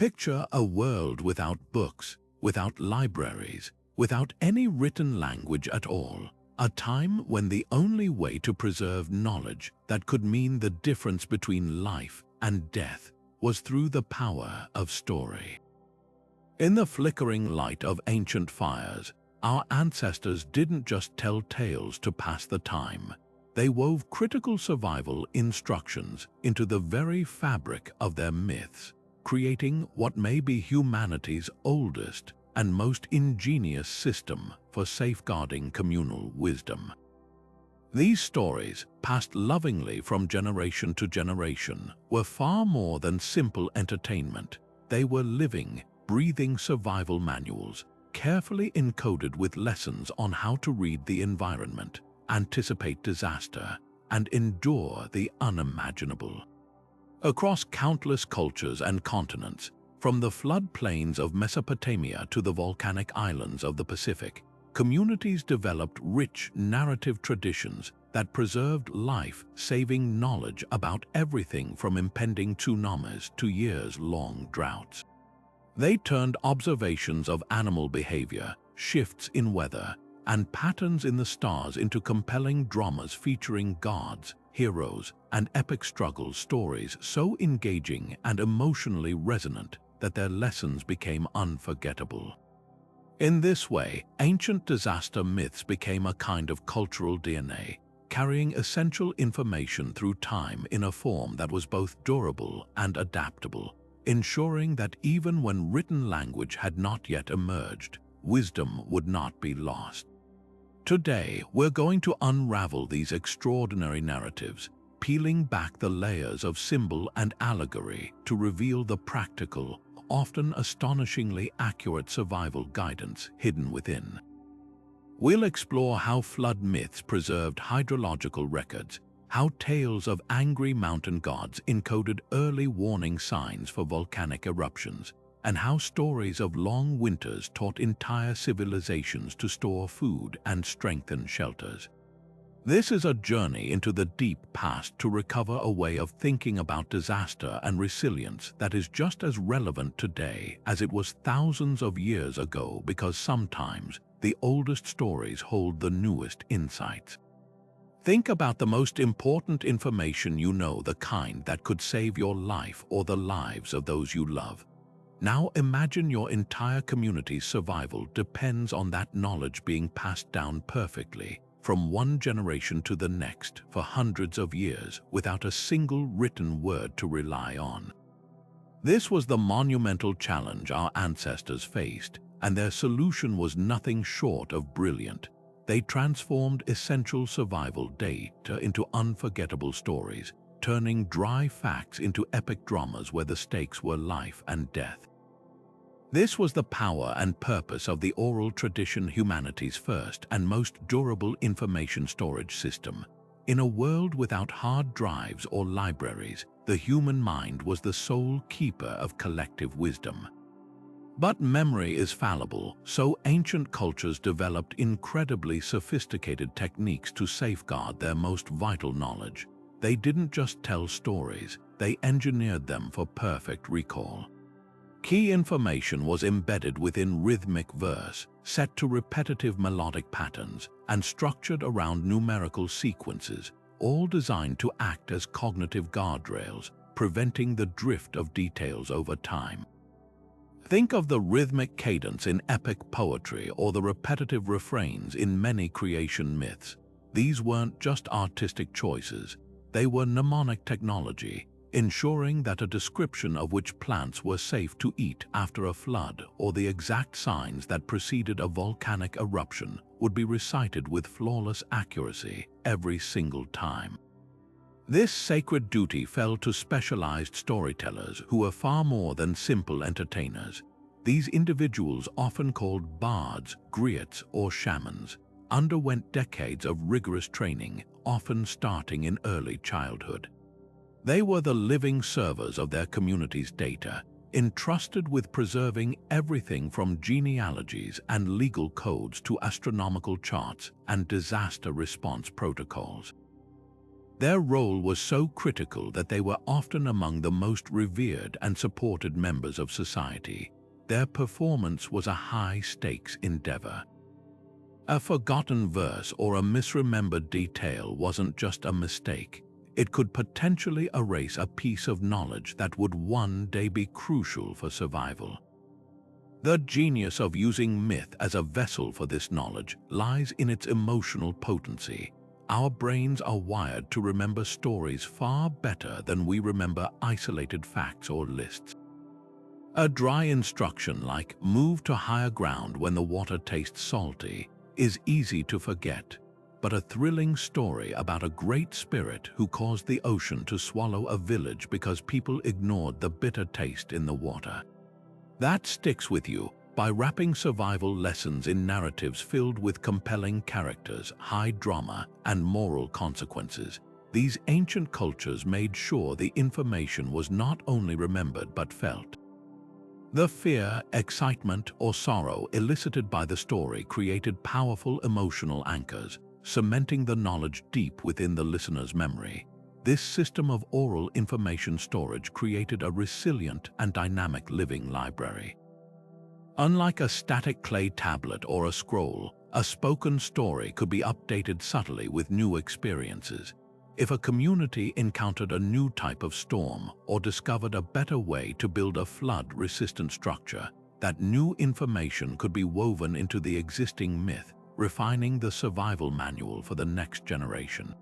Picture a world without books, without libraries, without any written language at all. A time when the only way to preserve knowledge that could mean the difference between life and death was through the power of story. In the flickering light of ancient fires, our ancestors didn't just tell tales to pass the time. They wove critical survival instructions into the very fabric of their myths, creating what may be humanity's oldest and most ingenious system for safeguarding communal wisdom. These stories, passed lovingly from generation to generation, were far more than simple entertainment. They were living, breathing survival manuals, carefully encoded with lessons on how to read the environment, anticipate disaster, and endure the unimaginable. Across countless cultures and continents, from the floodplains of Mesopotamia to the volcanic islands of the Pacific, communities developed rich narrative traditions that preserved life-saving knowledge about everything from impending tsunamis to years-long droughts. They turned observations of animal behavior, shifts in weather, and patterns in the stars into compelling dramas featuring gods, heroes, and epic struggle stories so engaging and emotionally resonant that their lessons became unforgettable. In this way, ancient disaster myths became a kind of cultural DNA, carrying essential information through time in a form that was both durable and adaptable, ensuring that even when written language had not yet emerged, wisdom would not be lost. Today, we're going to unravel these extraordinary narratives, peeling back the layers of symbol and allegory to reveal the practical, often astonishingly accurate survival guidance hidden within. We'll explore how flood myths preserved hydrological records, how tales of angry mountain gods encoded early warning signs for volcanic eruptions, and how stories of long winters taught entire civilizations to store food and strengthen shelters. This is a journey into the deep past to recover a way of thinking about disaster and resilience that is just as relevant today as it was thousands of years ago, because sometimes the oldest stories hold the newest insights. Think about the most important information you know, the kind that could save your life or the lives of those you love. Now imagine your entire community's survival depends on that knowledge being passed down perfectly from one generation to the next for hundreds of years without a single written word to rely on. This was the monumental challenge our ancestors faced, and their solution was nothing short of brilliant. They transformed essential survival data into unforgettable stories, turning dry facts into epic dramas where the stakes were life and death. This was the power and purpose of the oral tradition, humanity's first and most durable information storage system. In a world without hard drives or libraries, the human mind was the sole keeper of collective wisdom. But memory is fallible, so ancient cultures developed incredibly sophisticated techniques to safeguard their most vital knowledge. They didn't just tell stories, they engineered them for perfect recall. Key information was embedded within rhythmic verse, set to repetitive melodic patterns, and structured around numerical sequences, all designed to act as cognitive guardrails, preventing the drift of details over time. Think of the rhythmic cadence in epic poetry or the repetitive refrains in many creation myths. These weren't just artistic choices, they were mnemonic technology, ensuring that a description of which plants were safe to eat after a flood or the exact signs that preceded a volcanic eruption would be recited with flawless accuracy every single time. This sacred duty fell to specialized storytellers who were far more than simple entertainers. These individuals, often called bards, griots, or shamans, underwent decades of rigorous training, often starting in early childhood. They were the living servers of their community's data, entrusted with preserving everything from genealogies and legal codes to astronomical charts and disaster response protocols. Their role was so critical that they were often among the most revered and supported members of society. Their performance was a high-stakes endeavor. A forgotten verse or a misremembered detail wasn't just a mistake. It could potentially erase a piece of knowledge that would one day be crucial for survival. The genius of using myth as a vessel for this knowledge lies in its emotional potency. Our brains are wired to remember stories far better than we remember isolated facts or lists. A dry instruction like "move to higher ground when the water tastes salty" is easy to forget, but a thrilling story about a great spirit who caused the ocean to swallow a village because people ignored the bitter taste in the water, that sticks with you. By wrapping survival lessons in narratives filled with compelling characters, high drama, and moral consequences, these ancient cultures made sure the information was not only remembered but felt. The fear, excitement, or sorrow elicited by the story created powerful emotional anchors, cementing the knowledge deep within the listener's memory. This system of oral information storage created a resilient and dynamic living library. Unlike a static clay tablet or a scroll, a spoken story could be updated subtly with new experiences. If a community encountered a new type of storm or discovered a better way to build a flood-resistant structure, that new information could be woven into the existing myth, refining the survival manual for the next generation.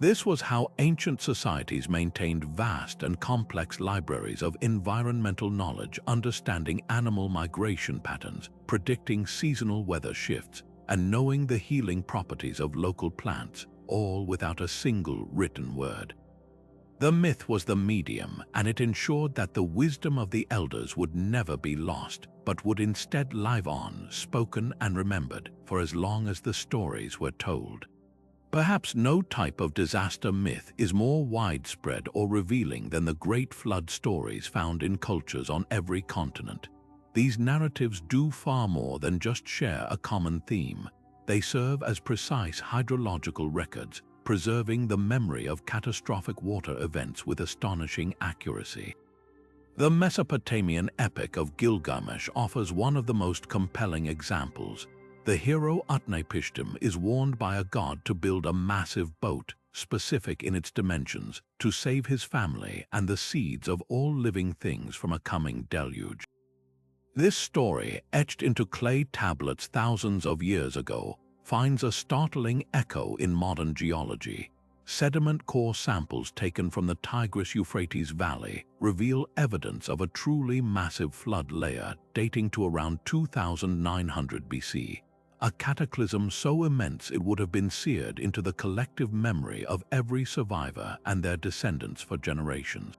This was how ancient societies maintained vast and complex libraries of environmental knowledge, understanding animal migration patterns, predicting seasonal weather shifts, and knowing the healing properties of local plants, all without a single written word. The myth was the medium, and it ensured that the wisdom of the elders would never be lost, but would instead live on, spoken and remembered, for as long as the stories were told. Perhaps no type of disaster myth is more widespread or revealing than the great flood stories found in cultures on every continent. These narratives do far more than just share a common theme. They serve as precise hydrological records, preserving the memory of catastrophic water events with astonishing accuracy. The Mesopotamian Epic of Gilgamesh offers one of the most compelling examples. The hero Utnapishtim is warned by a god to build a massive boat, specific in its dimensions, to save his family and the seeds of all living things from a coming deluge. This story, etched into clay tablets thousands of years ago, finds a startling echo in modern geology. Sediment core samples taken from the Tigris-Euphrates Valley reveal evidence of a truly massive flood layer dating to around 2900 BC. A cataclysm so immense it would have been seared into the collective memory of every survivor and their descendants for generations.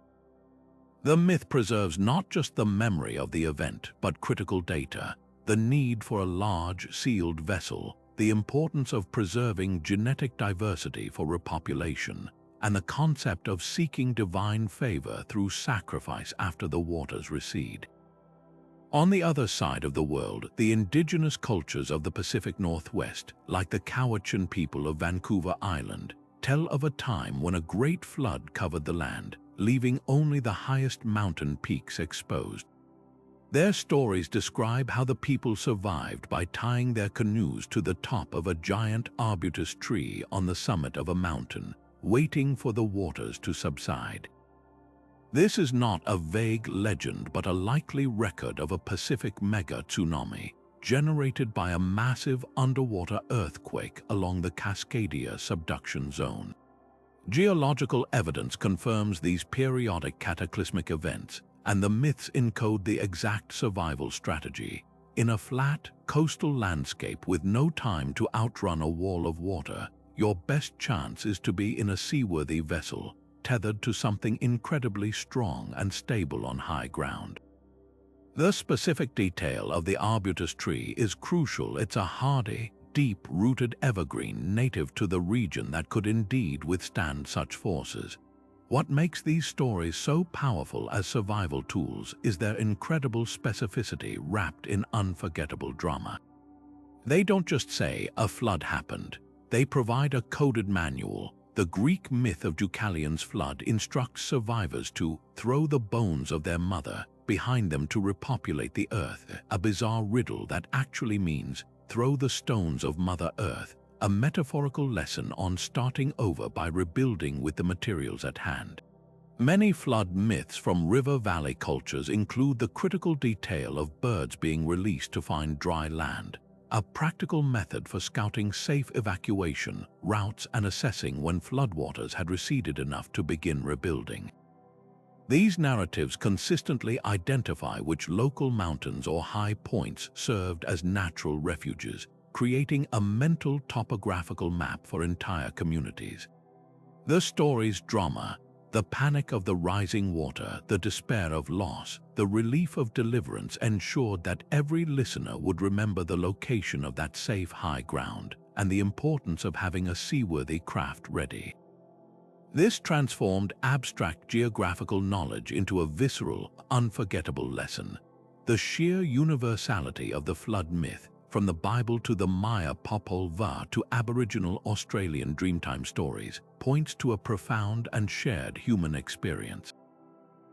The myth preserves not just the memory of the event, but critical data, the need for a large, sealed vessel, the importance of preserving genetic diversity for repopulation, and the concept of seeking divine favor through sacrifice after the waters recede. On the other side of the world, the indigenous cultures of the Pacific Northwest, like the Cowichan people of Vancouver Island, tell of a time when a great flood covered the land, leaving only the highest mountain peaks exposed. Their stories describe how the people survived by tying their canoes to the top of a giant arbutus tree on the summit of a mountain, waiting for the waters to subside. This is not a vague legend but a likely record of a Pacific mega-tsunami, generated by a massive underwater earthquake along the Cascadia subduction zone. Geological evidence confirms these periodic cataclysmic events, and the myths encode the exact survival strategy. In a flat, coastal landscape with no time to outrun a wall of water, your best chance is to be in a seaworthy vessel, tethered to something incredibly strong and stable on high ground. The specific detail of the arbutus tree is crucial. It's a hardy, deep-rooted evergreen native to the region that could indeed withstand such forces. What makes these stories so powerful as survival tools is their incredible specificity wrapped in unforgettable drama. They don't just say a flood happened. They provide a coded manual, The Greek myth of Deucalion's flood instructs survivors to throw the bones of their mother behind them to repopulate the earth, a bizarre riddle that actually means throw the stones of Mother Earth, a metaphorical lesson on starting over by rebuilding with the materials at hand. Many flood myths from river valley cultures include the critical detail of birds being released to find dry land, a practical method for scouting safe evacuation routes and assessing when floodwaters had receded enough to begin rebuilding. These narratives consistently identify which local mountains or high points served as natural refuges, creating a mental topographical map for entire communities. The story's drama, the panic of the rising water, the despair of loss, the relief of deliverance ensured that every listener would remember the location of that safe high ground and the importance of having a seaworthy craft ready. This transformed abstract geographical knowledge into a visceral, unforgettable lesson. The sheer universality of the flood myth, from the Bible to the Maya Popol Vuh to Aboriginal Australian Dreamtime stories, points to a profound and shared human experience.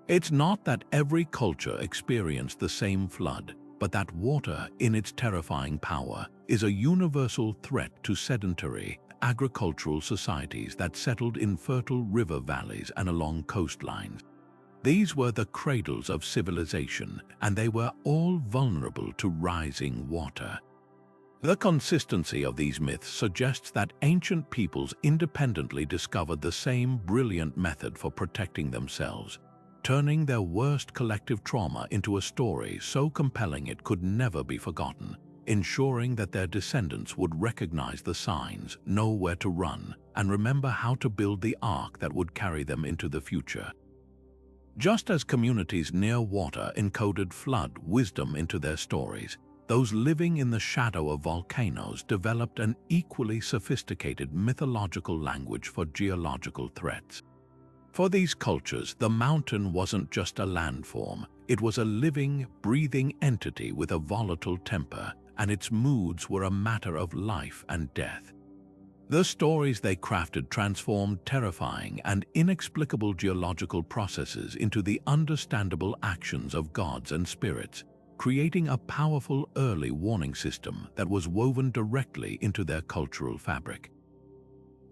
It's not that every culture experienced the same flood, but that water, in its terrifying power, is a universal threat to sedentary, agricultural societies that settled in fertile river valleys and along coastlines. These were the cradles of civilization, and they were all vulnerable to rising water. The consistency of these myths suggests that ancient peoples independently discovered the same brilliant method for protecting themselves, turning their worst collective trauma into a story so compelling it could never be forgotten, ensuring that their descendants would recognize the signs, know where to run, and remember how to build the ark that would carry them into the future. Just as communities near water encoded flood wisdom into their stories, those living in the shadow of volcanoes developed an equally sophisticated mythological language for geological threats. For these cultures, the mountain wasn't just a landform, it was a living, breathing entity with a volatile temper, and its moods were a matter of life and death. The stories they crafted transformed terrifying and inexplicable geological processes into the understandable actions of gods and spirits, creating a powerful early warning system that was woven directly into their cultural fabric.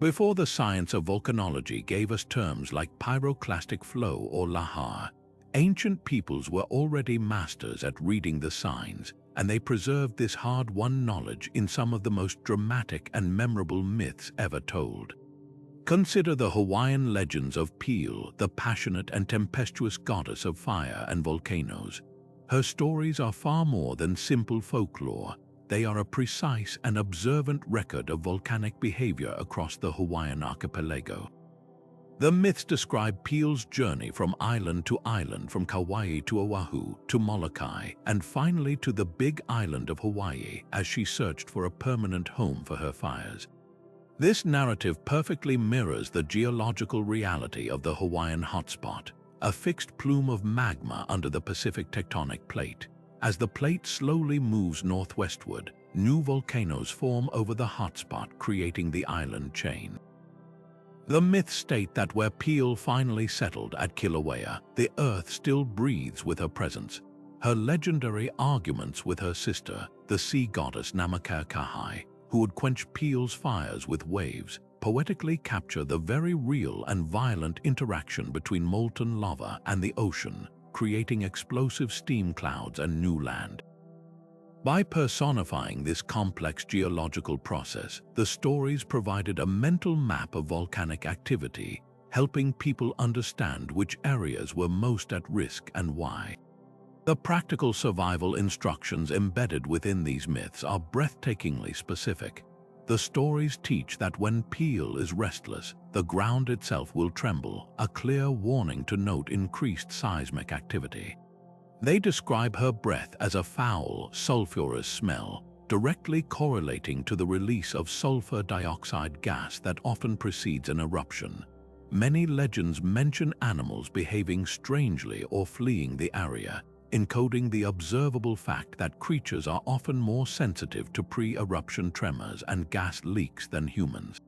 Before the science of volcanology gave us terms like pyroclastic flow or lahar, ancient peoples were already masters at reading the signs, and they preserved this hard-won knowledge in some of the most dramatic and memorable myths ever told. Consider the Hawaiian legends of Pele, the passionate and tempestuous goddess of fire and volcanoes. Her stories are far more than simple folklore. They are a precise and observant record of volcanic behavior across the Hawaiian archipelago. The myths describe Pele's journey from island to island, from Kauai to Oahu to Molokai, and finally to the Big Island of Hawaii as she searched for a permanent home for her fires. This narrative perfectly mirrors the geological reality of the Hawaiian hotspot, a fixed plume of magma under the Pacific tectonic plate. As the plate slowly moves northwestward, new volcanoes form over the hotspot, creating the island chain. The myths state that where Pele finally settled at Kilauea, the earth still breathes with her presence. Her legendary arguments with her sister, the sea goddess Namakakahai, who would quench Pele's fires with waves, poetically capture the very real and violent interaction between molten lava and the ocean, creating explosive steam clouds and new land. By personifying this complex geological process, the stories provided a mental map of volcanic activity, helping people understand which areas were most at risk and why. The practical survival instructions embedded within these myths are breathtakingly specific. The stories teach that when Pele is restless, the ground itself will tremble, a clear warning to note increased seismic activity. They describe her breath as a foul, sulfurous smell, directly correlating to the release of sulfur dioxide gas that often precedes an eruption. Many legends mention animals behaving strangely or fleeing the area, encoding the observable fact that creatures are often more sensitive to pre-eruption tremors and gas leaks than humans.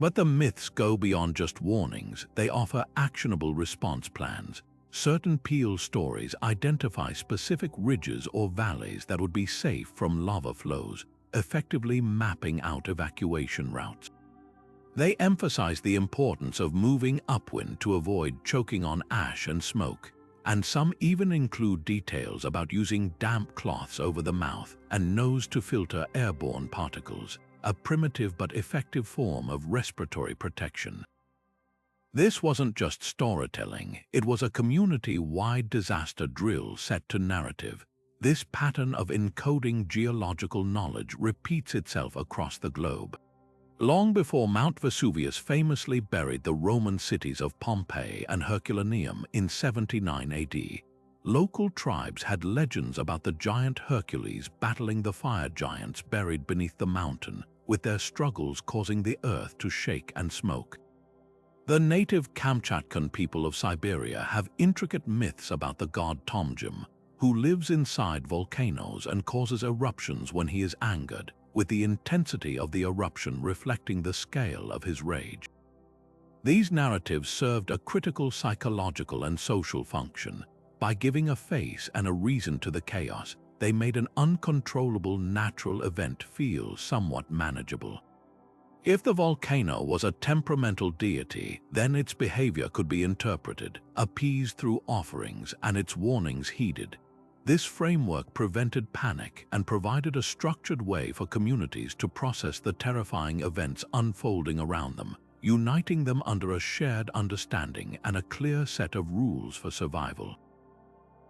But the myths go beyond just warnings. They offer actionable response plans. Certain Pele stories identify specific ridges or valleys that would be safe from lava flows, effectively mapping out evacuation routes. They emphasize the importance of moving upwind to avoid choking on ash and smoke, and some even include details about using damp cloths over the mouth and nose to filter airborne particles, a primitive but effective form of respiratory protection. This wasn't just storytelling, it was a community-wide disaster drill set to narrative. This pattern of encoding geological knowledge repeats itself across the globe. Long before Mount Vesuvius famously buried the Roman cities of Pompeii and Herculaneum in 79 AD, local tribes had legends about the giant Hercules battling the fire giants buried beneath the mountain, with their struggles causing the earth to shake and smoke. The native Kamchatkan people of Siberia have intricate myths about the god Tomjim, who lives inside volcanoes and causes eruptions when he is angered, with the intensity of the eruption reflecting the scale of his rage. These narratives served a critical psychological and social function. By giving a face and a reason to the chaos, they made an uncontrollable natural event feel somewhat manageable. If the volcano was a temperamental deity, then its behavior could be interpreted, appeased through offerings, and its warnings heeded. This framework prevented panic and provided a structured way for communities to process the terrifying events unfolding around them, uniting them under a shared understanding and a clear set of rules for survival.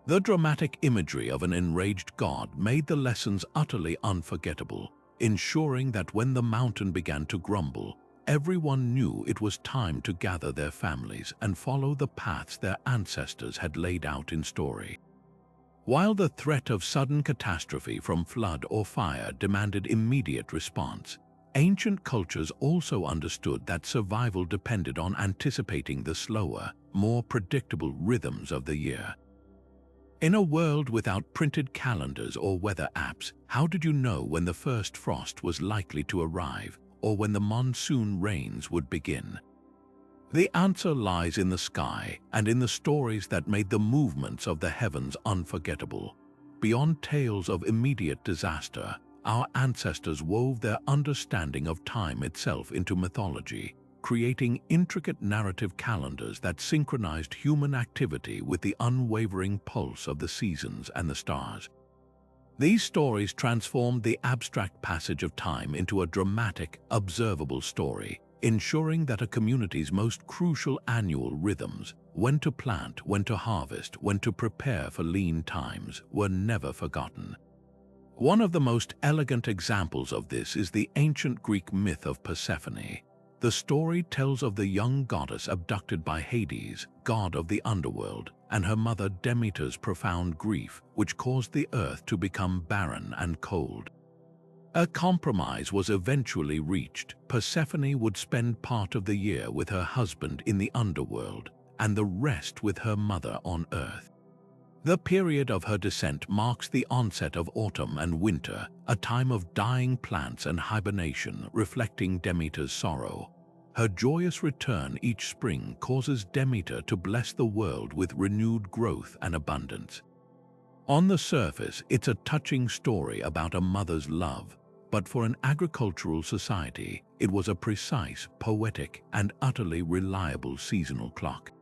The dramatic imagery of an enraged god made the lessons utterly unforgettable, ensuring that when the mountain began to grumble, everyone knew it was time to gather their families and follow the paths their ancestors had laid out in story. While the threat of sudden catastrophe from flood or fire demanded immediate response, ancient cultures also understood that survival depended on anticipating the slower, more predictable rhythms of the year. In a world without printed calendars or weather apps, how did you know when the first frost was likely to arrive or when the monsoon rains would begin? The answer lies in the sky and in the stories that made the movements of the heavens unforgettable. Beyond tales of immediate disaster, our ancestors wove their understanding of time itself into mythology, creating intricate narrative calendars that synchronized human activity with the unwavering pulse of the seasons and the stars. These stories transformed the abstract passage of time into a dramatic, observable story, ensuring that a community's most crucial annual rhythms, when to plant, when to harvest, when to prepare for lean times, were never forgotten. One of the most elegant examples of this is the ancient Greek myth of Persephone. The story tells of the young goddess abducted by Hades, god of the underworld, and her mother Demeter's profound grief, which caused the earth to become barren and cold. A compromise was eventually reached. Persephone would spend part of the year with her husband in the underworld, and the rest with her mother on earth. The period of her descent marks the onset of autumn and winter, a time of dying plants and hibernation, reflecting Demeter's sorrow. Her joyous return each spring causes Demeter to bless the world with renewed growth and abundance. On the surface, it's a touching story about a mother's love, but for an agricultural society, it was a precise, poetic, and utterly reliable seasonal clock.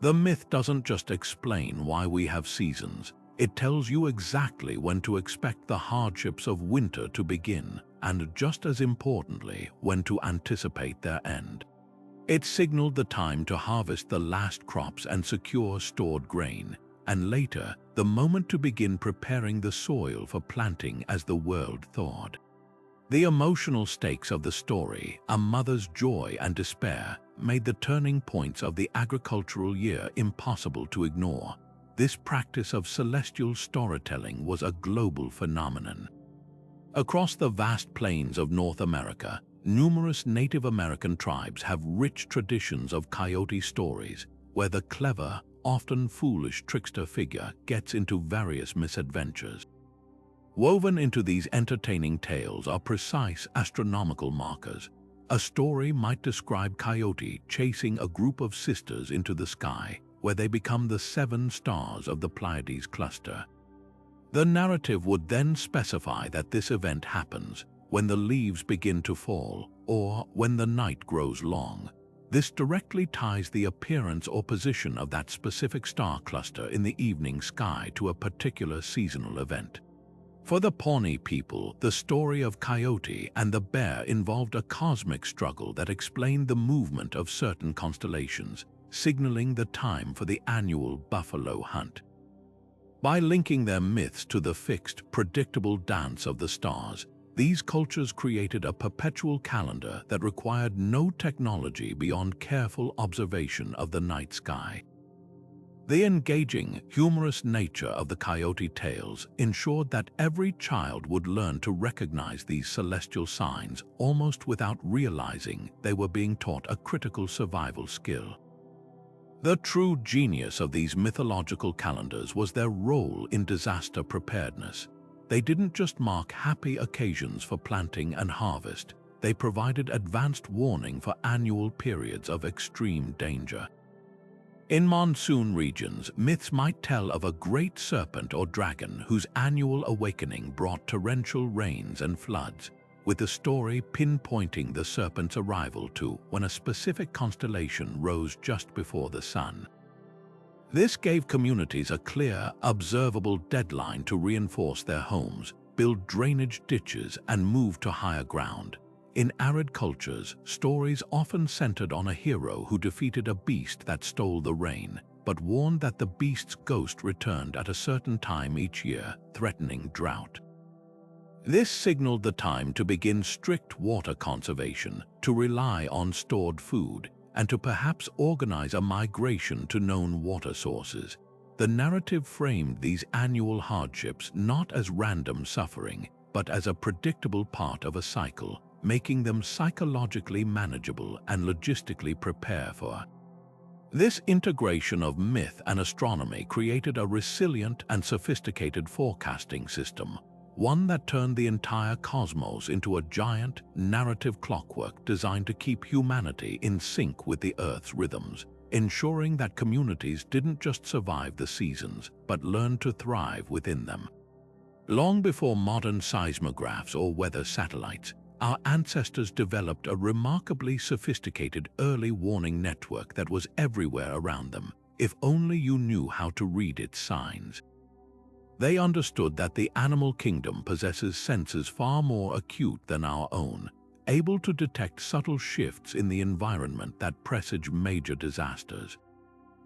The myth doesn't just explain why we have seasons, it tells you exactly when to expect the hardships of winter to begin, and just as importantly, when to anticipate their end. It signaled the time to harvest the last crops and secure stored grain, and later, the moment to begin preparing the soil for planting as the world thawed. The emotional stakes of the story, a mother's joy and despair, made the turning points of the agricultural year impossible to ignore. This practice of celestial storytelling was a global phenomenon. Across the vast plains of North America, numerous Native American tribes have rich traditions of coyote stories, where the clever, often foolish trickster figure gets into various misadventures. Woven into these entertaining tales are precise astronomical markers, A story might describe Coyote chasing a group of sisters into the sky, where they become the 7 stars of the Pleiades cluster. The narrative would then specify that this event happens when the leaves begin to fall or when the night grows long. This directly ties the appearance or position of that specific star cluster in the evening sky to a particular seasonal event. For the Pawnee people, the story of Coyote and the bear involved a cosmic struggle that explained the movement of certain constellations, signaling the time for the annual buffalo hunt. By linking their myths to the fixed, predictable dance of the stars, these cultures created a perpetual calendar that required no technology beyond careful observation of the night sky. The engaging, humorous nature of the Coyote tales ensured that every child would learn to recognize these celestial signs almost without realizing they were being taught a critical survival skill. The true genius of these mythological calendars was their role in disaster preparedness. They didn't just mark happy occasions for planting and harvest, they provided advanced warning for annual periods of extreme danger. In monsoon regions, myths might tell of a great serpent or dragon whose annual awakening brought torrential rains and floods, with the story pinpointing the serpent's arrival to when a specific constellation rose just before the sun. This gave communities a clear, observable deadline to reinforce their homes, build drainage ditches, and move to higher ground. In arid cultures, stories often centered on a hero who defeated a beast that stole the rain, but warned that the beast's ghost returned at a certain time each year, threatening drought. This signaled the time to begin strict water conservation, to rely on stored food, and to perhaps organize a migration to known water sources. The narrative framed these annual hardships not as random suffering, but as a predictable part of a cycle, making them psychologically manageable and logistically prepare for. This integration of myth and astronomy created a resilient and sophisticated forecasting system, one that turned the entire cosmos into a giant, narrative clockwork designed to keep humanity in sync with the Earth's rhythms, ensuring that communities didn't just survive the seasons, but learned to thrive within them. Long before modern seismographs or weather satellites, our ancestors developed a remarkably sophisticated early warning network that was everywhere around them, if only you knew how to read its signs. They understood that the animal kingdom possesses senses far more acute than our own, able to detect subtle shifts in the environment that presage major disasters.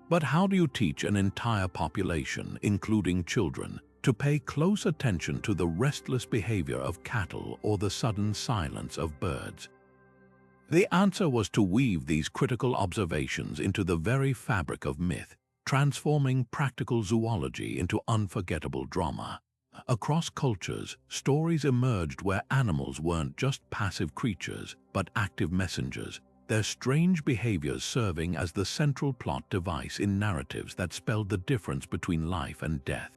But how do you teach an entire population, including children, to pay close attention to the restless behavior of cattle or the sudden silence of birds? The answer was to weave these critical observations into the very fabric of myth, transforming practical zoology into unforgettable drama. Across cultures, stories emerged where animals weren't just passive creatures, but active messengers, their strange behaviors serving as the central plot device in narratives that spelled the difference between life and death.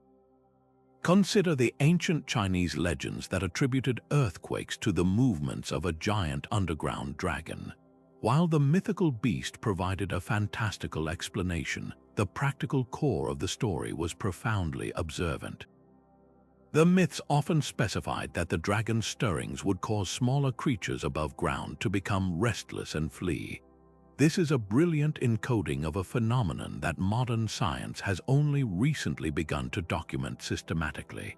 Consider the ancient Chinese legends that attributed earthquakes to the movements of a giant underground dragon. While the mythical beast provided a fantastical explanation, the practical core of the story was profoundly observant. The myths often specified that the dragon's stirrings would cause smaller creatures above ground to become restless and flee. This is a brilliant encoding of a phenomenon that modern science has only recently begun to document systematically.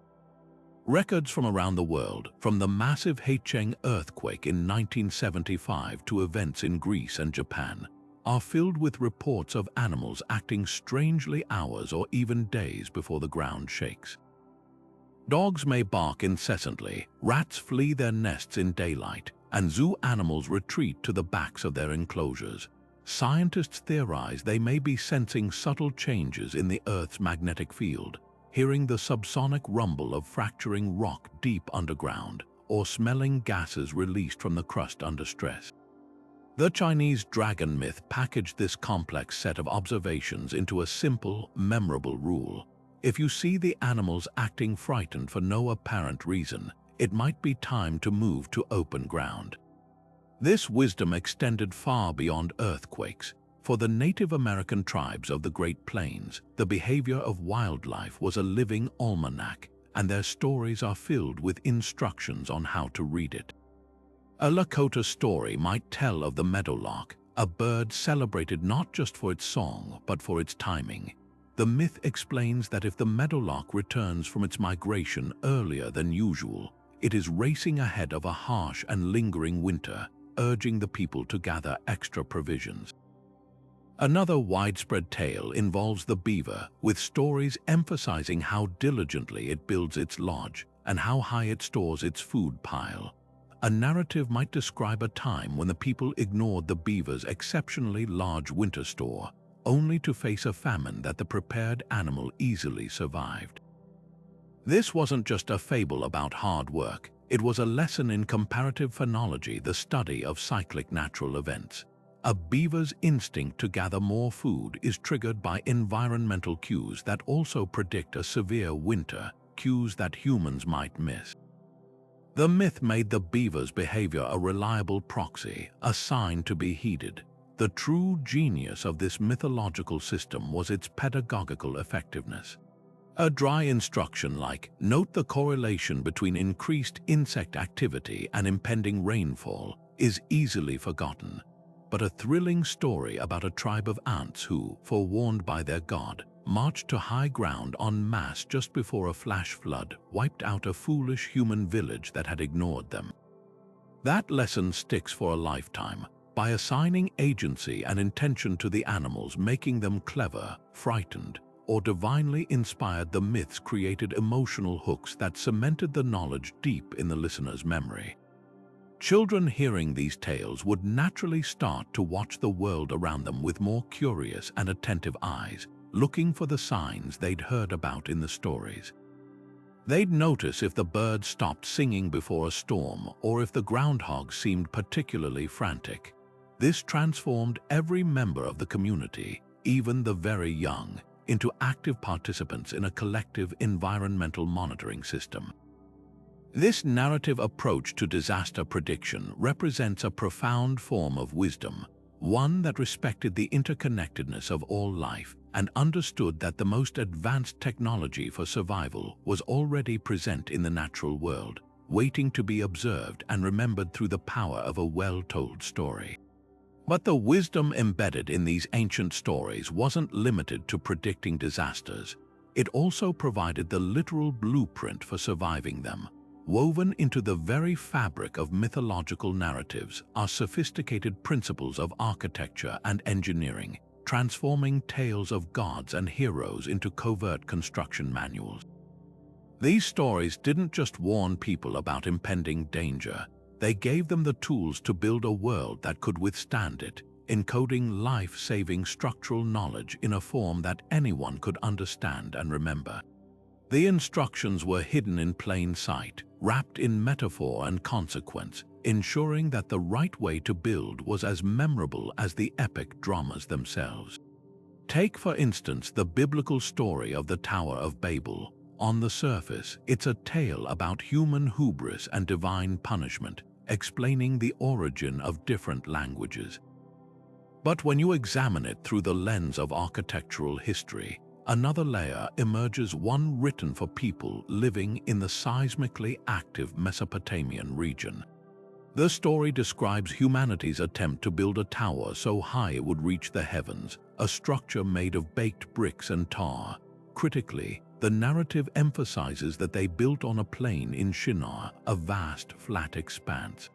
Records from around the world, from the massive Hacheng earthquake in 1975 to events in Greece and Japan, are filled with reports of animals acting strangely hours or even days before the ground shakes. Dogs may bark incessantly, rats flee their nests in daylight, and zoo animals retreat to the backs of their enclosures. Scientists theorize they may be sensing subtle changes in the Earth's magnetic field, hearing the subsonic rumble of fracturing rock deep underground, or smelling gases released from the crust under stress. The Chinese dragon myth packaged this complex set of observations into a simple, memorable rule. If you see the animals acting frightened for no apparent reason, it might be time to move to open ground. This wisdom extended far beyond earthquakes. For the Native American tribes of the Great Plains, the behavior of wildlife was a living almanac, and their stories are filled with instructions on how to read it. A Lakota story might tell of the meadowlark, a bird celebrated not just for its song but for its timing. The myth explains that if the meadowlark returns from its migration earlier than usual, it is racing ahead of a harsh and lingering winter, urging the people to gather extra provisions. Another widespread tale involves the beaver, with stories emphasizing how diligently it builds its lodge and how high it stores its food pile. A narrative might describe a time when the people ignored the beaver's exceptionally large winter store, only to face a famine that the prepared animal easily survived. This wasn't just a fable about hard work, it was a lesson in comparative phenology, the study of cyclic natural events. A beaver's instinct to gather more food is triggered by environmental cues that also predict a severe winter, cues that humans might miss. The myth made the beaver's behavior a reliable proxy, a sign to be heeded. The true genius of this mythological system was its pedagogical effectiveness. A dry instruction like, "Note the correlation between increased insect activity and impending rainfall," is easily forgotten. But a thrilling story about a tribe of ants who, forewarned by their god, marched to high ground en masse just before a flash flood wiped out a foolish human village that had ignored them. That lesson sticks for a lifetime, by assigning agency and intention to the animals, making them clever, frightened, or divinely inspired. The myths created emotional hooks that cemented the knowledge deep in the listener's memory. Children hearing these tales would naturally start to watch the world around them with more curious and attentive eyes, looking for the signs they'd heard about in the stories. They'd notice if the birds stopped singing before a storm or if the groundhog seemed particularly frantic. This transformed every member of the community, even the very young, into active participants in a collective environmental monitoring system. This narrative approach to disaster prediction represents a profound form of wisdom, one that respected the interconnectedness of all life and understood that the most advanced technology for survival was already present in the natural world, waiting to be observed and remembered through the power of a well-told story. But the wisdom embedded in these ancient stories wasn't limited to predicting disasters. It also provided the literal blueprint for surviving them. Woven into the very fabric of mythological narratives are sophisticated principles of architecture and engineering, transforming tales of gods and heroes into covert construction manuals. These stories didn't just warn people about impending danger, they gave them the tools to build a world that could withstand it, encoding life-saving structural knowledge in a form that anyone could understand and remember. The instructions were hidden in plain sight, wrapped in metaphor and consequence, ensuring that the right way to build was as memorable as the epic dramas themselves. Take, for instance, the biblical story of the Tower of Babel. On the surface, it's a tale about human hubris and divine punishment, explaining the origin of different languages. But when you examine it through the lens of architectural history, another layer emerges, one written for people living in the seismically active Mesopotamian region. The story describes humanity's attempt to build a tower so high it would reach the heavens, a structure made of baked bricks and tar. Critically, the narrative emphasizes that they built on a plain in Shinar, a vast, flat expanse.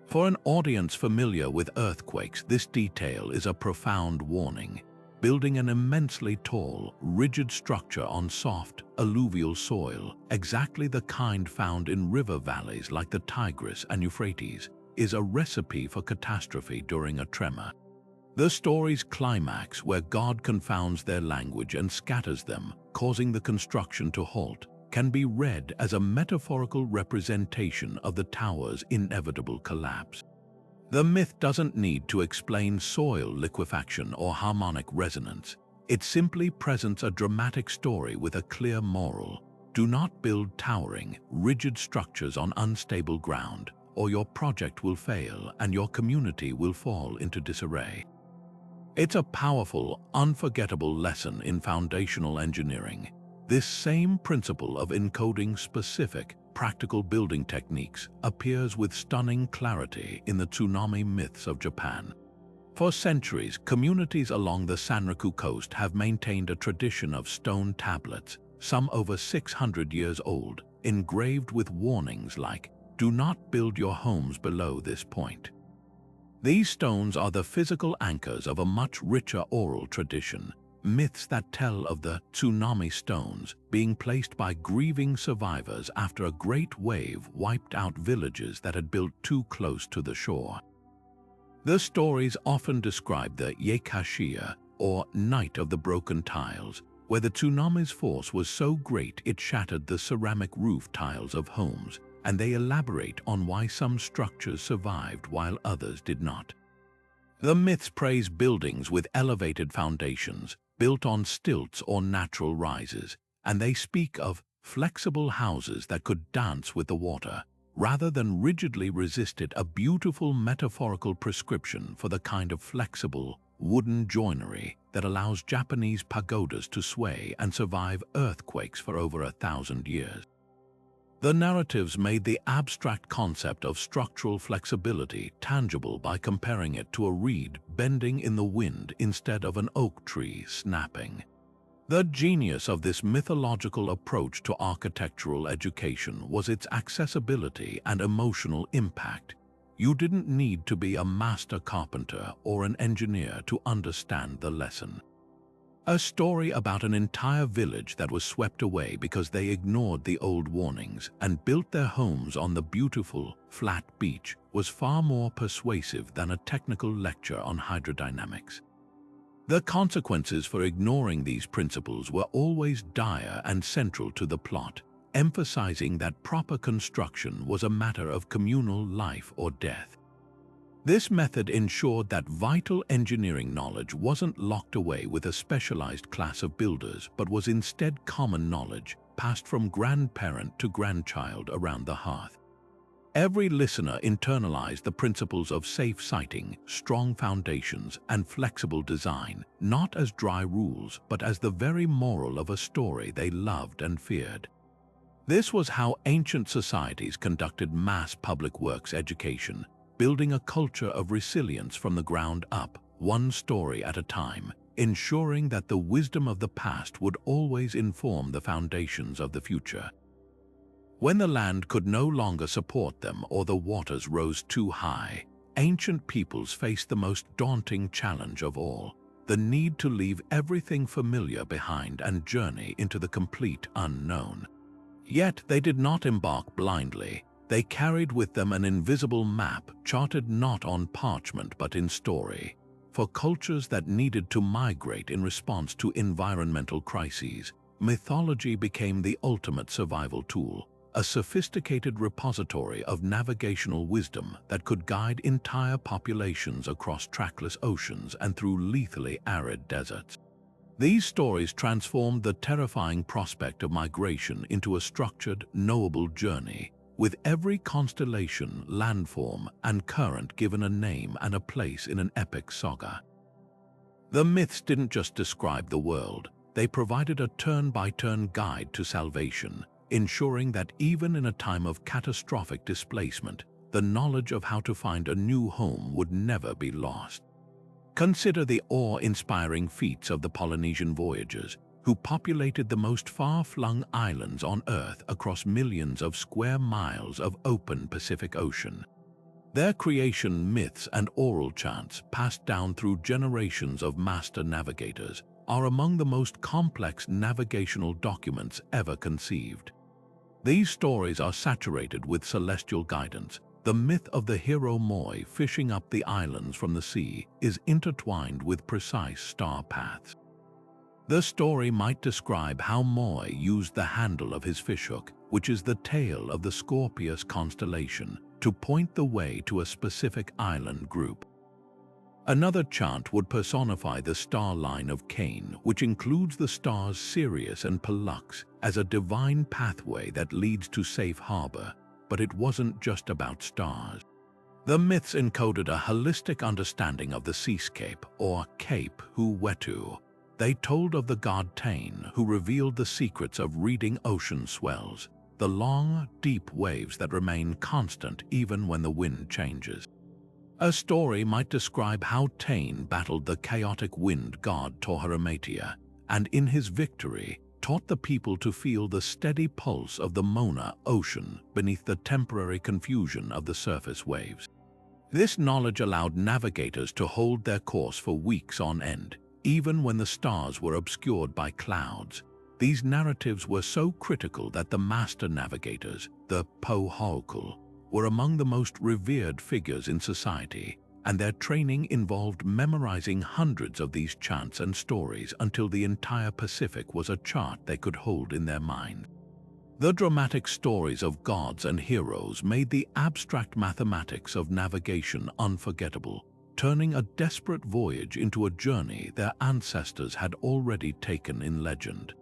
For an audience familiar with earthquakes, this detail is a profound warning. Building an immensely tall, rigid structure on soft, alluvial soil, exactly the kind found in river valleys like the Tigris and Euphrates, is a recipe for catastrophe during a tremor. The story's climax, where God confounds their language and scatters them, causing the construction to halt, can be read as a metaphorical representation of the tower's inevitable collapse. The myth doesn't need to explain soil liquefaction or harmonic resonance. It simply presents a dramatic story with a clear moral. Do not build towering, rigid structures on unstable ground. or your project will fail and your community will fall into disarray. It's a powerful, unforgettable lesson in foundational engineering. This same principle of encoding specific, practical building techniques appears with stunning clarity in the Tsunami myths of Japan. For centuries, communities along the Sanraku coast have maintained a tradition of stone tablets, some over 600 years old, engraved with warnings like, "Do not build your homes below this point." These stones are the physical anchors of a much richer oral tradition, myths that tell of the tsunami stones being placed by grieving survivors after a great wave wiped out villages that had built too close to the shore. The stories often describe the Yekashiya, or Night of the Broken Tiles, where the tsunami's force was so great it shattered the ceramic roof tiles of homes, and they elaborate on why some structures survived while others did not. The myths praise buildings with elevated foundations, built on stilts or natural rises, and they speak of flexible houses that could dance with the water, rather than rigidly resist it, a beautiful metaphorical prescription for the kind of flexible, wooden joinery that allows Japanese pagodas to sway and survive earthquakes for over 1,000 years. The narratives made the abstract concept of structural flexibility tangible by comparing it to a reed bending in the wind instead of an oak tree snapping. The genius of this mythological approach to architectural education was its accessibility and emotional impact. You didn't need to be a master carpenter or an engineer to understand the lesson. A story about an entire village that was swept away because they ignored the old warnings and built their homes on the beautiful, flat beach was far more persuasive than a technical lecture on hydrodynamics. The consequences for ignoring these principles were always dire and central to the plot, emphasizing that proper construction was a matter of communal life or death. This method ensured that vital engineering knowledge wasn't locked away with a specialized class of builders, but was instead common knowledge, passed from grandparent to grandchild around the hearth. Every listener internalized the principles of safe siting, strong foundations, and flexible design, not as dry rules, but as the very moral of a story they loved and feared. This was how ancient societies conducted mass public works education, building a culture of resilience from the ground up, one story at a time, ensuring that the wisdom of the past would always inform the foundations of the future. When the land could no longer support them or the waters rose too high, ancient peoples faced the most daunting challenge of all, the need to leave everything familiar behind and journey into the complete unknown. Yet they did not embark blindly. They carried with them an invisible map charted not on parchment but in story. For cultures that needed to migrate in response to environmental crises, mythology became the ultimate survival tool, a sophisticated repository of navigational wisdom that could guide entire populations across trackless oceans and through lethally arid deserts. These stories transformed the terrifying prospect of migration into a structured, knowable journey, with every constellation, landform, and current given a name and a place in an epic saga. The myths didn't just describe the world, they provided a turn-by-turn guide to salvation, ensuring that even in a time of catastrophic displacement, the knowledge of how to find a new home would never be lost. Consider the awe-inspiring feats of the Polynesian voyagers, who populated the most far-flung islands on Earth across millions of square miles of open Pacific Ocean. Their creation myths and oral chants, passed down through generations of master navigators, are among the most complex navigational documents ever conceived. These stories are saturated with celestial guidance. The myth of the hero Moi fishing up the islands from the sea is intertwined with precise star paths. The story might describe how Moi used the handle of his fishhook, which is the tail of the Scorpius constellation, to point the way to a specific island group. Another chant would personify the star line of Cain, which includes the stars Sirius and Pollux, as a divine pathway that leads to safe harbor. but it wasn't just about stars. The myths encoded a holistic understanding of the seascape, or Cape Hu-Wetu. They told of the god Tain, who revealed the secrets of reading ocean swells, the long, deep waves that remain constant even when the wind changes. A story might describe how Tain battled the chaotic wind god Tohoramatia, and in his victory, taught the people to feel the steady pulse of the Mona ocean beneath the temporary confusion of the surface waves. This knowledge allowed navigators to hold their course for weeks on end, even when the stars were obscured by clouds. These narratives were so critical that the master navigators, the Pohokul, were among the most revered figures in society, and their training involved memorizing hundreds of these chants and stories until the entire Pacific was a chart they could hold in their minds. The dramatic stories of gods and heroes made the abstract mathematics of navigation unforgettable, turning a desperate voyage into a journey their ancestors had already taken in legend.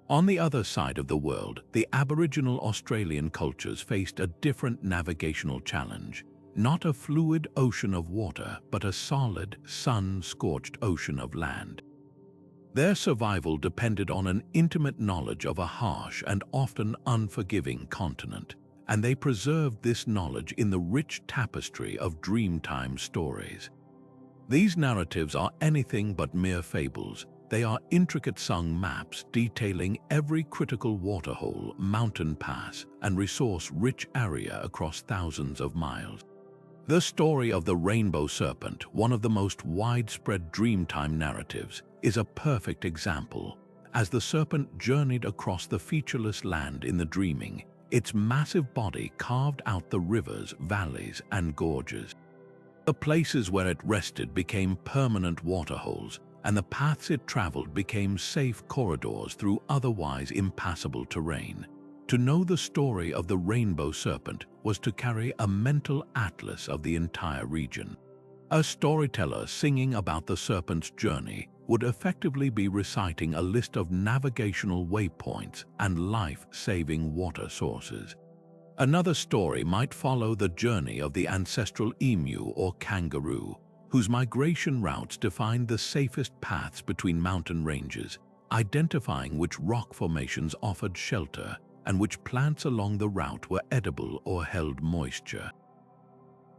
On the other side of the world, the Aboriginal Australian cultures faced a different navigational challenge. Not a fluid ocean of water, but a solid, sun-scorched ocean of land. Their survival depended on an intimate knowledge of a harsh and often unforgiving continent, and they preserved this knowledge in the rich tapestry of Dreamtime stories. These narratives are anything but mere fables. They are intricate sung maps detailing every critical waterhole, mountain pass, and resource-rich area across thousands of miles. The story of the Rainbow Serpent, one of the most widespread Dreamtime narratives, is a perfect example. As the serpent journeyed across the featureless land in the dreaming, its massive body carved out the rivers, valleys, and gorges. The places where it rested became permanent waterholes, and the paths it traveled became safe corridors through otherwise impassable terrain. To know the story of the Rainbow Serpent was to carry a mental atlas of the entire region. A storyteller singing about the serpent's journey would effectively be reciting a list of navigational waypoints and life-saving water sources. Another story might follow the journey of the ancestral emu or kangaroo, whose migration routes defined the safest paths between mountain ranges, identifying which rock formations offered shelter and which plants along the route were edible or held moisture.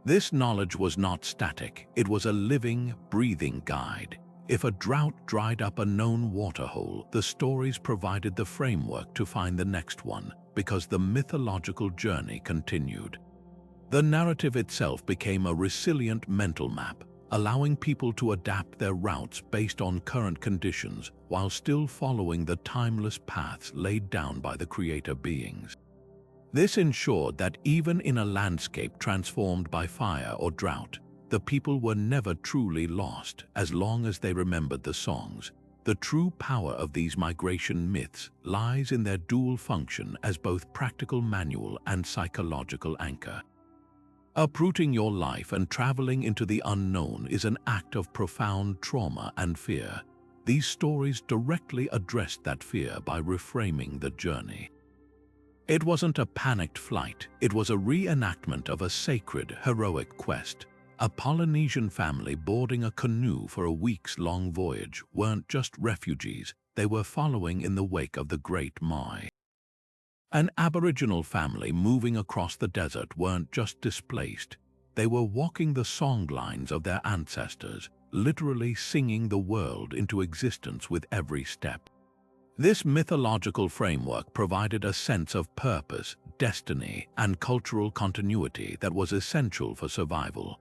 This knowledge was not static, it was a living, breathing guide. If a drought dried up a known waterhole, the stories provided the framework to find the next one, because the mythological journey continued. The narrative itself became a resilient mental map, allowing people to adapt their routes based on current conditions while still following the timeless paths laid down by the creator beings. This ensured that even in a landscape transformed by fire or drought, the people were never truly lost as long as they remembered the songs. The true power of these migration myths lies in their dual function as both practical manual and psychological anchor. Uprooting your life and traveling into the unknown is an act of profound trauma and fear. These stories directly addressed that fear by reframing the journey. It wasn't a panicked flight, it was a reenactment of a sacred, heroic quest. A Polynesian family boarding a canoe for a weeks-long voyage weren't just refugees, they were following in the wake of the Great Mai. An Aboriginal family moving across the desert weren't just displaced, they were walking the songlines of their ancestors, literally singing the world into existence with every step. This mythological framework provided a sense of purpose, destiny, and cultural continuity that was essential for survival.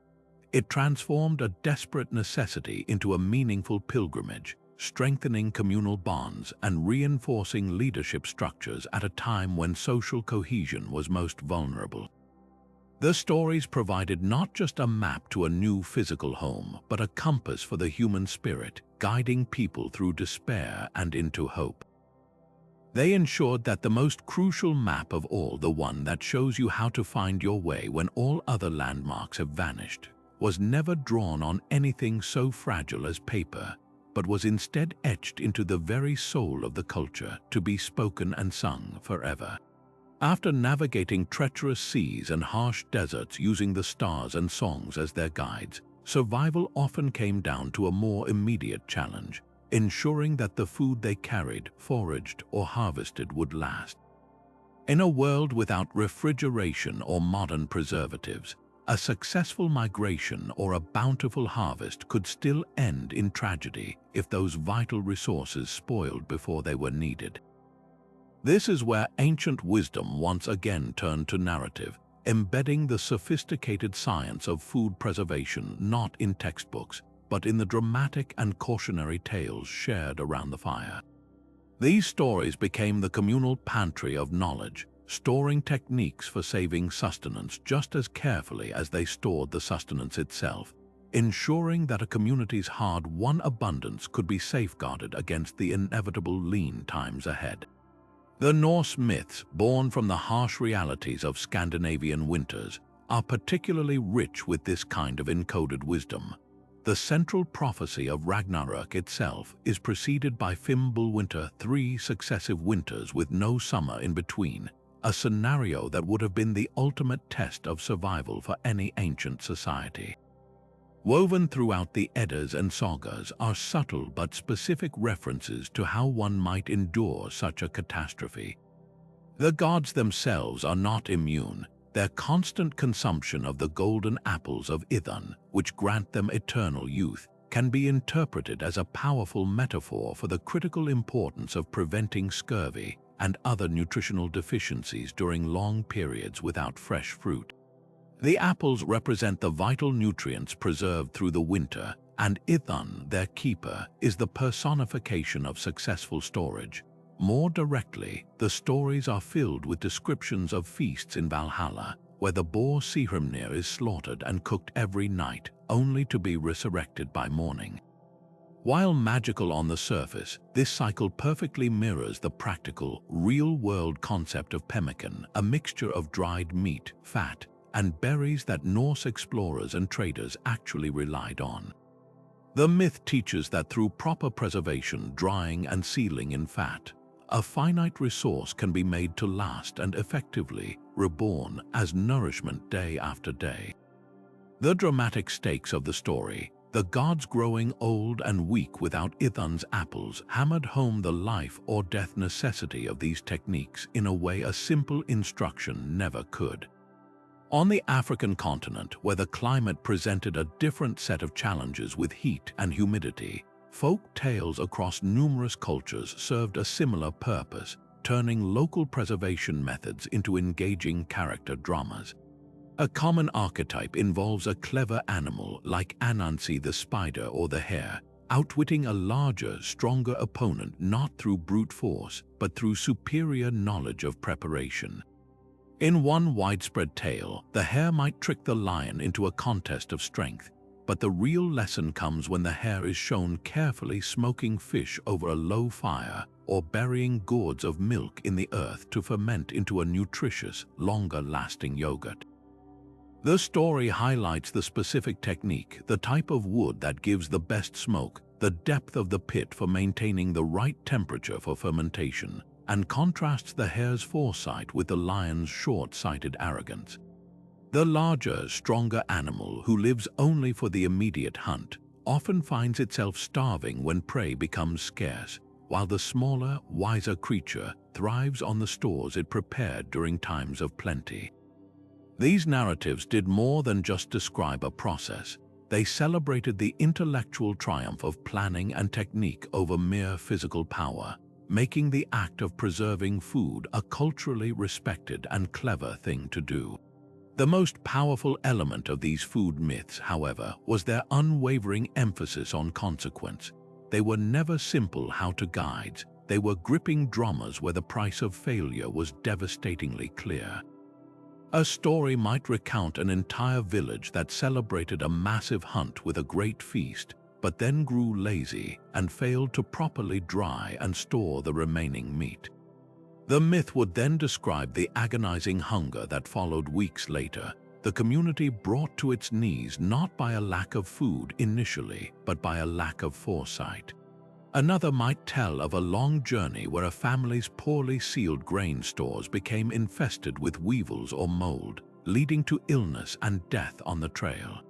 It transformed a desperate necessity into a meaningful pilgrimage, strengthening communal bonds and reinforcing leadership structures at a time when social cohesion was most vulnerable. The stories provided not just a map to a new physical home, but a compass for the human spirit, guiding people through despair and into hope. They ensured that the most crucial map of all, the one that shows you how to find your way when all other landmarks have vanished, was never drawn on anything so fragile as paper, but was instead etched into the very soul of the culture to be spoken and sung forever. After navigating treacherous seas and harsh deserts using the stars and songs as their guides, survival often came down to a more immediate challenge: ensuring that the food they carried, foraged, or harvested would last. In a world without refrigeration or modern preservatives, a successful migration or a bountiful harvest could still end in tragedy if those vital resources spoiled before they were needed. This is where ancient wisdom once again turned to narrative, embedding the sophisticated science of food preservation not in textbooks, but in the dramatic and cautionary tales shared around the fire. These stories became the communal pantry of knowledge, storing techniques for saving sustenance just as carefully as they stored the sustenance itself, ensuring that a community's hard-won abundance could be safeguarded against the inevitable lean times ahead. The Norse myths, born from the harsh realities of Scandinavian winters, are particularly rich with this kind of encoded wisdom. The central prophecy of Ragnarök itself is preceded by Fimbulwinter, 3 successive winters with no summer in between, a scenario that would have been the ultimate test of survival for any ancient society. Woven throughout the Eddas and Sagas are subtle but specific references to how one might endure such a catastrophe. The gods themselves are not immune. Their constant consumption of the golden apples of Idun, which grant them eternal youth, can be interpreted as a powerful metaphor for the critical importance of preventing scurvy and other nutritional deficiencies during long periods without fresh fruit. The apples represent the vital nutrients preserved through the winter, and Idun, their keeper, is the personification of successful storage. More directly, the stories are filled with descriptions of feasts in Valhalla, where the boar Sihrimnir is slaughtered and cooked every night, only to be resurrected by morning. While magical on the surface, this cycle perfectly mirrors the practical, real-world concept of pemmican, a mixture of dried meat, fat, and berries that Norse explorers and traders actually relied on. The myth teaches that through proper preservation, drying, and sealing in fat, a finite resource can be made to last and effectively reborn as nourishment day after day. The dramatic stakes of the story, the gods growing old and weak without Idun's apples, hammered home the life or death necessity of these techniques in a way a simple instruction never could. On the African continent, where the climate presented a different set of challenges with heat and humidity, folk tales across numerous cultures served a similar purpose, turning local preservation methods into engaging character dramas. A common archetype involves a clever animal like Anansi the spider or the hare, outwitting a larger, stronger opponent not through brute force, but through superior knowledge of preparation. In one widespread tale, the hare might trick the lion into a contest of strength, but the real lesson comes when the hare is shown carefully smoking fish over a low fire or burying gourds of milk in the earth to ferment into a nutritious, longer-lasting yogurt. The story highlights the specific technique, the type of wood that gives the best smoke, the depth of the pit for maintaining the right temperature for fermentation, and contrasts the hare's foresight with the lion's short-sighted arrogance. The larger, stronger animal, who lives only for the immediate hunt, often finds itself starving when prey becomes scarce, while the smaller, wiser creature thrives on the stores it prepared during times of plenty. These narratives did more than just describe a process. They celebrated the intellectual triumph of planning and technique over mere physical power, making the act of preserving food a culturally respected and clever thing to do. The most powerful element of these food myths, however, was their unwavering emphasis on consequence. They were never simple how-to guides. They were gripping dramas where the price of failure was devastatingly clear. A story might recount an entire village that celebrated a massive hunt with a great feast, but then grew lazy and failed to properly dry and store the remaining meat. The myth would then describe the agonizing hunger that followed weeks later, the community brought to its knees not by a lack of food initially, but by a lack of foresight. Another might tell of a long journey where a family's poorly sealed grain stores became infested with weevils or mold, leading to illness and death on the trail.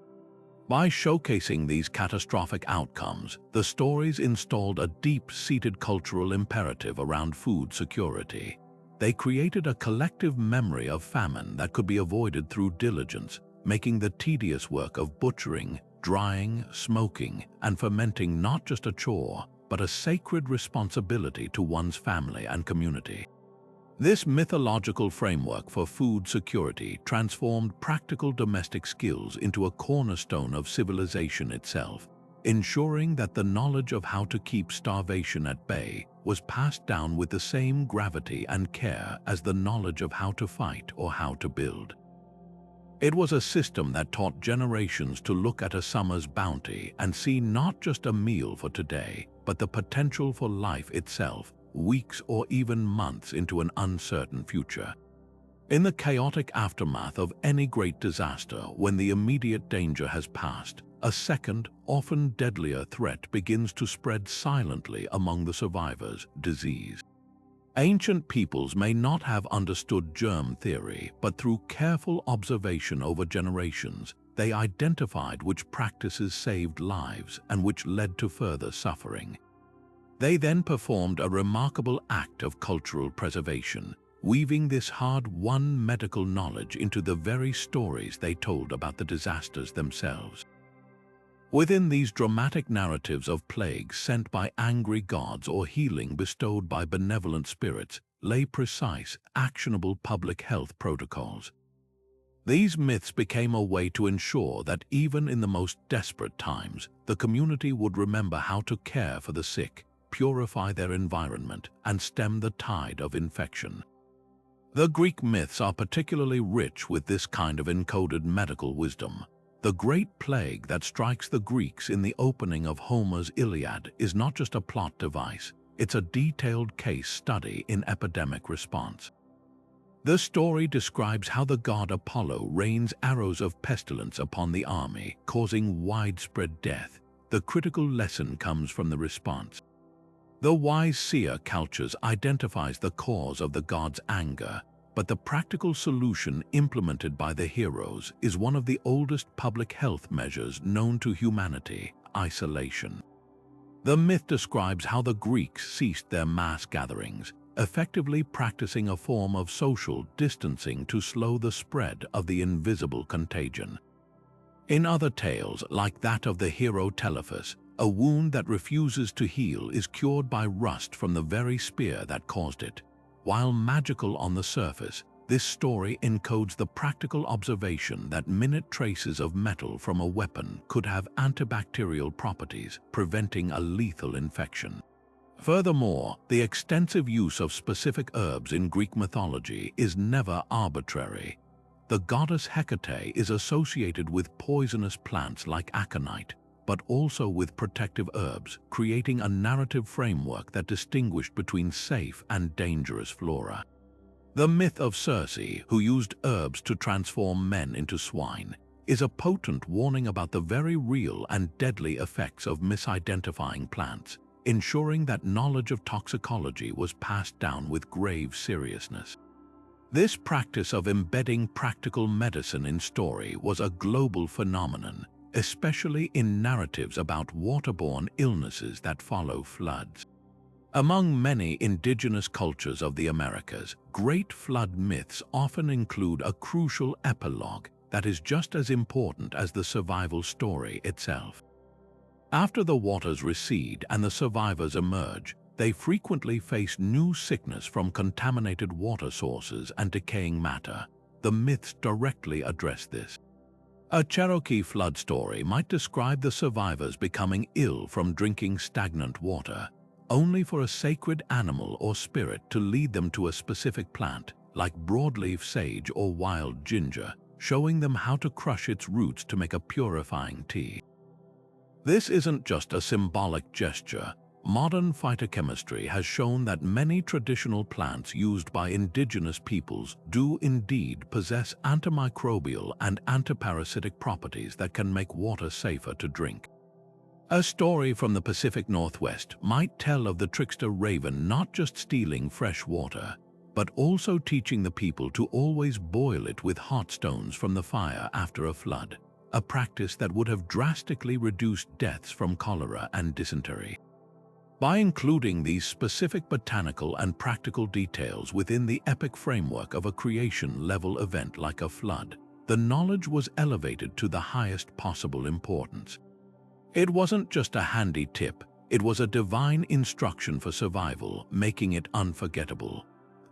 By showcasing these catastrophic outcomes, the stories installed a deep-seated cultural imperative around food security. They created a collective memory of famine that could be avoided through diligence, making the tedious work of butchering, drying, smoking, and fermenting not just a chore, but a sacred responsibility to one's family and community. This mythological framework for food security transformed practical domestic skills into a cornerstone of civilization itself, ensuring that the knowledge of how to keep starvation at bay was passed down with the same gravity and care as the knowledge of how to fight or how to build. It was a system that taught generations to look at a summer's bounty and see not just a meal for today, but the potential for life itself, weeks or even months into an uncertain future. In the chaotic aftermath of any great disaster, when the immediate danger has passed, a second, often deadlier threat begins to spread silently among the survivors: disease. Ancient peoples may not have understood germ theory, but through careful observation over generations, they identified which practices saved lives and which led to further suffering. They then performed a remarkable act of cultural preservation, weaving this hard-won medical knowledge into the very stories they told about the disasters themselves. Within these dramatic narratives of plagues sent by angry gods or healing bestowed by benevolent spirits lay precise, actionable public health protocols. These myths became a way to ensure that even in the most desperate times, the community would remember how to care for the sick, purify their environment, and stem the tide of infection. The Greek myths are particularly rich with this kind of encoded medical wisdom. The great plague that strikes the Greeks in the opening of Homer's Iliad is not just a plot device, it's a detailed case study in epidemic response. The story describes how the god Apollo rains arrows of pestilence upon the army, causing widespread death. The critical lesson comes from the response. The wise seer Calchas identifies the cause of the god's anger, but the practical solution implemented by the heroes is one of the oldest public health measures known to humanity: isolation. The myth describes how the Greeks ceased their mass gatherings, effectively practicing a form of social distancing to slow the spread of the invisible contagion. In other tales, like that of the hero Telephus, a wound that refuses to heal is cured by rust from the very spear that caused it. While magical on the surface, this story encodes the practical observation that minute traces of metal from a weapon could have antibacterial properties, preventing a lethal infection. Furthermore, the extensive use of specific herbs in Greek mythology is never arbitrary. The goddess Hecate is associated with poisonous plants like aconite, but also with protective herbs, creating a narrative framework that distinguished between safe and dangerous flora. The myth of Circe, who used herbs to transform men into swine, is a potent warning about the very real and deadly effects of misidentifying plants, ensuring that knowledge of toxicology was passed down with grave seriousness. This practice of embedding practical medicine in story was a global phenomenon, especially in narratives about waterborne illnesses that follow floods. Among many indigenous cultures of the Americas, great flood myths often include a crucial epilogue that is just as important as the survival story itself. After the waters recede and the survivors emerge, they frequently face new sickness from contaminated water sources and decaying matter. The myths directly address this. A Cherokee flood story might describe the survivors becoming ill from drinking stagnant water, only for a sacred animal or spirit to lead them to a specific plant, like broadleaf sage or wild ginger, showing them how to crush its roots to make a purifying tea. This isn't just a symbolic gesture. Modern phytochemistry has shown that many traditional plants used by indigenous peoples do indeed possess antimicrobial and antiparasitic properties that can make water safer to drink. A story from the Pacific Northwest might tell of the trickster raven not just stealing fresh water, but also teaching the people to always boil it with hot stones from the fire after a flood, a practice that would have drastically reduced deaths from cholera and dysentery. By including these specific botanical and practical details within the epic framework of a creation-level event like a flood, the knowledge was elevated to the highest possible importance. It wasn't just a handy tip, it was a divine instruction for survival, making it unforgettable.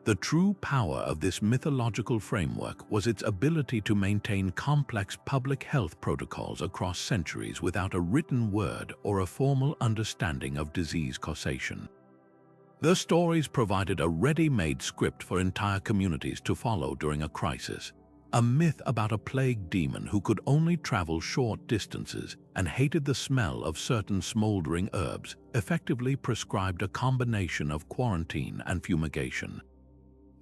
The true power of this mythological framework was its ability to maintain complex public health protocols across centuries without a written word or a formal understanding of disease causation. The stories provided a ready-made script for entire communities to follow during a crisis. A myth about a plague demon who could only travel short distances and hated the smell of certain smoldering herbs effectively prescribed a combination of quarantine and fumigation.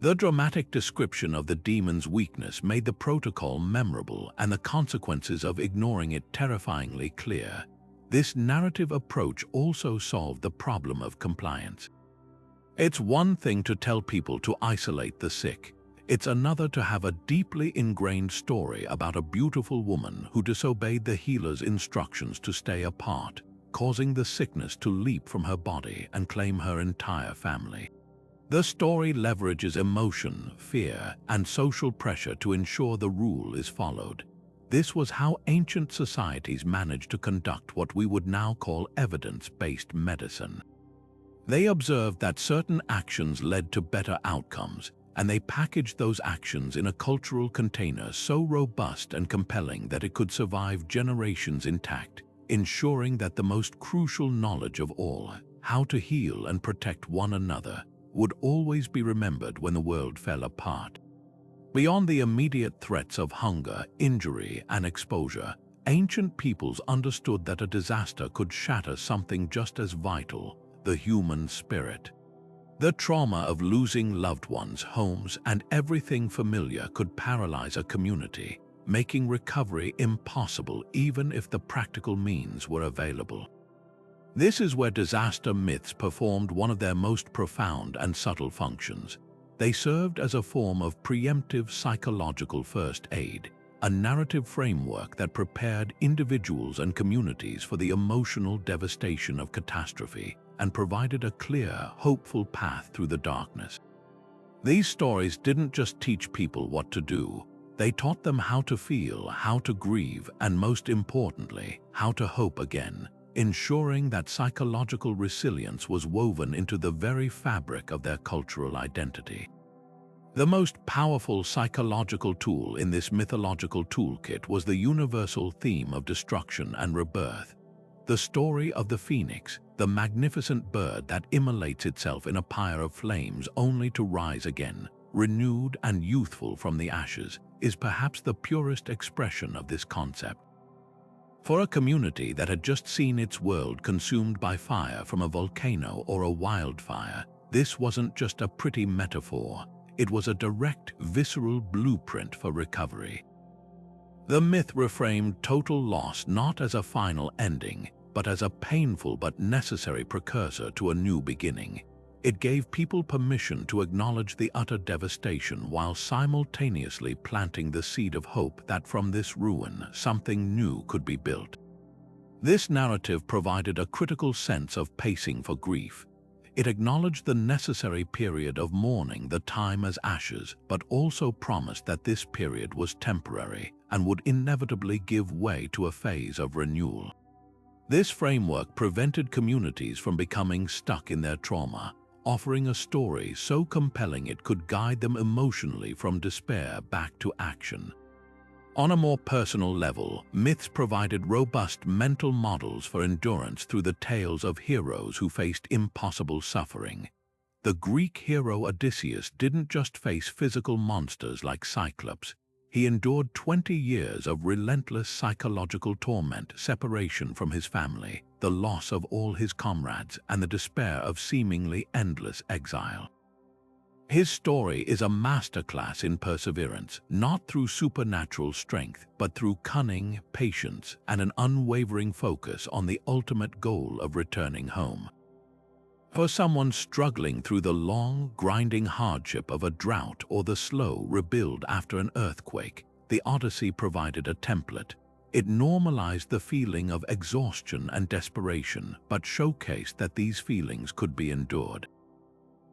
The dramatic description of the demon's weakness made the protocol memorable and the consequences of ignoring it terrifyingly clear. This narrative approach also solved the problem of compliance. It's one thing to tell people to isolate the sick. It's another to have a deeply ingrained story about a beautiful woman who disobeyed the healer's instructions to stay apart, causing the sickness to leap from her body and claim her entire family. The story leverages emotion, fear, and social pressure to ensure the rule is followed. This was how ancient societies managed to conduct what we would now call evidence-based medicine. They observed that certain actions led to better outcomes, and they packaged those actions in a cultural container so robust and compelling that it could survive generations intact, ensuring that the most crucial knowledge of all, how to heal and protect one another, would always be remembered when the world fell apart. Beyond the immediate threats of hunger, injury, and exposure, ancient peoples understood that a disaster could shatter something just as vital, the human spirit. The trauma of losing loved ones, homes, and everything familiar could paralyze a community, making recovery impossible even if the practical means were available. This is where disaster myths performed one of their most profound and subtle functions. They served as a form of preemptive psychological first aid, a narrative framework that prepared individuals and communities for the emotional devastation of catastrophe and provided a clear, hopeful path through the darkness. These stories didn't just teach people what to do, they taught them how to feel, how to grieve, and most importantly, how to hope again, ensuring that psychological resilience was woven into the very fabric of their cultural identity. The most powerful psychological tool in this mythological toolkit was the universal theme of destruction and rebirth. The story of the phoenix, the magnificent bird that immolates itself in a pyre of flames only to rise again, renewed and youthful from the ashes, is perhaps the purest expression of this concept. For a community that had just seen its world consumed by fire from a volcano or a wildfire, this wasn't just a pretty metaphor, it was a direct, visceral blueprint for recovery. The myth reframed total loss not as a final ending, but as a painful but necessary precursor to a new beginning. It gave people permission to acknowledge the utter devastation while simultaneously planting the seed of hope that from this ruin something new could be built. This narrative provided a critical sense of pacing for grief. It acknowledged the necessary period of mourning, the time as ashes, but also promised that this period was temporary and would inevitably give way to a phase of renewal. This framework prevented communities from becoming stuck in their trauma, offering a story so compelling it could guide them emotionally from despair back to action. On a more personal level, myths provided robust mental models for endurance through the tales of heroes who faced impossible suffering. The Greek hero Odysseus didn't just face physical monsters like Cyclops. He endured 20 years of relentless psychological torment, separation from his family, the loss of all his comrades, and the despair of seemingly endless exile. His story is a masterclass in perseverance, not through supernatural strength, but through cunning, patience, and an unwavering focus on the ultimate goal of returning home. For someone struggling through the long, grinding hardship of a drought or the slow rebuild after an earthquake, the Odyssey provided a template. It normalized the feeling of exhaustion and desperation, but showcased that these feelings could be endured.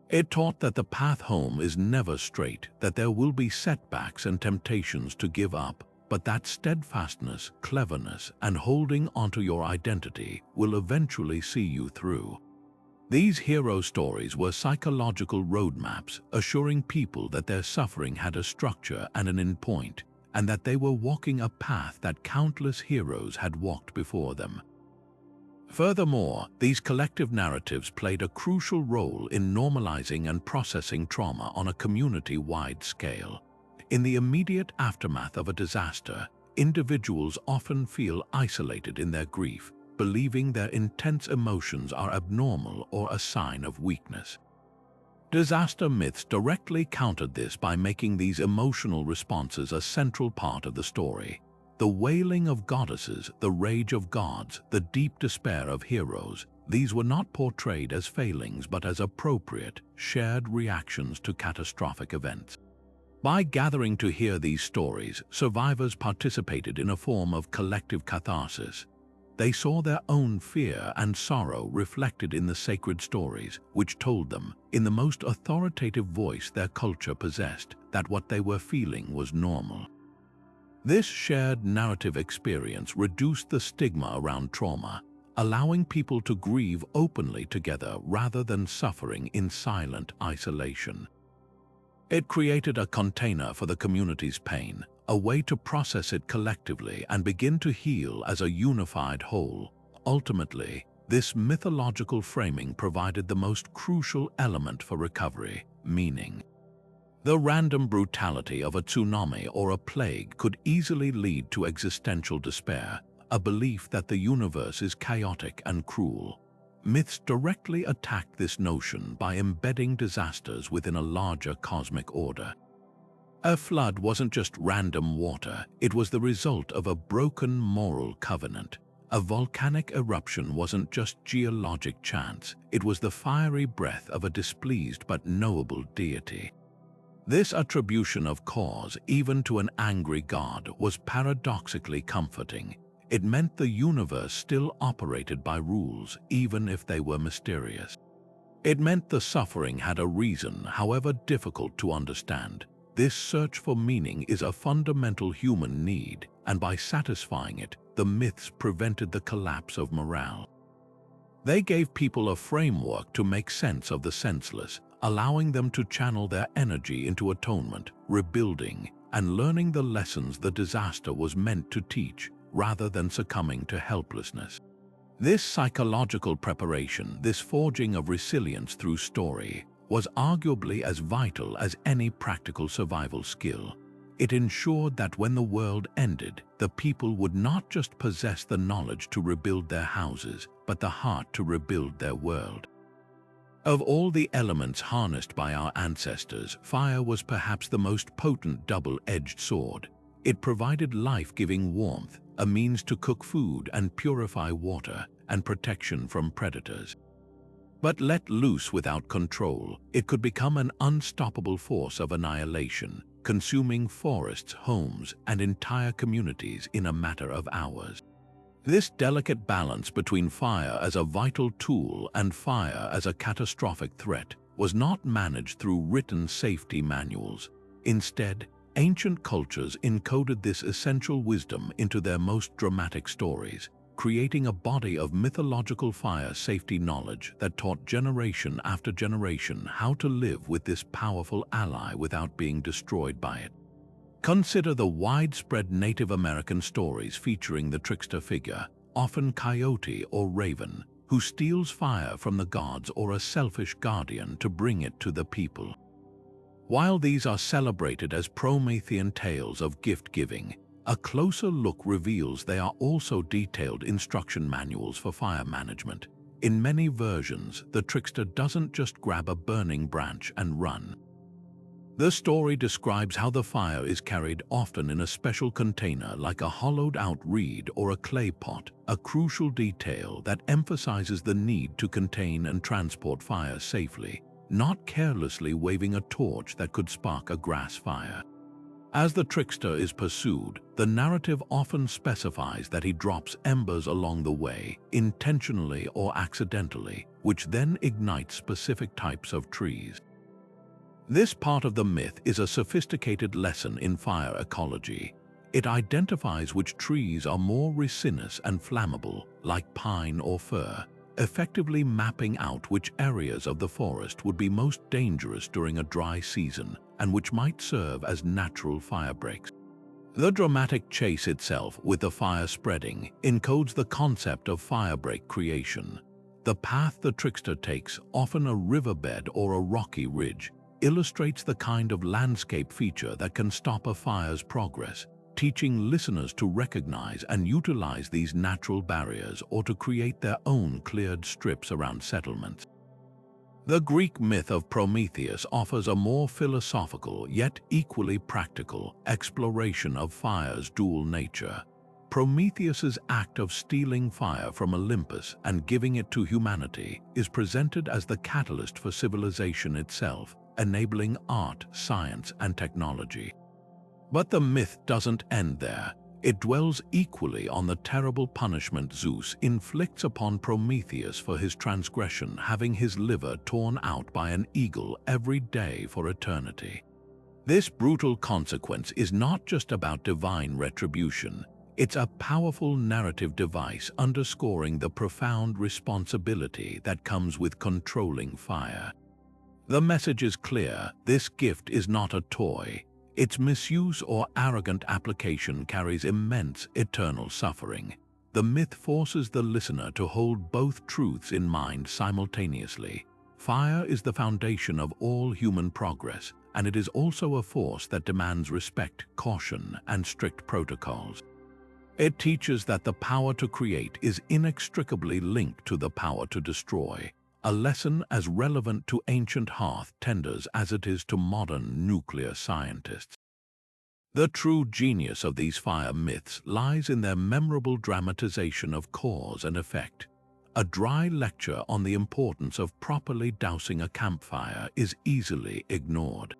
It taught that the path home is never straight, that there will be setbacks and temptations to give up, but that steadfastness, cleverness, and holding onto your identity will eventually see you through. These hero stories were psychological roadmaps, assuring people that their suffering had a structure and an endpoint, and that they were walking a path that countless heroes had walked before them. Furthermore, these collective narratives played a crucial role in normalizing and processing trauma on a community-wide scale. In the immediate aftermath of a disaster, individuals often feel isolated in their grief, believing their intense emotions are abnormal or a sign of weakness. Disaster myths directly countered this by making these emotional responses a central part of the story. The wailing of goddesses, the rage of gods, the deep despair of heroes, these were not portrayed as failings but as appropriate, shared reactions to catastrophic events. By gathering to hear these stories, survivors participated in a form of collective catharsis. They saw their own fear and sorrow reflected in the sacred stories, which told them, in the most authoritative voice their culture possessed, that what they were feeling was normal. This shared narrative experience reduced the stigma around trauma, allowing people to grieve openly together rather than suffering in silent isolation. It created a container for the community's pain, a way to process it collectively and begin to heal as a unified whole. Ultimately, this mythological framing provided the most crucial element for recovery: meaning. The random brutality of a tsunami or a plague could easily lead to existential despair, a belief that the universe is chaotic and cruel. Myths directly attacked this notion by embedding disasters within a larger cosmic order. A flood wasn't just random water, it was the result of a broken moral covenant. A volcanic eruption wasn't just geologic chance, it was the fiery breath of a displeased but knowable deity. This attribution of cause, even to an angry god, was paradoxically comforting. It meant the universe still operated by rules, even if they were mysterious. It meant the suffering had a reason, however difficult to understand. This search for meaning is a fundamental human need, and by satisfying it, the myths prevented the collapse of morale. They gave people a framework to make sense of the senseless, allowing them to channel their energy into atonement, rebuilding, and learning the lessons the disaster was meant to teach, rather than succumbing to helplessness. This psychological preparation, this forging of resilience through story, was arguably as vital as any practical survival skill. It ensured that when the world ended, the people would not just possess the knowledge to rebuild their houses, but the heart to rebuild their world. Of all the elements harnessed by our ancestors, fire was perhaps the most potent double-edged sword. It provided life-giving warmth, a means to cook food and purify water, and protection from predators. But let loose without control, it could become an unstoppable force of annihilation, consuming forests, homes, and entire communities in a matter of hours. This delicate balance between fire as a vital tool and fire as a catastrophic threat was not managed through written safety manuals. Instead, ancient cultures encoded this essential wisdom into their most dramatic stories, creating a body of mythological fire safety knowledge that taught generation after generation how to live with this powerful ally without being destroyed by it. Consider the widespread Native American stories featuring the trickster figure, often coyote or raven, who steals fire from the gods or a selfish guardian to bring it to the people. While these are celebrated as Promethean tales of gift-giving, a closer look reveals they are also detailed instruction manuals for fire management. In many versions, the trickster doesn't just grab a burning branch and run. The story describes how the fire is carried often in a special container like a hollowed-out reed or a clay pot, a crucial detail that emphasizes the need to contain and transport fire safely, not carelessly waving a torch that could spark a grass fire. As the trickster is pursued, the narrative often specifies that he drops embers along the way, intentionally or accidentally, which then ignites specific types of trees. This part of the myth is a sophisticated lesson in fire ecology. It identifies which trees are more resinous and flammable, like pine or fir, effectively mapping out which areas of the forest would be most dangerous during a dry season and which might serve as natural fire breaks. The dramatic chase itself, with the fire spreading, encodes the concept of firebreak creation. The path the trickster takes, often a riverbed or a rocky ridge, illustrates the kind of landscape feature that can stop a fire's progress, teaching listeners to recognize and utilize these natural barriers or to create their own cleared strips around settlements. The Greek myth of Prometheus offers a more philosophical yet equally practical exploration of fire's dual nature. Prometheus's act of stealing fire from Olympus and giving it to humanity is presented as the catalyst for civilization itself, enabling art, science, and technology. But the myth doesn't end there. It dwells equally on the terrible punishment Zeus inflicts upon Prometheus for his transgression, having his liver torn out by an eagle every day for eternity. This brutal consequence is not just about divine retribution. It's a powerful narrative device underscoring the profound responsibility that comes with controlling fire. The message is clear: this gift is not a toy. Its misuse or arrogant application carries immense eternal suffering. The myth forces the listener to hold both truths in mind simultaneously. Fire is the foundation of all human progress, and it is also a force that demands respect, caution, and strict protocols. It teaches that the power to create is inextricably linked to the power to destroy, a lesson as relevant to ancient hearth tenders as it is to modern nuclear scientists. The true genius of these fire myths lies in their memorable dramatization of cause and effect. A dry lecture on the importance of properly dousing a campfire is easily ignored.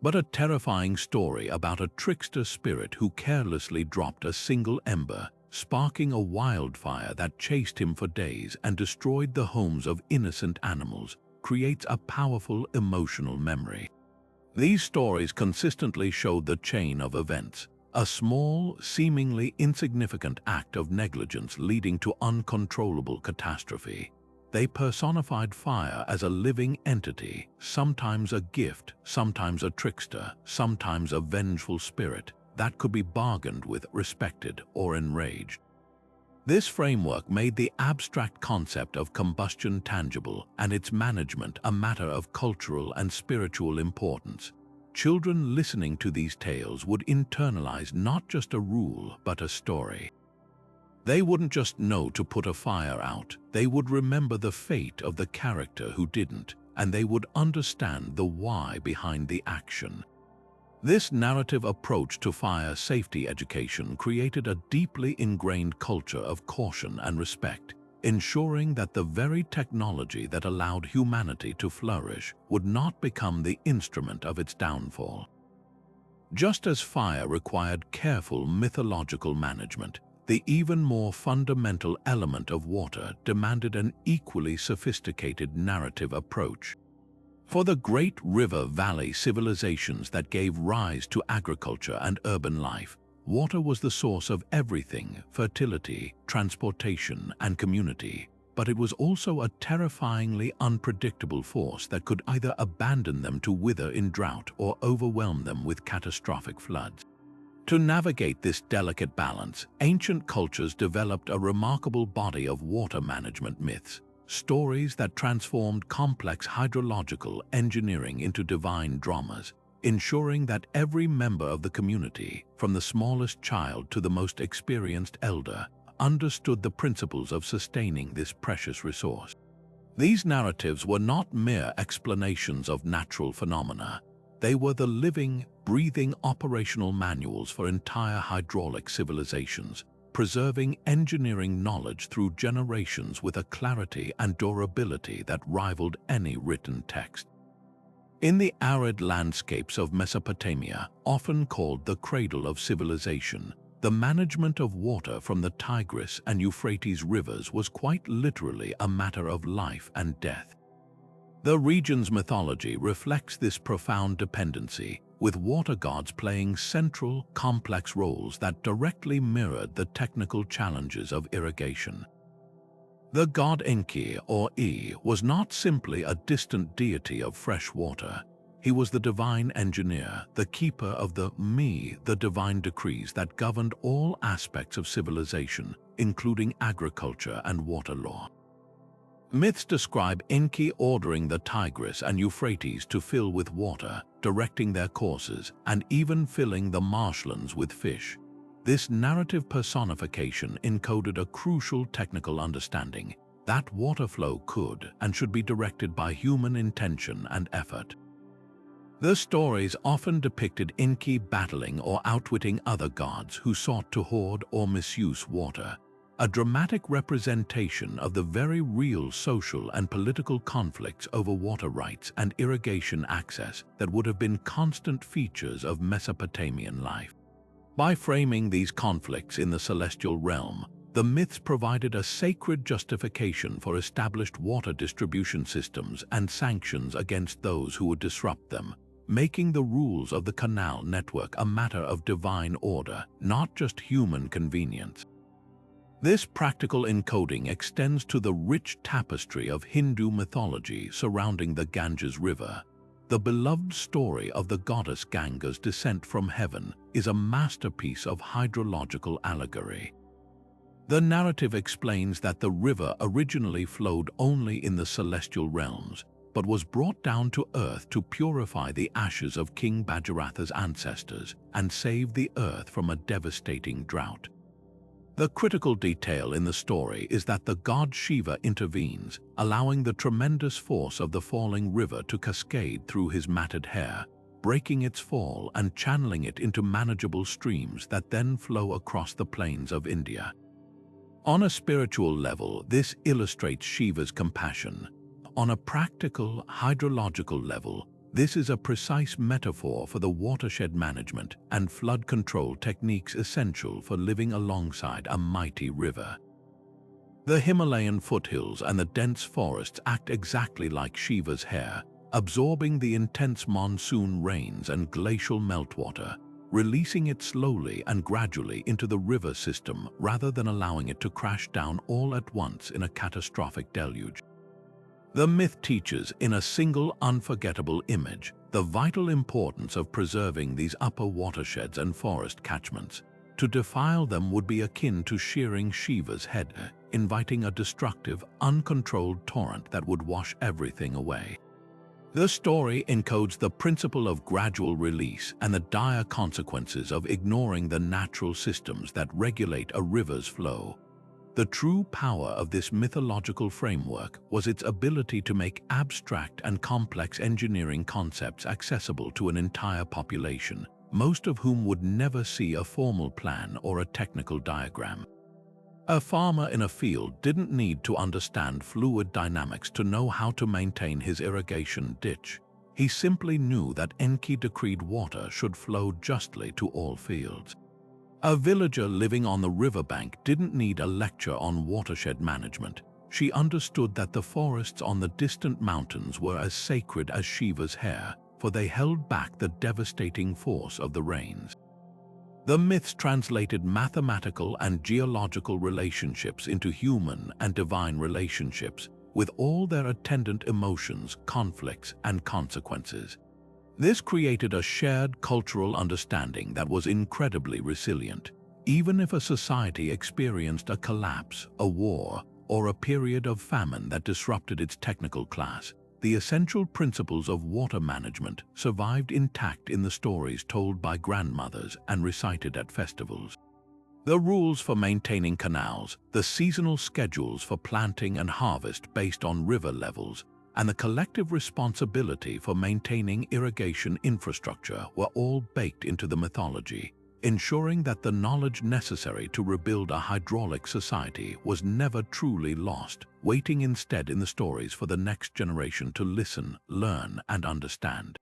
But a terrifying story about a trickster spirit who carelessly dropped a single ember, sparking a wildfire that chased him for days and destroyed the homes of innocent animals, creates a powerful emotional memory. These stories consistently showed the chain of events, a small, seemingly insignificant act of negligence leading to uncontrollable catastrophe. They personified fire as a living entity, sometimes a gift, sometimes a trickster, sometimes a vengeful spirit that could be bargained with, respected, or enraged. This framework made the abstract concept of combustion tangible and its management a matter of cultural and spiritual importance. Children listening to these tales would internalize not just a rule, but a story. They wouldn't just know to put a fire out, they would remember the fate of the character who didn't, and they would understand the why behind the action. This narrative approach to fire safety education created a deeply ingrained culture of caution and respect, ensuring that the very technology that allowed humanity to flourish would not become the instrument of its downfall. Just as fire required careful mythological management, the even more fundamental element of water demanded an equally sophisticated narrative approach. For the great river valley civilizations that gave rise to agriculture and urban life, water was the source of everything: fertility, transportation, and community. But it was also a terrifyingly unpredictable force that could either abandon them to wither in drought or overwhelm them with catastrophic floods. To navigate this delicate balance, ancient cultures developed a remarkable body of water management myths, stories that transformed complex hydrological engineering into divine dramas, ensuring that every member of the community, from the smallest child to the most experienced elder, understood the principles of sustaining this precious resource. These narratives were not mere explanations of natural phenomena. They were the living, breathing operational manuals for entire hydraulic civilizations, preserving engineering knowledge through generations with a clarity and durability that rivaled any written text. In the arid landscapes of Mesopotamia, often called the cradle of civilization, the management of water from the Tigris and Euphrates rivers was quite literally a matter of life and death. The region's mythology reflects this profound dependency, with water gods playing central, complex roles that directly mirrored the technical challenges of irrigation. The god Enki, or E, was not simply a distant deity of fresh water. He was the divine engineer, the keeper of the divine decrees that governed all aspects of civilization, including agriculture and water law. Myths describe Enki ordering the Tigris and Euphrates to fill with water, directing their courses, and even filling the marshlands with fish. This narrative personification encoded a crucial technical understanding that water flow could and should be directed by human intention and effort. The stories often depicted Enki battling or outwitting other gods who sought to hoard or misuse water, a dramatic representation of the very real social and political conflicts over water rights and irrigation access that would have been constant features of Mesopotamian life. By framing these conflicts in the celestial realm, the myths provided a sacred justification for established water distribution systems and sanctions against those who would disrupt them, making the rules of the canal network a matter of divine order, not just human convenience. This practical encoding extends to the rich tapestry of Hindu mythology surrounding the Ganges River. The beloved story of the goddess Ganga's descent from heaven is a masterpiece of hydrological allegory. The narrative explains that the river originally flowed only in the celestial realms, but was brought down to earth to purify the ashes of King Bhajaratha's ancestors and save the earth from a devastating drought. The critical detail in the story is that the god Shiva intervenes, allowing the tremendous force of the falling river to cascade through his matted hair, breaking its fall and channeling it into manageable streams that then flow across the plains of India. On a spiritual level, this illustrates Shiva's compassion. On a practical, hydrological level, this is a precise metaphor for the watershed management and flood control techniques essential for living alongside a mighty river. The Himalayan foothills and the dense forests act exactly like Shiva's hair, absorbing the intense monsoon rains and glacial meltwater, releasing it slowly and gradually into the river system rather than allowing it to crash down all at once in a catastrophic deluge. The myth teaches in a single unforgettable image the vital importance of preserving these upper watersheds and forest catchments. To defile them would be akin to shearing Shiva's head, inviting a destructive, uncontrolled torrent that would wash everything away. The story encodes the principle of gradual release and the dire consequences of ignoring the natural systems that regulate a river's flow. The true power of this mythological framework was its ability to make abstract and complex engineering concepts accessible to an entire population, most of whom would never see a formal plan or a technical diagram. A farmer in a field didn't need to understand fluid dynamics to know how to maintain his irrigation ditch. He simply knew that Enki decreed water should flow justly to all fields. A villager living on the riverbank didn't need a lecture on watershed management. She understood that the forests on the distant mountains were as sacred as Shiva's hair, for they held back the devastating force of the rains. The myths translated mathematical and geological relationships into human and divine relationships, with all their attendant emotions, conflicts, and consequences. This created a shared cultural understanding that was incredibly resilient. Even if a society experienced a collapse, a war, or a period of famine that disrupted its technical class, the essential principles of water management survived intact in the stories told by grandmothers and recited at festivals. The rules for maintaining canals, the seasonal schedules for planting and harvest based on river levels, and the collective responsibility for maintaining irrigation infrastructure were all baked into the mythology, ensuring that the knowledge necessary to rebuild a hydraulic society was never truly lost, waiting instead in the stories for the next generation to listen, learn, and understand.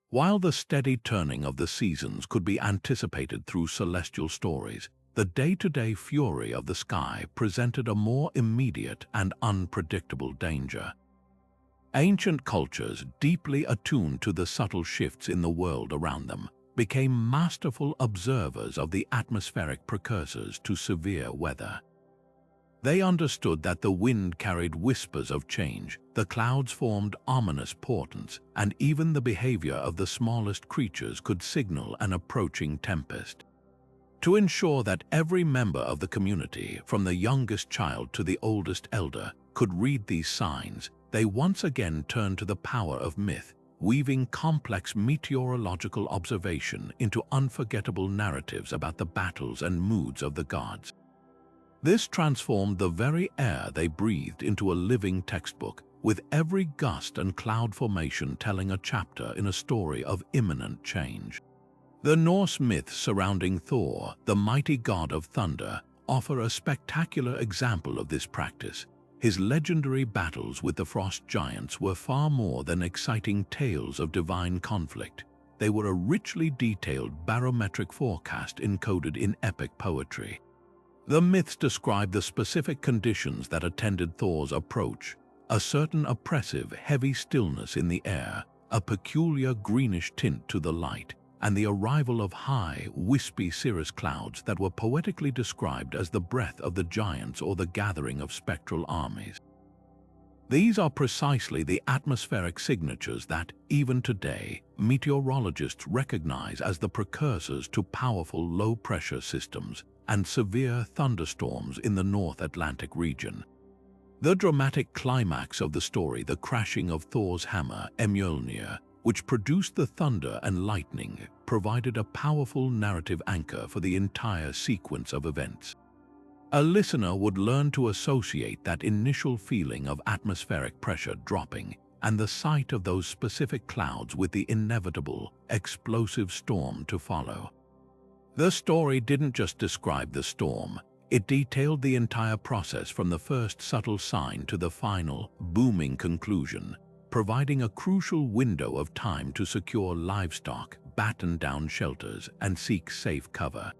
While the steady turning of the seasons could be anticipated through celestial stories, the day-to-day fury of the sky presented a more immediate and unpredictable danger. Ancient cultures, deeply attuned to the subtle shifts in the world around them, became masterful observers of the atmospheric precursors to severe weather. They understood that the wind carried whispers of change, the clouds formed ominous portents, and even the behavior of the smallest creatures could signal an approaching tempest. To ensure that every member of the community, from the youngest child to the oldest elder, could read these signs, they once again turned to the power of myth, weaving complex meteorological observation into unforgettable narratives about the battles and moods of the gods. This transformed the very air they breathed into a living textbook, with every gust and cloud formation telling a chapter in a story of imminent change. The Norse myths surrounding Thor, the mighty god of thunder, offer a spectacular example of this practice. His legendary battles with the frost giants were far more than exciting tales of divine conflict. They were a richly detailed barometric forecast encoded in epic poetry. The myths describe the specific conditions that attended Thor's approach: a certain oppressive, heavy stillness in the air, a peculiar greenish tint to the light, and the arrival of high, wispy cirrus clouds that were poetically described as the breath of the giants or the gathering of spectral armies. These are precisely the atmospheric signatures that, even today, meteorologists recognize as the precursors to powerful low-pressure systems and severe thunderstorms in the North Atlantic region. The dramatic climax of the story, the crashing of Thor's hammer, Mjolnir, which produced the thunder and lightning, provided a powerful narrative anchor for the entire sequence of events. A listener would learn to associate that initial feeling of atmospheric pressure dropping and the sight of those specific clouds with the inevitable, explosive storm to follow. The story didn't just describe the storm, it detailed the entire process from the first subtle sign to the final, booming conclusion, providing a crucial window of time to secure livestock, batten down shelters, and seek safe cover.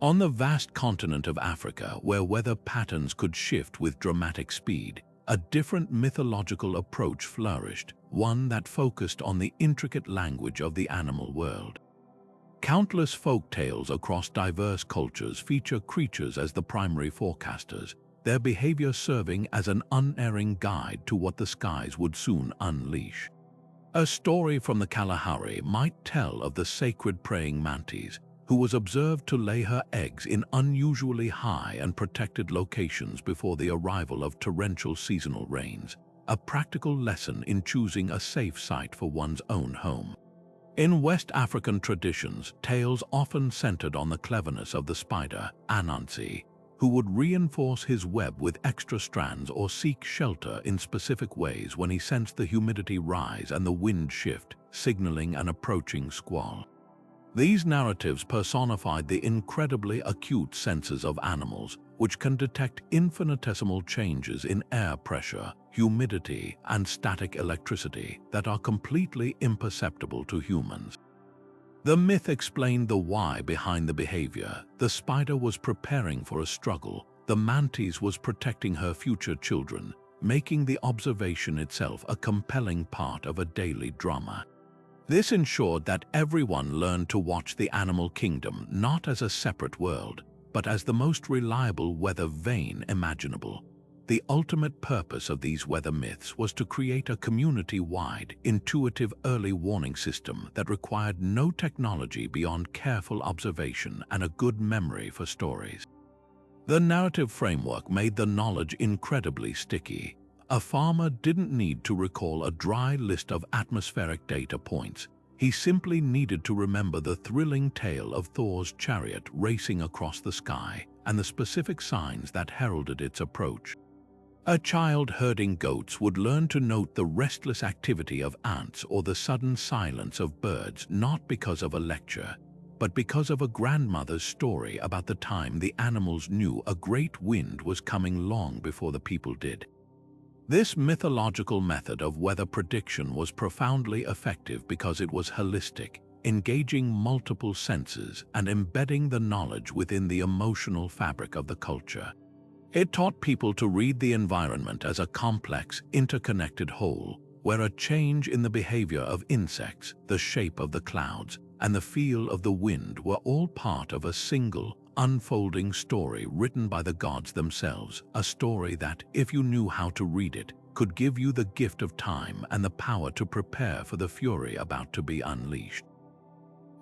On the vast continent of Africa, where weather patterns could shift with dramatic speed, a different mythological approach flourished, one that focused on the intricate language of the animal world. Countless folk tales across diverse cultures feature creatures as the primary forecasters, their behavior serving as an unerring guide to what the skies would soon unleash. A story from the Kalahari might tell of the sacred praying mantis, who was observed to lay her eggs in unusually high and protected locations before the arrival of torrential seasonal rains, a practical lesson in choosing a safe site for one's own home. In West African traditions, tales often centered on the cleverness of the spider, Anansi, who would reinforce his web with extra strands or seek shelter in specific ways when he sensed the humidity rise and the wind shift, signaling an approaching squall. These narratives personified the incredibly acute senses of animals, which can detect infinitesimal changes in air pressure, humidity, and static electricity that are completely imperceptible to humans. The myth explained the why behind the behavior. The spider was preparing for a struggle, the mantis was protecting her future children, making the observation itself a compelling part of a daily drama. This ensured that everyone learned to watch the animal kingdom not as a separate world, but as the most reliable weather vane imaginable. The ultimate purpose of these weather myths was to create a community-wide, intuitive early warning system that required no technology beyond careful observation and a good memory for stories. The narrative framework made the knowledge incredibly sticky. A farmer didn't need to recall a dry list of atmospheric data points. He simply needed to remember the thrilling tale of Thor's chariot racing across the sky and the specific signs that heralded its approach. A child herding goats would learn to note the restless activity of ants or the sudden silence of birds, not because of a lecture, but because of a grandmother's story about the time the animals knew a great wind was coming long before the people did. This mythological method of weather prediction was profoundly effective because it was holistic, engaging multiple senses and embedding the knowledge within the emotional fabric of the culture. It taught people to read the environment as a complex, interconnected whole, where a change in the behavior of insects, the shape of the clouds, and the feel of the wind were all part of a single, unfolding story written by the gods themselves, a story that, if you knew how to read it, could give you the gift of time and the power to prepare for the fury about to be unleashed.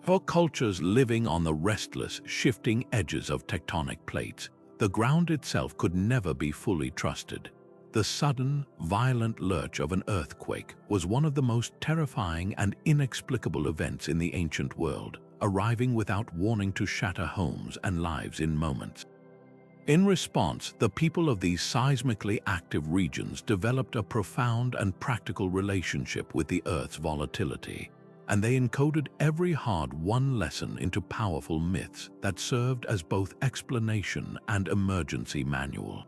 For cultures living on the restless, shifting edges of tectonic plates, the ground itself could never be fully trusted. The sudden, violent lurch of an earthquake was one of the most terrifying and inexplicable events in the ancient world, arriving without warning to shatter homes and lives in moments. In response, the people of these seismically active regions developed a profound and practical relationship with the Earth's volatility, and they encoded every hard-won lesson into powerful myths that served as both explanation and emergency manual.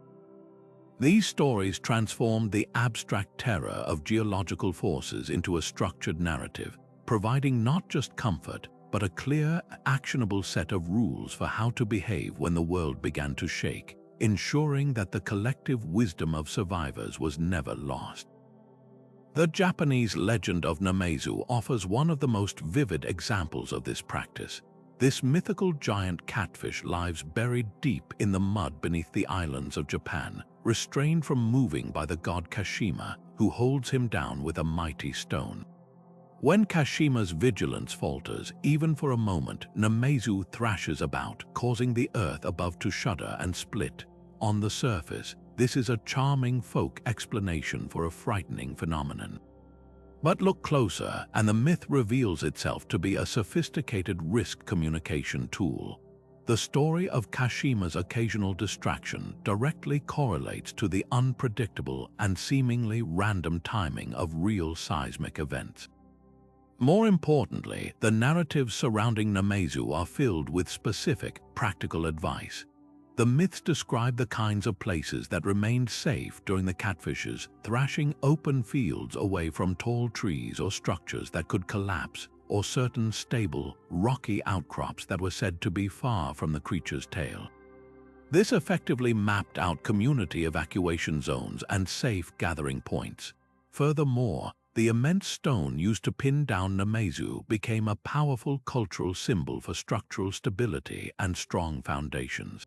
These stories transformed the abstract terror of geological forces into a structured narrative, providing not just comfort, but a clear, actionable set of rules for how to behave when the world began to shake, ensuring that the collective wisdom of survivors was never lost. The Japanese legend of Namezu offers one of the most vivid examples of this practice. This mythical giant catfish lies buried deep in the mud beneath the islands of Japan, restrained from moving by the god Kashima, who holds him down with a mighty stone. When Kashima's vigilance falters, even for a moment, Namezu thrashes about, causing the earth above to shudder and split. On the surface, this is a charming folk explanation for a frightening phenomenon. But look closer, and the myth reveals itself to be a sophisticated risk communication tool. The story of Kashima's occasional distraction directly correlates to the unpredictable and seemingly random timing of real seismic events. More importantly, the narratives surrounding Namezu are filled with specific, practical advice. The myths describe the kinds of places that remained safe during the catfish's thrashing, open fields away from tall trees or structures that could collapse, or certain stable, rocky outcrops that were said to be far from the creature's tail. This effectively mapped out community evacuation zones and safe gathering points. Furthermore, the immense stone used to pin down Namezu became a powerful cultural symbol for structural stability and strong foundations.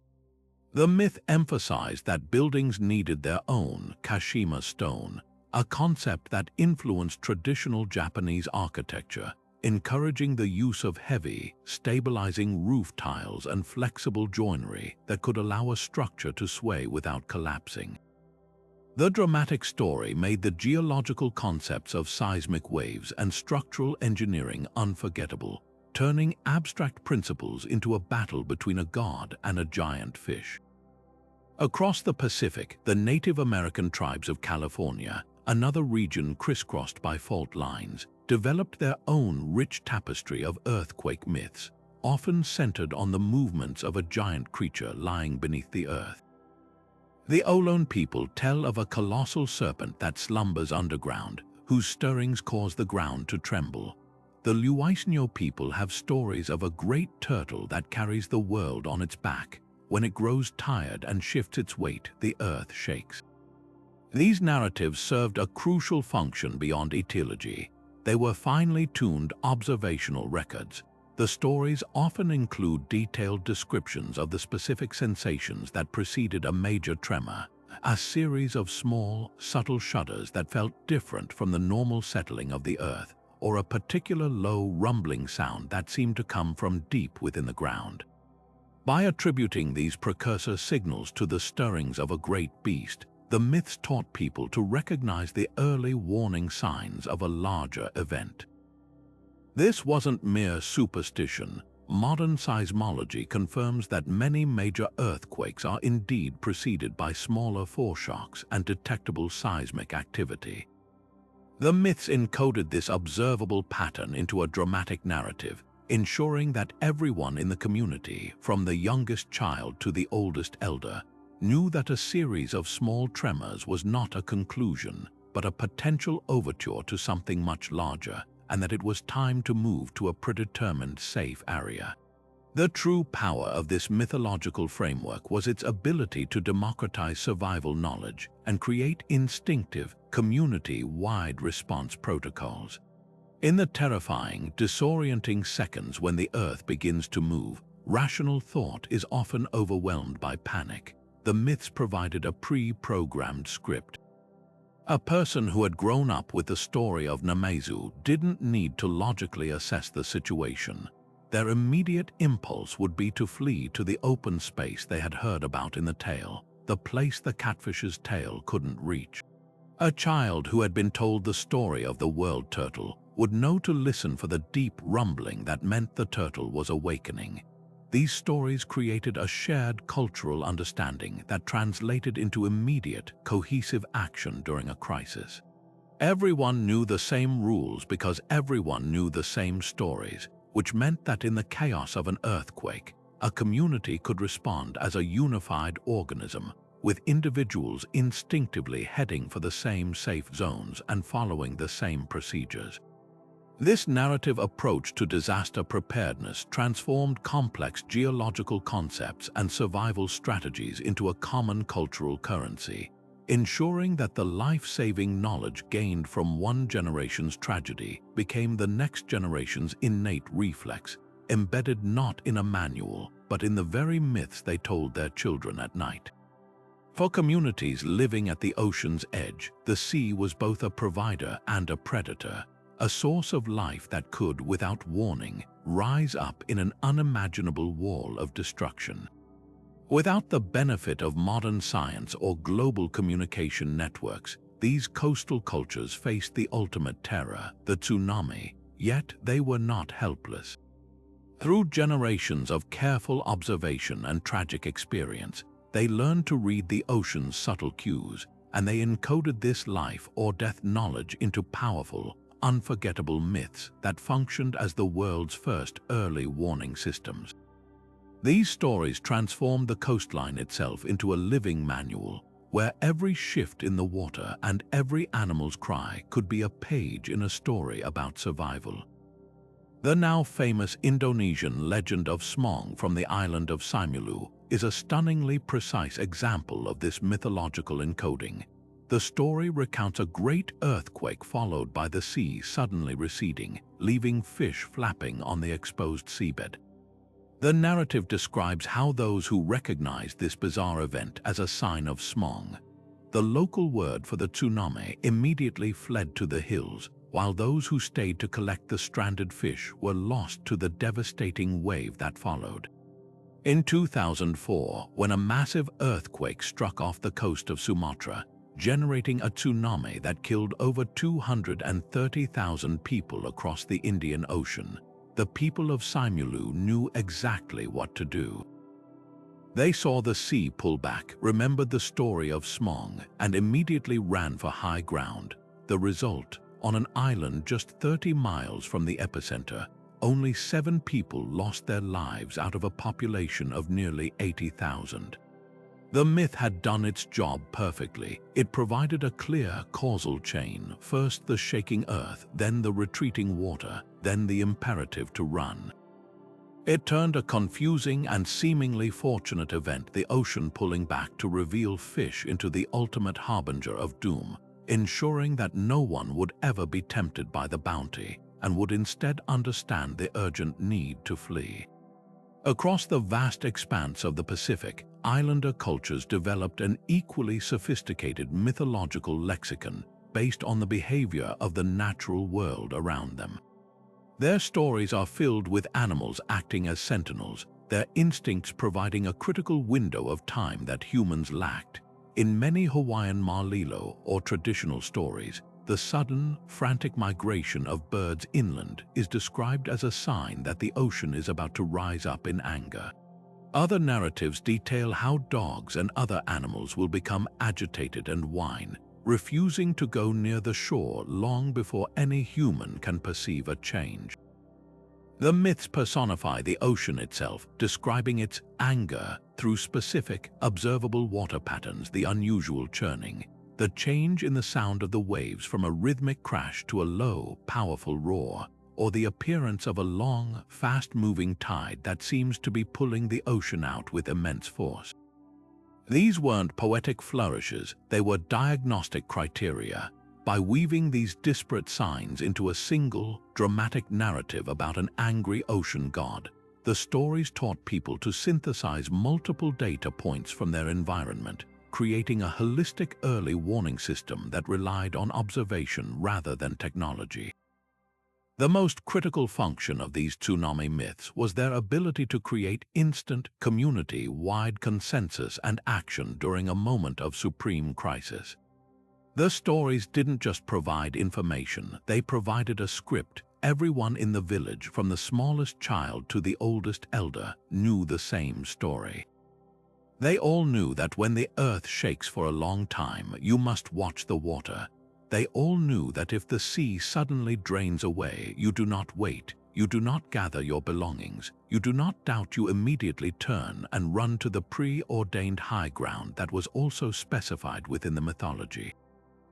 The myth emphasized that buildings needed their own Kashima stone, a concept that influenced traditional Japanese architecture, encouraging the use of heavy, stabilizing roof tiles and flexible joinery that could allow a structure to sway without collapsing. The dramatic story made the geological concepts of seismic waves and structural engineering unforgettable, turning abstract principles into a battle between a god and a giant fish. Across the Pacific, the Native American tribes of California, another region crisscrossed by fault lines, developed their own rich tapestry of earthquake myths, often centered on the movements of a giant creature lying beneath the earth. The Ohlone people tell of a colossal serpent that slumbers underground, whose stirrings cause the ground to tremble. The Luisnio people have stories of a great turtle that carries the world on its back. When it grows tired and shifts its weight, the earth shakes. These narratives served a crucial function beyond etiology. They were finely tuned observational records. The stories often include detailed descriptions of the specific sensations that preceded a major tremor, a series of small, subtle shudders that felt different from the normal settling of the earth, or a particular low rumbling sound that seemed to come from deep within the ground. By attributing these precursor signals to the stirrings of a great beast, the myths taught people to recognize the early warning signs of a larger event. This wasn't mere superstition. Modern seismology confirms that many major earthquakes are indeed preceded by smaller foreshocks and detectable seismic activity. The myths encoded this observable pattern into a dramatic narrative, ensuring that everyone in the community, from the youngest child to the oldest elder, knew that a series of small tremors was not a conclusion, but a potential overture to something much larger, and that it was time to move to a predetermined safe area. The true power of this mythological framework was its ability to democratize survival knowledge and create instinctive, community-wide response protocols. In the terrifying, disorienting seconds when the Earth begins to move, rational thought is often overwhelmed by panic. The myths provided a pre-programmed script. A person who had grown up with the story of Namazu didn't need to logically assess the situation. Their immediate impulse would be to flee to the open space they had heard about in the tale, the place the catfish's tail couldn't reach. A child who had been told the story of the world turtle would know to listen for the deep rumbling that meant the turtle was awakening. These stories created a shared cultural understanding that translated into immediate, cohesive action during a crisis. Everyone knew the same rules because everyone knew the same stories, which meant that in the chaos of an earthquake, a community could respond as a unified organism, with individuals instinctively heading for the same safe zones and following the same procedures. This narrative approach to disaster preparedness transformed complex geological concepts and survival strategies into a common cultural currency, ensuring that the life-saving knowledge gained from one generation's tragedy became the next generation's innate reflex, embedded not in a manual, but in the very myths they told their children at night. For communities living at the ocean's edge, the sea was both a provider and a predator, a source of life that could, without warning, rise up in an unimaginable wall of destruction. Without the benefit of modern science or global communication networks, these coastal cultures faced the ultimate terror, the tsunami, yet they were not helpless. Through generations of careful observation and tragic experience, they learned to read the ocean's subtle cues, and they encoded this life or death knowledge into powerful, unforgettable myths that functioned as the world's first early warning systems. These stories transformed the coastline itself into a living manual, where every shift in the water and every animal's cry could be a page in a story about survival. The now famous Indonesian legend of Smong from the island of Simulu is a stunningly precise example of this mythological encoding. The story recounts a great earthquake followed by the sea suddenly receding, leaving fish flapping on the exposed seabed. The narrative describes how those who recognized this bizarre event as a sign of Smong, the local word for the tsunami, immediately fled to the hills, while those who stayed to collect the stranded fish were lost to the devastating wave that followed. In 2004, when a massive earthquake struck off the coast of Sumatra, generating a tsunami that killed over 230,000 people across the Indian Ocean, the people of Simulu knew exactly what to do. They saw the sea pull back, remembered the story of Smong, and immediately ran for high ground. The result, on an island just 30 miles from the epicenter, only 7 people lost their lives out of a population of nearly 80,000. The myth had done its job perfectly. It provided a clear causal chain, first the shaking earth, then the retreating water, then the imperative to run. It turned a confusing and seemingly fortunate event, the ocean pulling back to reveal fish, into the ultimate harbinger of doom, ensuring that no one would ever be tempted by the bounty and would instead understand the urgent need to flee. Across the vast expanse of the Pacific, islander cultures developed an equally sophisticated mythological lexicon based on the behavior of the natural world around them. Their stories are filled with animals acting as sentinels, their instincts providing a critical window of time that humans lacked. In many Hawaiian malilo or traditional stories, the sudden, frantic migration of birds inland is described as a sign that the ocean is about to rise up in anger. Other narratives detail how dogs and other animals will become agitated and whine, refusing to go near the shore long before any human can perceive a change. The myths personify the ocean itself, describing its anger through specific, observable water patterns, the unusual churning, the change in the sound of the waves from a rhythmic crash to a low, powerful roar, or the appearance of a long, fast-moving tide that seems to be pulling the ocean out with immense force. These weren't poetic flourishes, they were diagnostic criteria. By weaving these disparate signs into a single, dramatic narrative about an angry ocean god, the stories taught people to synthesize multiple data points from their environment, creating a holistic early warning system that relied on observation rather than technology. The most critical function of these tsunami myths was their ability to create instant, community-wide consensus and action during a moment of supreme crisis. The stories didn't just provide information, they provided a script. Everyone in the village, from the smallest child to the oldest elder, knew the same story. They all knew that when the earth shakes for a long time, you must watch the water. They all knew that if the sea suddenly drains away, you do not wait, you do not gather your belongings, you do not doubt, you immediately turn and run to the preordained high ground that was also specified within the mythology.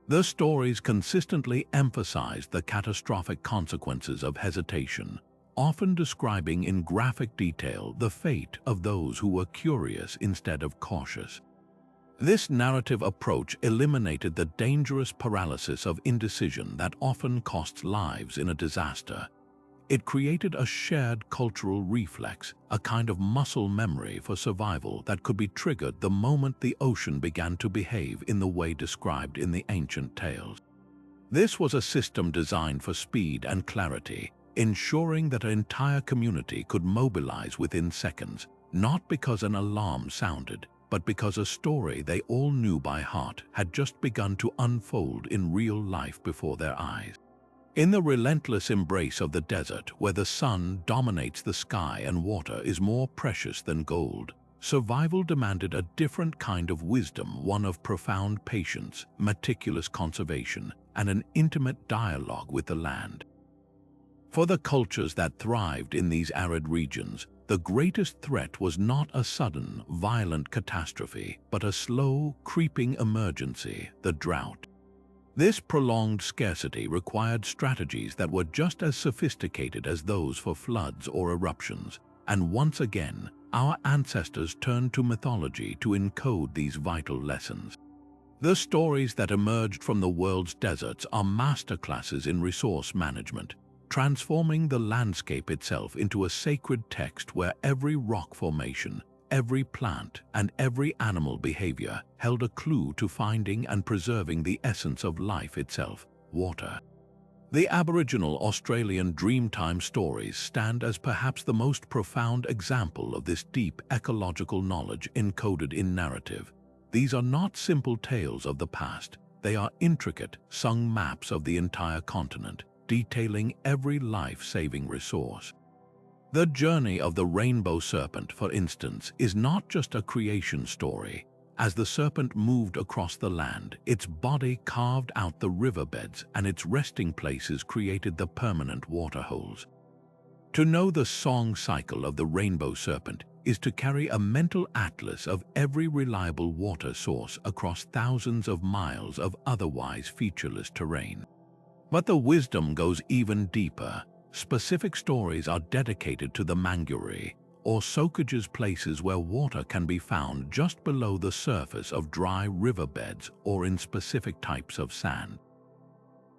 The stories consistently emphasized the catastrophic consequences of hesitation, often describing in graphic detail the fate of those who were curious instead of cautious. This narrative approach eliminated the dangerous paralysis of indecision that often costs lives in a disaster. It created a shared cultural reflex, a kind of muscle memory for survival that could be triggered the moment the ocean began to behave in the way described in the ancient tales. This was a system designed for speed and clarity, ensuring that an entire community could mobilize within seconds, not because an alarm sounded, but because a story they all knew by heart had just begun to unfold in real life before their eyes. In the relentless embrace of the desert, where the sun dominates the sky and water is more precious than gold, survival demanded a different kind of wisdom, one of profound patience, meticulous conservation, and an intimate dialogue with the land. For the cultures that thrived in these arid regions, the greatest threat was not a sudden, violent catastrophe, but a slow, creeping emergency, the drought. This prolonged scarcity required strategies that were just as sophisticated as those for floods or eruptions, and once again, our ancestors turned to mythology to encode these vital lessons. The stories that emerged from the world's deserts are masterclasses in resource management, transforming the landscape itself into a sacred text where every rock formation, every plant, and every animal behavior held a clue to finding and preserving the essence of life itself, water. The Aboriginal Australian Dreamtime stories stand as perhaps the most profound example of this deep ecological knowledge encoded in narrative. These are not simple tales of the past, they are intricate, sung maps of the entire continent, detailing every life-saving resource. The journey of the rainbow serpent, for instance, is not just a creation story. As the serpent moved across the land, its body carved out the riverbeds and its resting places created the permanent waterholes. To know the song cycle of the rainbow serpent is to carry a mental atlas of every reliable water source across thousands of miles of otherwise featureless terrain. But the wisdom goes even deeper. Specific stories are dedicated to the manguri, or soakages, places where water can be found just below the surface of dry riverbeds or in specific types of sand.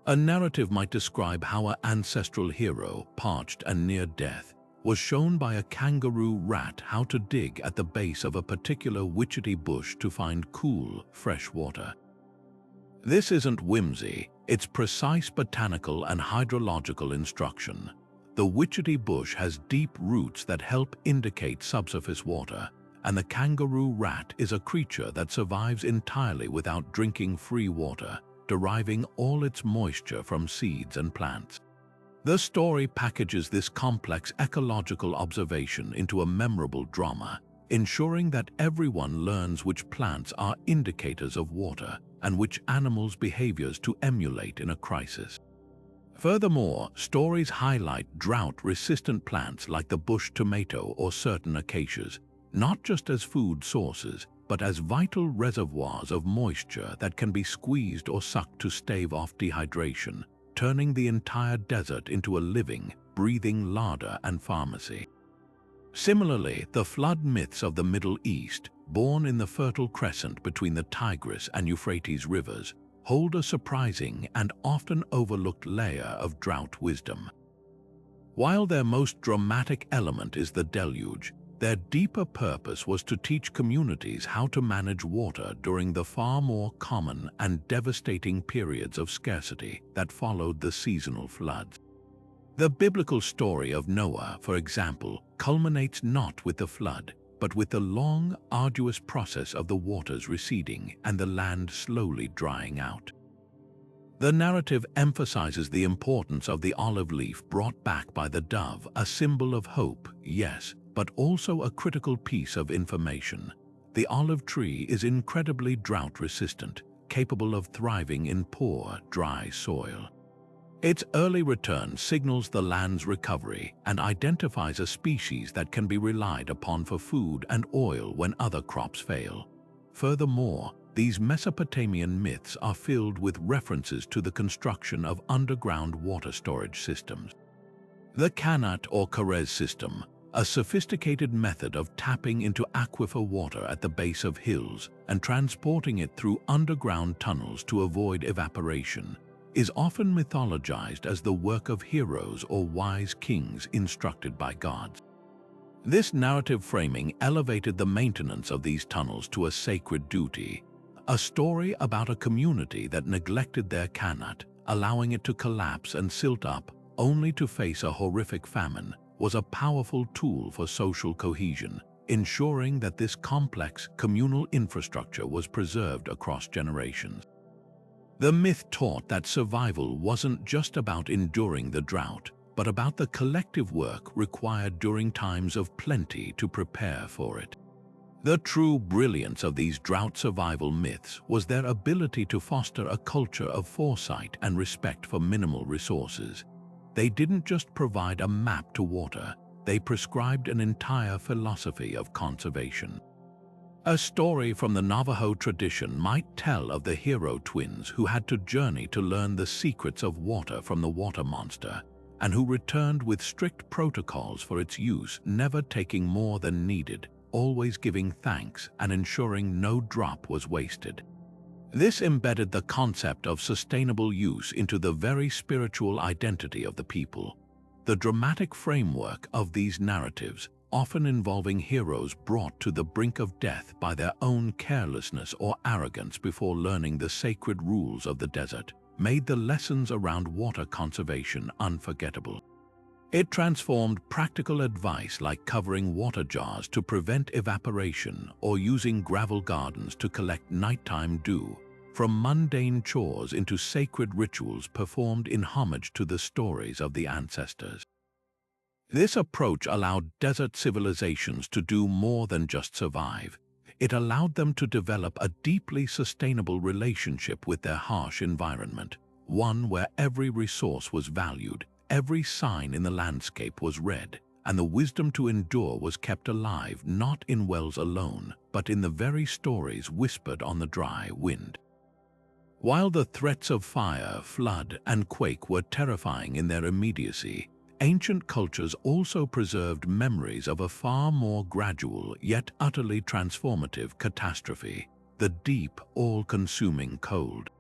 A narrative might describe how an ancestral hero, parched and near death, was shown by a kangaroo rat how to dig at the base of a particular witchetty bush to find cool, fresh water. This isn't whimsy, it's precise botanical and hydrological instruction. The witchetty bush has deep roots that help indicate subsurface water, and the kangaroo rat is a creature that survives entirely without drinking free water, deriving all its moisture from seeds and plants. The story packages this complex ecological observation into a memorable drama, ensuring that everyone learns which plants are indicators of water and which animals' behaviors to emulate in a crisis. Furthermore, stories highlight drought-resistant plants like the bush tomato or certain acacias, not just as food sources, but as vital reservoirs of moisture that can be squeezed or sucked to stave off dehydration, turning the entire desert into a living, breathing larder and pharmacy. Similarly, the flood myths of the Middle East, born in the Fertile Crescent between the Tigris and Euphrates rivers, hold a surprising and often overlooked layer of drought wisdom. While their most dramatic element is the deluge, their deeper purpose was to teach communities how to manage water during the far more common and devastating periods of scarcity that followed the seasonal floods. The biblical story of Noah, for example, culminates not with the flood, but with the long, arduous process of the waters receding and the land slowly drying out. The narrative emphasizes the importance of the olive leaf brought back by the dove, a symbol of hope, yes, but also a critical piece of information. The olive tree is incredibly drought-resistant, capable of thriving in poor, dry soil. Its early return signals the land's recovery and identifies a species that can be relied upon for food and oil when other crops fail. Furthermore, these Mesopotamian myths are filled with references to the construction of underground water storage systems. The Qanat or Karez system, a sophisticated method of tapping into aquifer water at the base of hills and transporting it through underground tunnels to avoid evaporation, is often mythologized as the work of heroes or wise kings instructed by gods. This narrative framing elevated the maintenance of these tunnels to a sacred duty, a story about a community that neglected their Qanat, allowing it to collapse and silt up only to face a horrific famine, was a powerful tool for social cohesion, ensuring that this complex communal infrastructure was preserved across generations. The myth taught that survival wasn't just about enduring the drought, but about the collective work required during times of plenty to prepare for it. The true brilliance of these drought survival myths was their ability to foster a culture of foresight and respect for minimal resources. They didn't just provide a map to water, they prescribed an entire philosophy of conservation. A story from the Navajo tradition might tell of the hero twins who had to journey to learn the secrets of water from the water monster, and who returned with strict protocols for its use, never taking more than needed, always giving thanks and ensuring no drop was wasted. This embedded the concept of sustainable use into the very spiritual identity of the people. The dramatic framework of these narratives, often involving heroes brought to the brink of death by their own carelessness or arrogance before learning the sacred rules of the desert, made the lessons around water conservation unforgettable. It transformed practical advice like covering water jars to prevent evaporation or using gravel gardens to collect nighttime dew, from mundane chores into sacred rituals performed in homage to the stories of the ancestors. This approach allowed desert civilizations to do more than just survive. It allowed them to develop a deeply sustainable relationship with their harsh environment, one where every resource was valued, every sign in the landscape was read, and the wisdom to endure was kept alive not in wells alone, but in the very stories whispered on the dry wind. While the threats of fire, flood, and quake were terrifying in their immediacy, ancient cultures also preserved memories of a far more gradual yet utterly transformative catastrophe, the deep, all-consuming cold.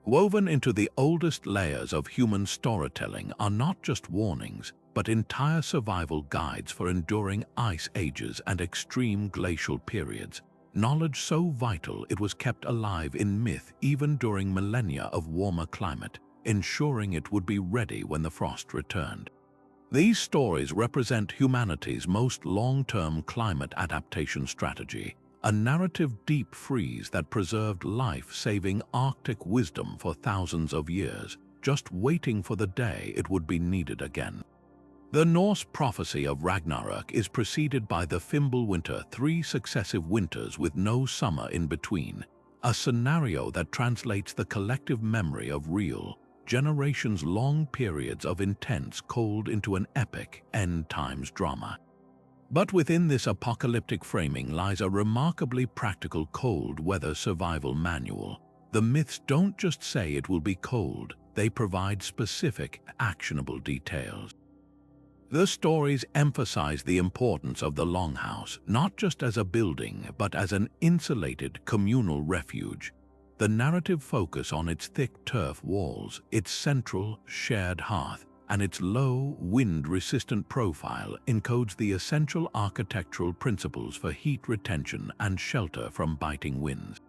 Woven into the oldest layers of human storytelling are not just warnings, but entire survival guides for enduring ice ages and extreme glacial periods, knowledge so vital it was kept alive in myth even during millennia of warmer climate, ensuring it would be ready when the frost returned. These stories represent humanity's most long-term climate adaptation strategy, a narrative deep freeze that preserved life-saving Arctic wisdom for thousands of years, just waiting for the day it would be needed again. The Norse prophecy of Ragnarok is preceded by the Fimbulwinter, 3 successive winters with no summer in between, a scenario that translates the collective memory of real, generations-long periods of intense cold into an epic end-times drama. But within this apocalyptic framing lies a remarkably practical cold weather survival manual. The myths don't just say it will be cold, they provide specific, actionable details. The stories emphasize the importance of the longhouse, not just as a building, but as an insulated communal refuge. The narrative focus on its thick turf walls, its central, shared hearth, and its low, wind-resistant profile encodes the essential architectural principles for heat retention and shelter from biting winds.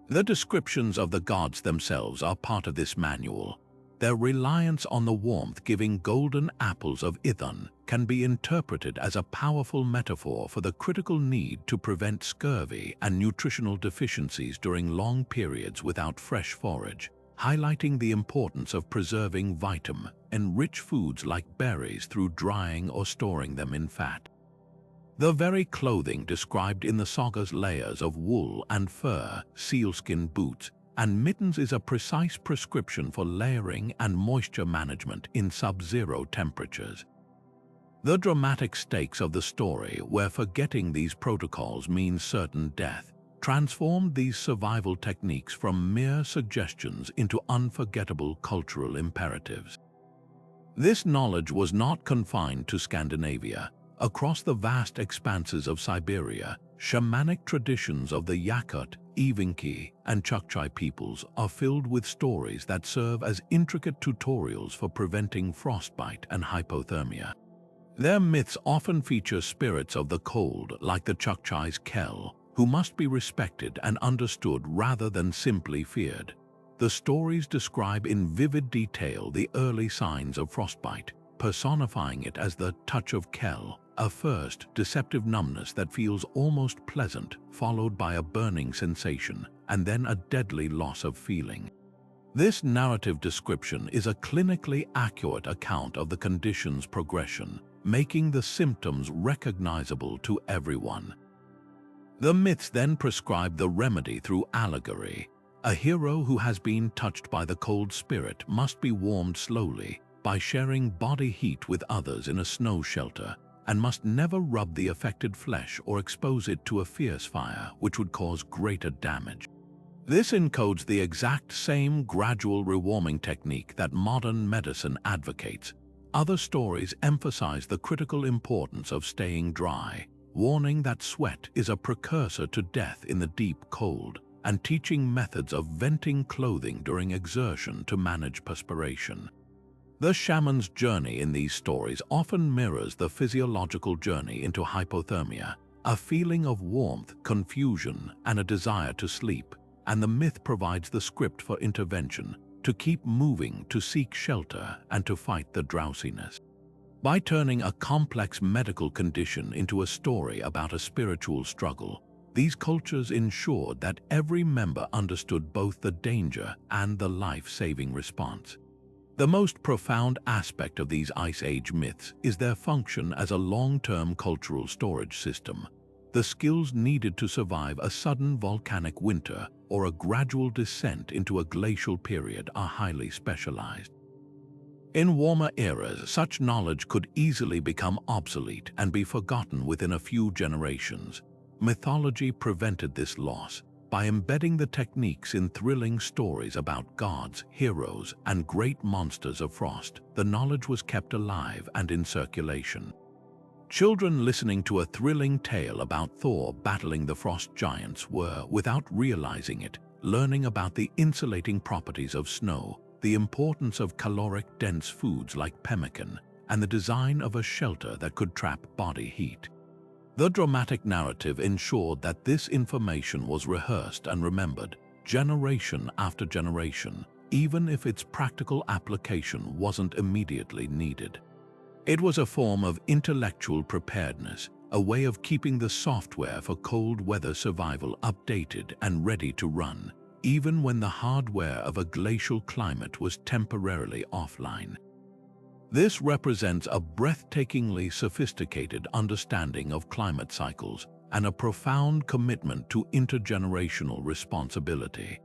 The descriptions of the gods themselves are part of this manual. Their reliance on the warmth-giving golden apples of Ithun can be interpreted as a powerful metaphor for the critical need to prevent scurvy and nutritional deficiencies during long periods without fresh forage, highlighting the importance of preserving vitamin and rich foods like berries through drying or storing them in fat. The very clothing described in the saga's layers of wool and fur, sealskin boots, and mittens is a precise prescription for layering and moisture management in sub-zero temperatures. The dramatic stakes of the story, where forgetting these protocols means certain death, transformed these survival techniques from mere suggestions into unforgettable cultural imperatives. This knowledge was not confined to Scandinavia. Across the vast expanses of Siberia, shamanic traditions of the Yakut, Evenki, and Chukchi peoples are filled with stories that serve as intricate tutorials for preventing frostbite and hypothermia. Their myths often feature spirits of the cold, like the Chukchi's Kel, who must be respected and understood rather than simply feared. The stories describe in vivid detail the early signs of frostbite, personifying it as the touch of Kel, a first, deceptive numbness that feels almost pleasant, followed by a burning sensation, and then a deadly loss of feeling. This narrative description is a clinically accurate account of the condition's progression, making the symptoms recognizable to everyone. The myths then prescribe the remedy through allegory. A hero who has been touched by the cold spirit must be warmed slowly by sharing body heat with others in a snow shelter, and must never rub the affected flesh or expose it to a fierce fire, which would cause greater damage. This encodes the exact same gradual rewarming technique that modern medicine advocates. Other stories emphasize the critical importance of staying dry, warning that sweat is a precursor to death in the deep cold, and teaching methods of venting clothing during exertion to manage perspiration. The shaman's journey in these stories often mirrors the physiological journey into hypothermia, a feeling of warmth, confusion, and a desire to sleep, and the myth provides the script for intervention, to keep moving, to seek shelter, and to fight the drowsiness. By turning a complex medical condition into a story about a spiritual struggle, these cultures ensured that every member understood both the danger and the life-saving response. The most profound aspect of these Ice Age myths is their function as a long-term cultural storage system. The skills needed to survive a sudden volcanic winter or a gradual descent into a glacial period are highly specialized. In warmer eras, such knowledge could easily become obsolete and be forgotten within a few generations. Mythology prevented this loss. By embedding the techniques in thrilling stories about gods, heroes, and great monsters of frost, the knowledge was kept alive and in circulation. Children listening to a thrilling tale about Thor battling the frost giants were, without realizing it, learning about the insulating properties of snow, the importance of caloric-dense foods like pemmican, and the design of a shelter that could trap body heat. The dramatic narrative ensured that this information was rehearsed and remembered, generation after generation, even if its practical application wasn't immediately needed. It was a form of intellectual preparedness, a way of keeping the software for cold weather survival updated and ready to run, even when the hardware of a glacial climate was temporarily offline. This represents a breathtakingly sophisticated understanding of climate cycles and a profound commitment to intergenerational responsibility.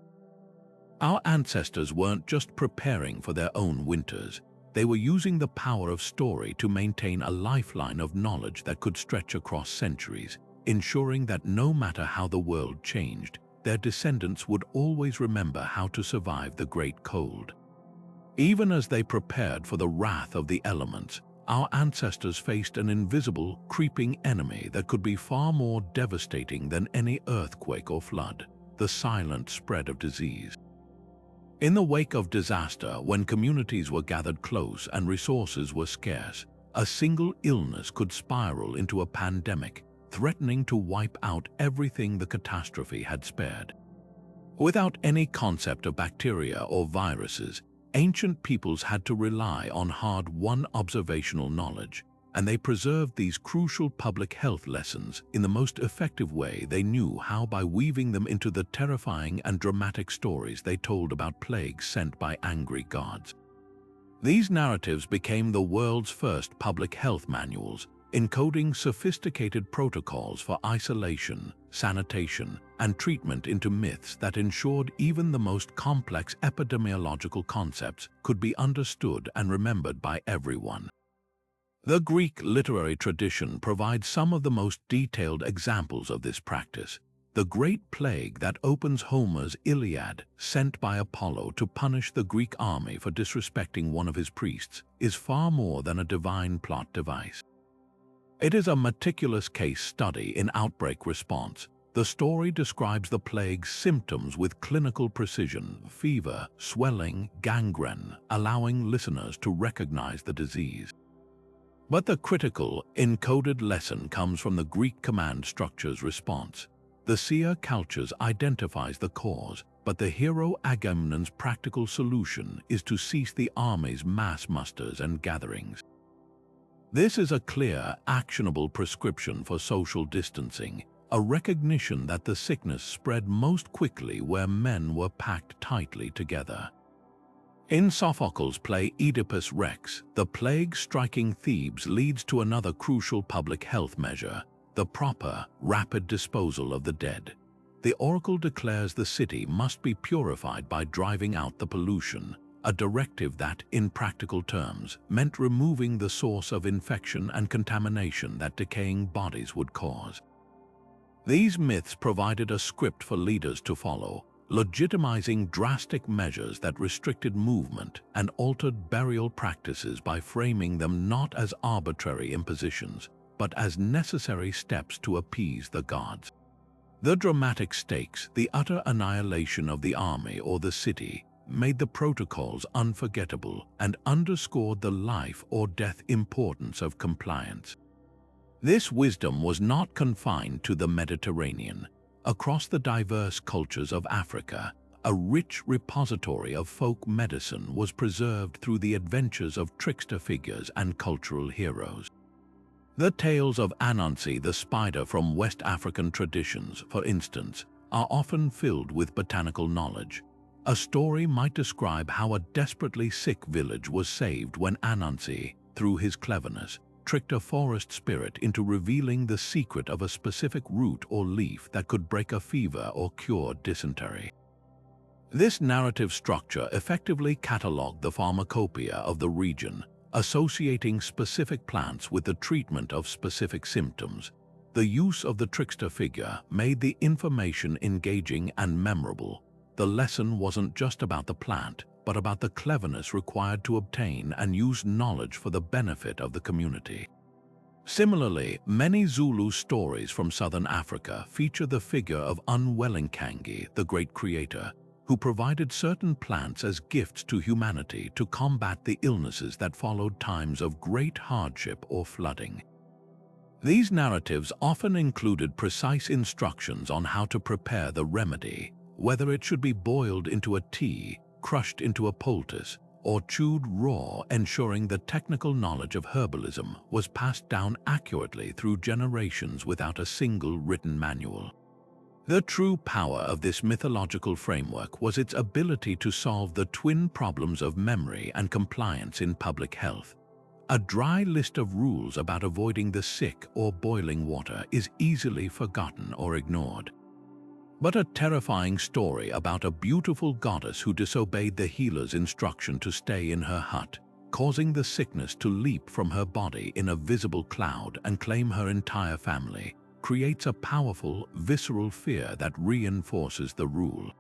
Our ancestors weren't just preparing for their own winters, they were using the power of story to maintain a lifeline of knowledge that could stretch across centuries, ensuring that no matter how the world changed, their descendants would always remember how to survive the Great Cold. Even as they prepared for the wrath of the elements, our ancestors faced an invisible, creeping enemy that could be far more devastating than any earthquake or flood: the silent spread of disease. In the wake of disaster, when communities were gathered close and resources were scarce, a single illness could spiral into a pandemic, threatening to wipe out everything the catastrophe had spared. Without any concept of bacteria or viruses, ancient peoples had to rely on hard-won observational knowledge, and they preserved these crucial public health lessons in the most effective way they knew how, by weaving them into the terrifying and dramatic stories they told about plagues sent by angry gods. These narratives became the world's first public health manuals, encoding sophisticated protocols for isolation, sanitation, and treatment into myths that ensured even the most complex epidemiological concepts could be understood and remembered by everyone. The Greek literary tradition provides some of the most detailed examples of this practice. The Great Plague that opens Homer's Iliad, sent by Apollo to punish the Greek army for disrespecting one of his priests, is far more than a divine plot device. It is a meticulous case study in outbreak response. The story describes the plague's symptoms with clinical precision: fever, swelling, gangrene, allowing listeners to recognize the disease. But the critical, encoded lesson comes from the Greek command structure's response. The seer Calchas identifies the cause, but the hero Agamemnon's practical solution is to cease the army's mass musters and gatherings. This is a clear, actionable prescription for social distancing, a recognition that the sickness spread most quickly where men were packed tightly together. In Sophocles' play Oedipus Rex, the plague striking Thebes leads to another crucial public health measure: the proper, rapid disposal of the dead. The oracle declares the city must be purified by driving out the pollution, a directive that, in practical terms, meant removing the source of infection and contamination that decaying bodies would cause. These myths provided a script for leaders to follow, legitimizing drastic measures that restricted movement and altered burial practices by framing them not as arbitrary impositions, but as necessary steps to appease the gods. The dramatic stakes, the utter annihilation of the army or the city, made the protocols unforgettable and underscored the life or death importance of compliance. This wisdom was not confined to the Mediterranean. Across the diverse cultures of Africa, a rich repository of folk medicine was preserved through the adventures of trickster figures and cultural heroes. The tales of Anansi the spider from West African traditions, for instance, are often filled with botanical knowledge. A story might describe how a desperately sick village was saved when Anansi, through his cleverness, tricked a forest spirit into revealing the secret of a specific root or leaf that could break a fever or cure dysentery. This narrative structure effectively catalogued the pharmacopoeia of the region, associating specific plants with the treatment of specific symptoms. The use of the trickster figure made the information engaging and memorable. The lesson wasn't just about the plant, but about the cleverness required to obtain and use knowledge for the benefit of the community. Similarly, many Zulu stories from southern Africa feature the figure of Unwellinkangi, the great creator, who provided certain plants as gifts to humanity to combat the illnesses that followed times of great hardship or flooding. These narratives often included precise instructions on how to prepare the remedy, whether it should be boiled into a tea, crushed into a poultice, or chewed raw, ensuring the technical knowledge of herbalism was passed down accurately through generations without a single written manual. The true power of this mythological framework was its ability to solve the twin problems of memory and compliance in public health. A dry list of rules about avoiding the sick or boiling water is easily forgotten or ignored. But a terrifying story about a beautiful goddess who disobeyed the healer's instruction to stay in her hut, causing the sickness to leap from her body in a visible cloud and claim her entire family, creates a powerful, visceral fear that reinforces the rule.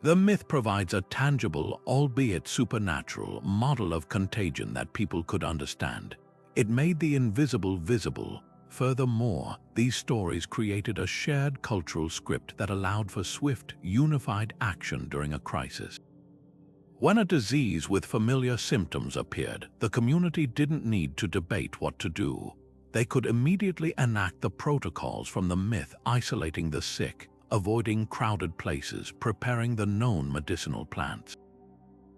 The myth provides a tangible, albeit supernatural, model of contagion that people could understand. It made the invisible visible. Furthermore, these stories created a shared cultural script that allowed for swift, unified action during a crisis. When a disease with familiar symptoms appeared, the community didn't need to debate what to do. They could immediately enact the protocols from the myth, isolating the sick, avoiding crowded places, preparing the known medicinal plants.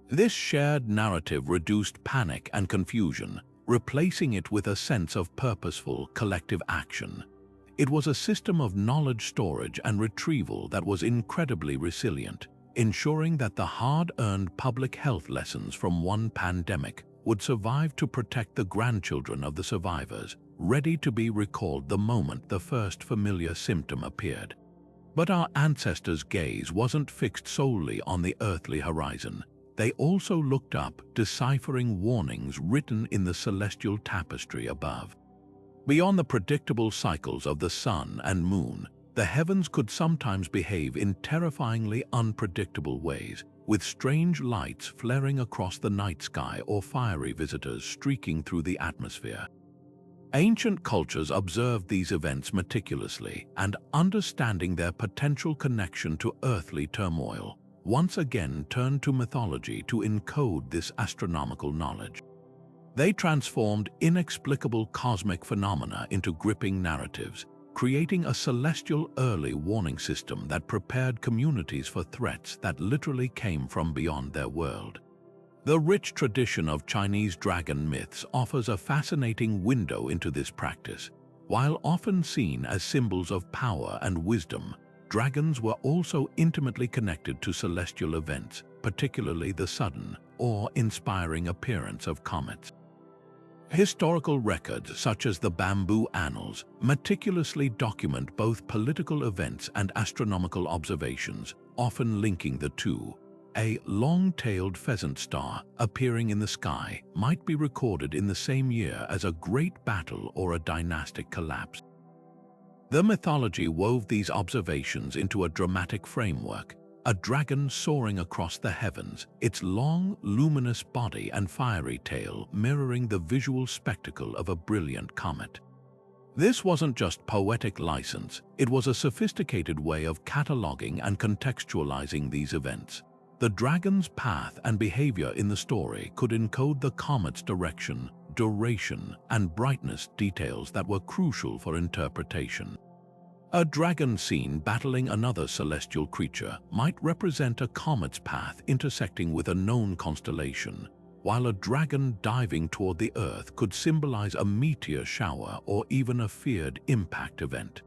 This shared narrative reduced panic and confusion, replacing it with a sense of purposeful, collective action. It was a system of knowledge storage and retrieval that was incredibly resilient, ensuring that the hard-earned public health lessons from one pandemic would survive to protect the grandchildren of the survivors, ready to be recalled the moment the first familiar symptom appeared. But our ancestors' gaze wasn't fixed solely on the earthly horizon. They also looked up, deciphering warnings written in the celestial tapestry above. Beyond the predictable cycles of the sun and moon, the heavens could sometimes behave in terrifyingly unpredictable ways, with strange lights flaring across the night sky or fiery visitors streaking through the atmosphere. Ancient cultures observed these events meticulously, and understanding their potential connection to earthly turmoil, once again turned to mythology to encode this astronomical knowledge. They transformed inexplicable cosmic phenomena into gripping narratives, creating a celestial early warning system that prepared communities for threats that literally came from beyond their world. The rich tradition of Chinese dragon myths offers a fascinating window into this practice. While often seen as symbols of power and wisdom, dragons were also intimately connected to celestial events, particularly the sudden, awe-inspiring appearance of comets. Historical records such as the Bamboo Annals meticulously document both political events and astronomical observations, often linking the two. A long-tailed pheasant star appearing in the sky might be recorded in the same year as a great battle or a dynastic collapse. The mythology wove these observations into a dramatic framework, a dragon soaring across the heavens, its long, luminous body and fiery tail mirroring the visual spectacle of a brilliant comet. This wasn't just poetic license, it was a sophisticated way of cataloging and contextualizing these events. The dragon's path and behavior in the story could encode the comet's direction, duration, and brightness, details that were crucial for interpretation. A dragon seen battling another celestial creature might represent a comet's path intersecting with a known constellation, while a dragon diving toward the Earth could symbolize a meteor shower or even a feared impact event.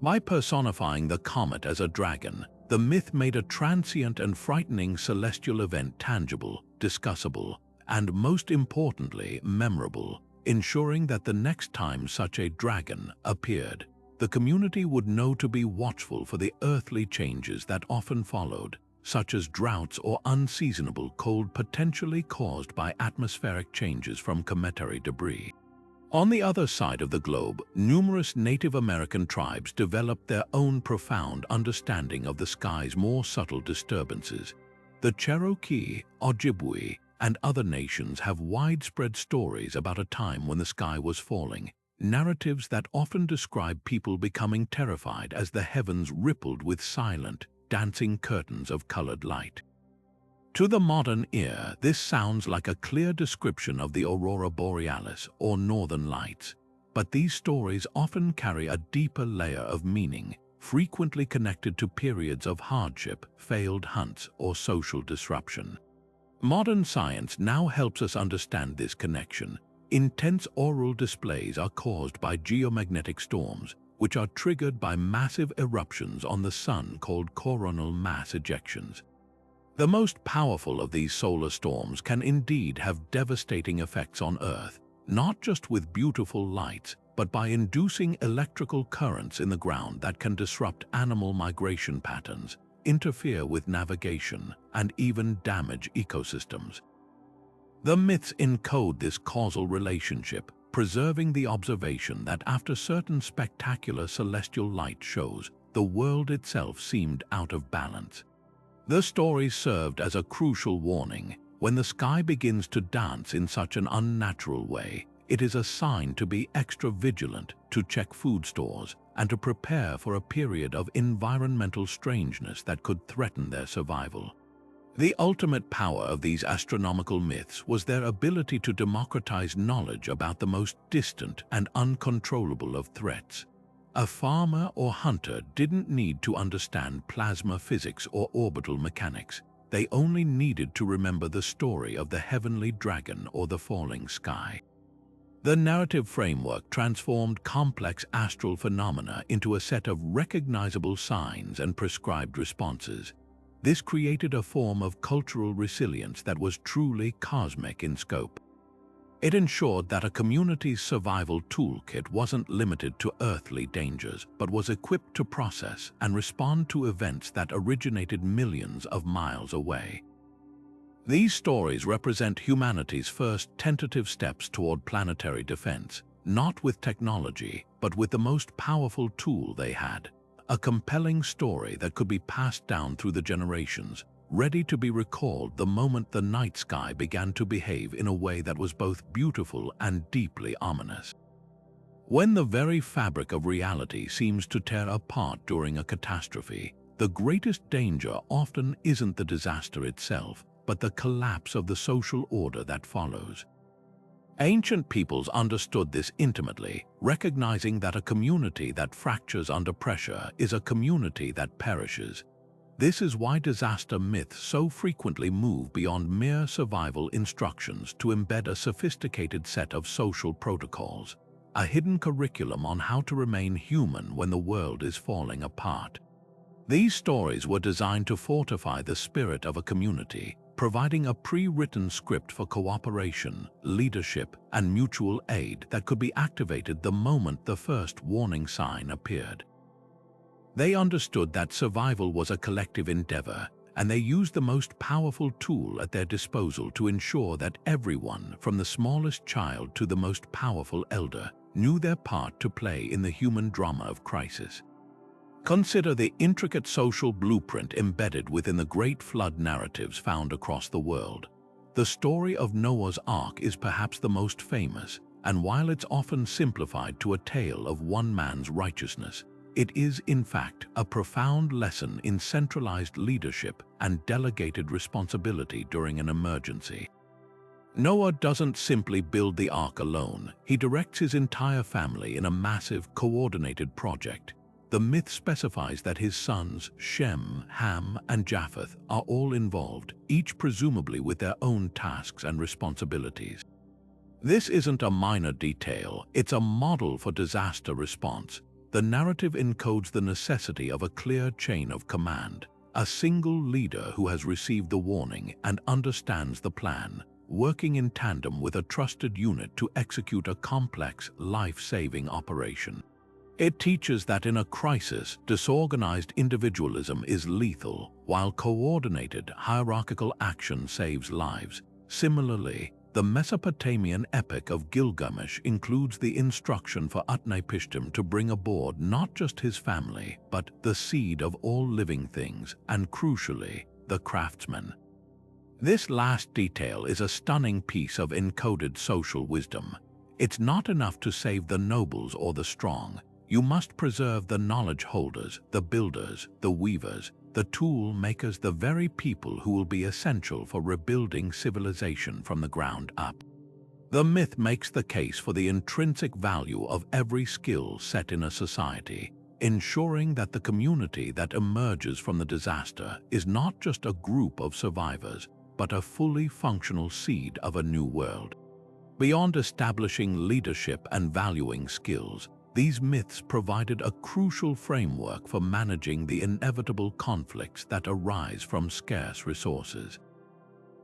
By personifying the comet as a dragon, the myth made a transient and frightening celestial event tangible, discussable, and most importantly, memorable, ensuring that the next time such a dragon appeared, the community would know to be watchful for the earthly changes that often followed, such as droughts or unseasonable cold potentially caused by atmospheric changes from cometary debris. On the other side of the globe, numerous Native American tribes developed their own profound understanding of the sky's more subtle disturbances. The Cherokee, Ojibwe, and other nations have widespread stories about a time when the sky was falling, narratives that often describe people becoming terrified as the heavens rippled with silent, dancing curtains of colored light. To the modern ear, this sounds like a clear description of the aurora borealis or northern lights, but these stories often carry a deeper layer of meaning, frequently connected to periods of hardship, failed hunts, or social disruption. Modern science now helps us understand this connection. Intense auroral displays are caused by geomagnetic storms, which are triggered by massive eruptions on the Sun called coronal mass ejections. The most powerful of these solar storms can indeed have devastating effects on Earth, not just with beautiful lights, but by inducing electrical currents in the ground that can disrupt animal migration patterns, interfere with navigation, and even damage ecosystems. The myths encode this causal relationship, preserving the observation that after certain spectacular celestial light shows, the world itself seemed out of balance. The stories served as a crucial warning. When the sky begins to dance in such an unnatural way, it is a sign to be extra vigilant, to check food stores, and to prepare for a period of environmental strangeness that could threaten their survival. The ultimate power of these astronomical myths was their ability to democratize knowledge about the most distant and uncontrollable of threats. A farmer or hunter didn't need to understand plasma physics or orbital mechanics. They only needed to remember the story of the heavenly dragon or the falling sky. The narrative framework transformed complex astral phenomena into a set of recognizable signs and prescribed responses. This created a form of cultural resilience that was truly cosmic in scope. It ensured that a community's survival toolkit wasn't limited to earthly dangers, but was equipped to process and respond to events that originated millions of miles away. These stories represent humanity's first tentative steps toward planetary defense, not with technology, but with the most powerful tool they had. A compelling story that could be passed down through the generations, ready to be recalled the moment the night sky began to behave in a way that was both beautiful and deeply ominous. When the very fabric of reality seems to tear apart during a catastrophe, the greatest danger often isn't the disaster itself, but the collapse of the social order that follows. Ancient peoples understood this intimately, recognizing that a community that fractures under pressure is a community that perishes. This is why disaster myths so frequently move beyond mere survival instructions to embed a sophisticated set of social protocols, a hidden curriculum on how to remain human when the world is falling apart. These stories were designed to fortify the spirit of a community, providing a pre-written script for cooperation, leadership, and mutual aid that could be activated the moment the first warning sign appeared. They understood that survival was a collective endeavor, and they used the most powerful tool at their disposal to ensure that everyone, from the smallest child to the most powerful elder, knew their part to play in the human drama of crisis. Consider the intricate social blueprint embedded within the Great Flood narratives found across the world. The story of Noah's Ark is perhaps the most famous, and while it's often simplified to a tale of one man's righteousness, it is, in fact, a profound lesson in centralized leadership and delegated responsibility during an emergency. Noah doesn't simply build the ark alone. He directs his entire family in a massive, coordinated project. The myth specifies that his sons, Shem, Ham, and Japheth, are all involved, each presumably with their own tasks and responsibilities. This isn't a minor detail, it's a model for disaster response. The narrative encodes the necessity of a clear chain of command, a single leader who has received the warning and understands the plan, working in tandem with a trusted unit to execute a complex, life-saving operation. It teaches that in a crisis, disorganized individualism is lethal, while coordinated, hierarchical action saves lives. Similarly, the Mesopotamian Epic of Gilgamesh includes the instruction for Utnapishtim to bring aboard not just his family, but the seed of all living things, and crucially, the craftsman. This last detail is a stunning piece of encoded social wisdom. It's not enough to save the nobles or the strong. You must preserve the knowledge holders, the builders, the weavers, the tool makers, the very people who will be essential for rebuilding civilization from the ground up. The myth makes the case for the intrinsic value of every skill set in a society, ensuring that the community that emerges from the disaster is not just a group of survivors, but a fully functional seed of a new world. Beyond establishing leadership and valuing skills, these myths provided a crucial framework for managing the inevitable conflicts that arise from scarce resources.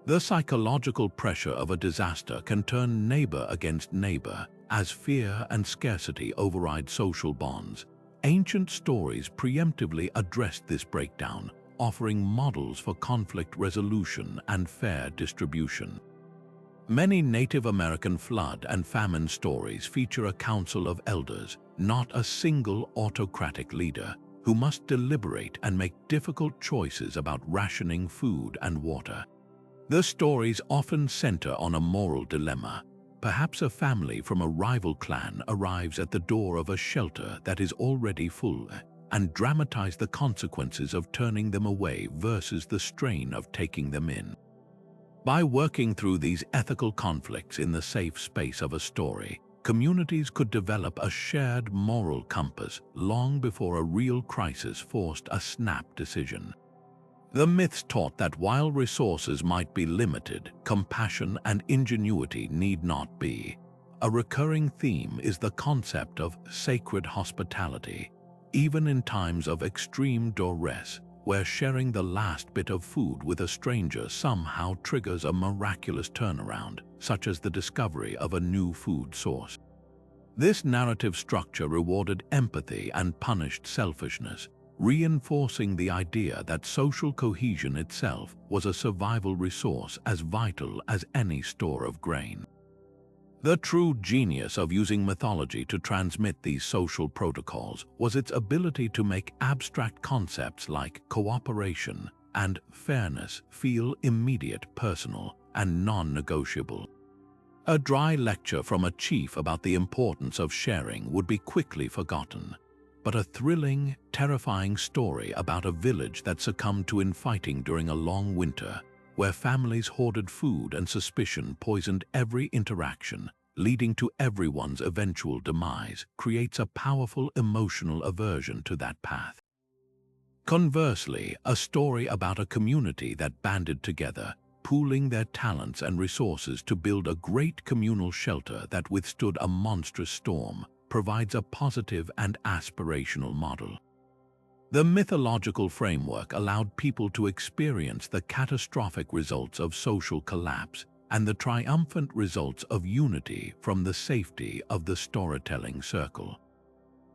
The psychological pressure of a disaster can turn neighbor against neighbor as fear and scarcity override social bonds. Ancient stories preemptively addressed this breakdown, offering models for conflict resolution and fair distribution. Many Native American flood and famine stories feature a council of elders, not a single autocratic leader, who must deliberate and make difficult choices about rationing food and water. The stories often center on a moral dilemma. Perhaps a family from a rival clan arrives at the door of a shelter that is already full, and dramatize the consequences of turning them away versus the strain of taking them in. By working through these ethical conflicts in the safe space of a story, communities could develop a shared moral compass long before a real crisis forced a snap decision. The myths taught that while resources might be limited, compassion and ingenuity need not be. A recurring theme is the concept of sacred hospitality, even in times of extreme duress, where sharing the last bit of food with a stranger somehow triggers a miraculous turnaround, such as the discovery of a new food source. This narrative structure rewarded empathy and punished selfishness, reinforcing the idea that social cohesion itself was a survival resource as vital as any store of grain. The true genius of using mythology to transmit these social protocols was its ability to make abstract concepts like cooperation and fairness feel immediate, personal, and non-negotiable. A dry lecture from a chief about the importance of sharing would be quickly forgotten, but a thrilling, terrifying story about a village that succumbed to infighting during a long winter, where families hoarded food and suspicion poisoned every interaction, leading to everyone's eventual demise, creates a powerful emotional aversion to that path. Conversely, a story about a community that banded together, pooling their talents and resources to build a great communal shelter that withstood a monstrous storm, provides a positive and aspirational model. The mythological framework allowed people to experience the catastrophic results of social collapse and the triumphant results of unity from the safety of the storytelling circle.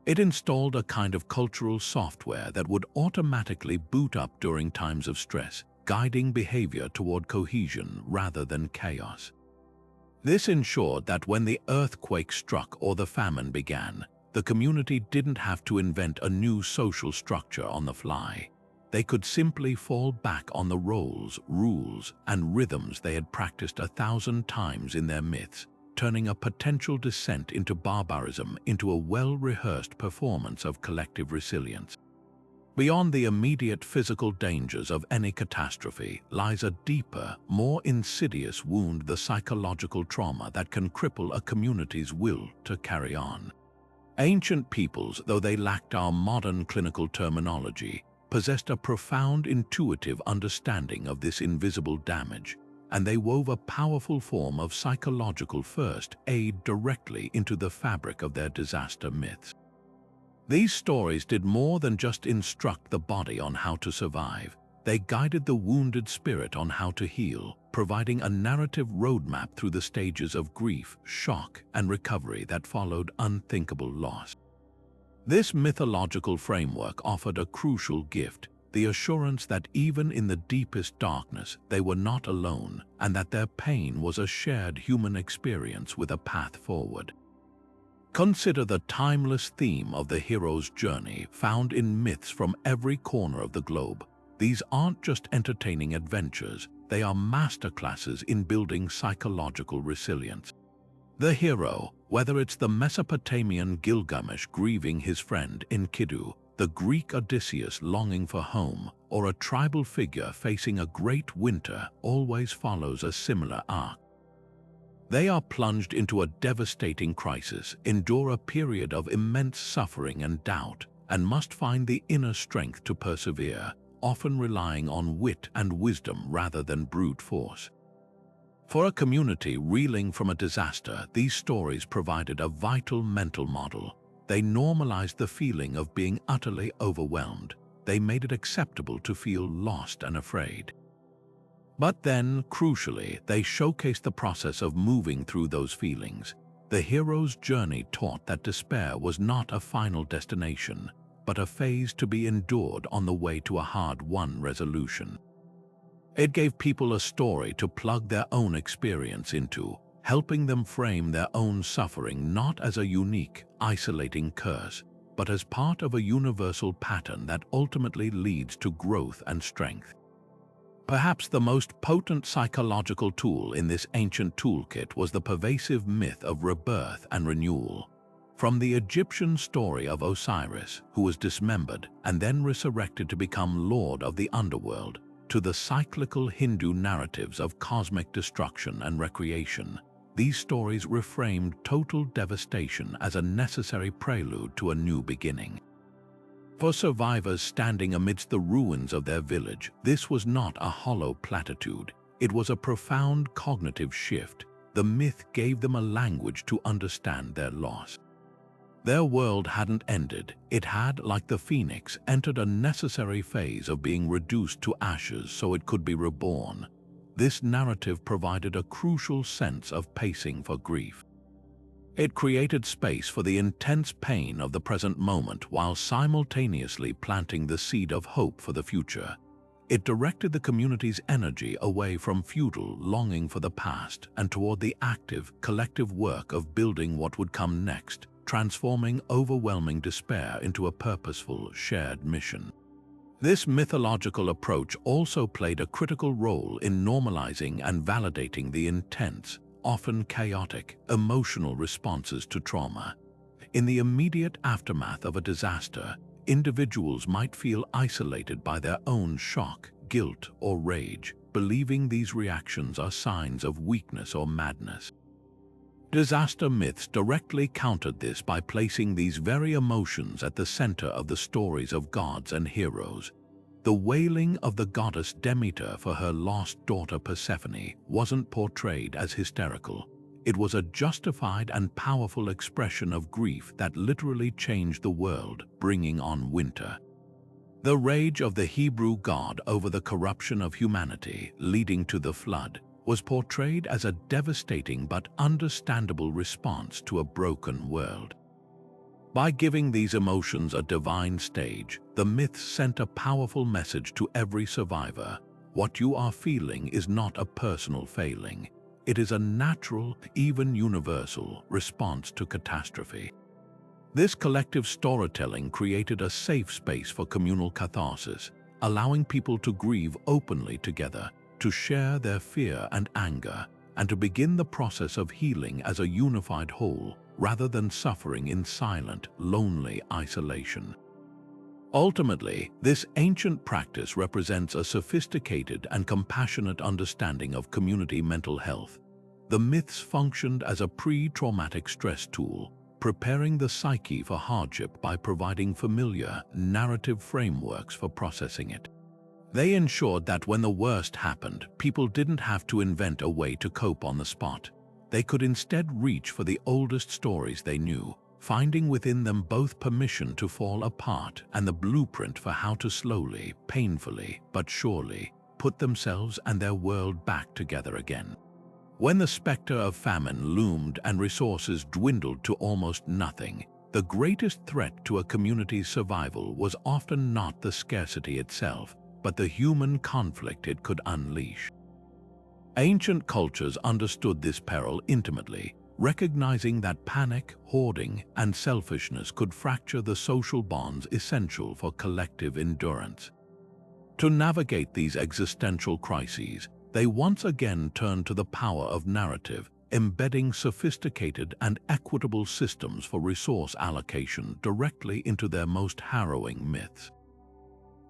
It installed a kind of cultural software that would automatically boot up during times of stress, guiding behavior toward cohesion rather than chaos. This ensured that when the earthquake struck or the famine began, the community didn't have to invent a new social structure on the fly. They could simply fall back on the roles, rules, and rhythms they had practiced 1,000 times in their myths, turning a potential descent into barbarism into a well-rehearsed performance of collective resilience. Beyond the immediate physical dangers of any catastrophe lies a deeper, more insidious wound: the psychological trauma that can cripple a community's will to carry on. Ancient peoples, though they lacked our modern clinical terminology, possessed a profound intuitive understanding of this invisible damage, and they wove a powerful form of psychological first aid directly into the fabric of their disaster myths. These stories did more than just instruct the body on how to survive. They guided the wounded spirit on how to heal, providing a narrative roadmap through the stages of grief, shock, and recovery that followed unthinkable loss. This mythological framework offered a crucial gift: the assurance that even in the deepest darkness, they were not alone, and that their pain was a shared human experience with a path forward. Consider the timeless theme of the hero's journey found in myths from every corner of the globe. These aren't just entertaining adventures, they are masterclasses in building psychological resilience. The hero, whether it's the Mesopotamian Gilgamesh grieving his friend Enkidu, the Greek Odysseus longing for home, or a tribal figure facing a great winter, always follows a similar arc. They are plunged into a devastating crisis, endure a period of immense suffering and doubt, and must find the inner strength to persevere, often relying on wit and wisdom rather than brute force. For a community reeling from a disaster, these stories provided a vital mental model. They normalized the feeling of being utterly overwhelmed. They made it acceptable to feel lost and afraid. But then, crucially, they showcased the process of moving through those feelings. The hero's journey taught that despair was not a final destination, but a phase to be endured on the way to a hard-won resolution. It gave people a story to plug their own experience into, helping them frame their own suffering not as a unique, isolating curse, but as part of a universal pattern that ultimately leads to growth and strength. Perhaps the most potent psychological tool in this ancient toolkit was the pervasive myth of rebirth and renewal. From the Egyptian story of Osiris, who was dismembered and then resurrected to become lord of the underworld, to the cyclical Hindu narratives of cosmic destruction and recreation, these stories reframed total devastation as a necessary prelude to a new beginning. For survivors standing amidst the ruins of their village, this was not a hollow platitude. It was a profound cognitive shift. The myth gave them a language to understand their loss. Their world hadn't ended. It had, like the phoenix, entered a necessary phase of being reduced to ashes so it could be reborn. This narrative provided a crucial sense of pacing for grief. It created space for the intense pain of the present moment while simultaneously planting the seed of hope for the future. It directed the community's energy away from futile longing for the past and toward the active, collective work of building what would come next, transforming overwhelming despair into a purposeful, shared mission. This mythological approach also played a critical role in normalizing and validating the intense, often chaotic, emotional responses to trauma. In the immediate aftermath of a disaster, individuals might feel isolated by their own shock, guilt, or rage, believing these reactions are signs of weakness or madness. Disaster myths directly countered this by placing these very emotions at the center of the stories of gods and heroes. The wailing of the goddess Demeter for her lost daughter Persephone wasn't portrayed as hysterical. It was a justified and powerful expression of grief that literally changed the world, bringing on winter. The rage of the Hebrew god over the corruption of humanity, leading to the flood, was portrayed as a devastating but understandable response to a broken world. By giving these emotions a divine stage, the myths sent a powerful message to every survivor. What you are feeling is not a personal failing. It is a natural, even universal, response to catastrophe. This collective storytelling created a safe space for communal catharsis, allowing people to grieve openly together, to share their fear and anger, and to begin the process of healing as a unified whole, rather than suffering in silent, lonely isolation. Ultimately, this ancient practice represents a sophisticated and compassionate understanding of community mental health. The myths functioned as a pre-traumatic stress tool, preparing the psyche for hardship by providing familiar, narrative frameworks for processing it. They ensured that when the worst happened, people didn't have to invent a way to cope on the spot. They could instead reach for the oldest stories they knew, finding within them both permission to fall apart and the blueprint for how to slowly, painfully, but surely, put themselves and their world back together again. When the specter of famine loomed and resources dwindled to almost nothing, the greatest threat to a community's survival was often not the scarcity itself, but the human conflict it could unleash. Ancient cultures understood this peril intimately, recognizing that panic, hoarding, and selfishness could fracture the social bonds essential for collective endurance. To navigate these existential crises, they once again turned to the power of narrative, embedding sophisticated and equitable systems for resource allocation directly into their most harrowing myths.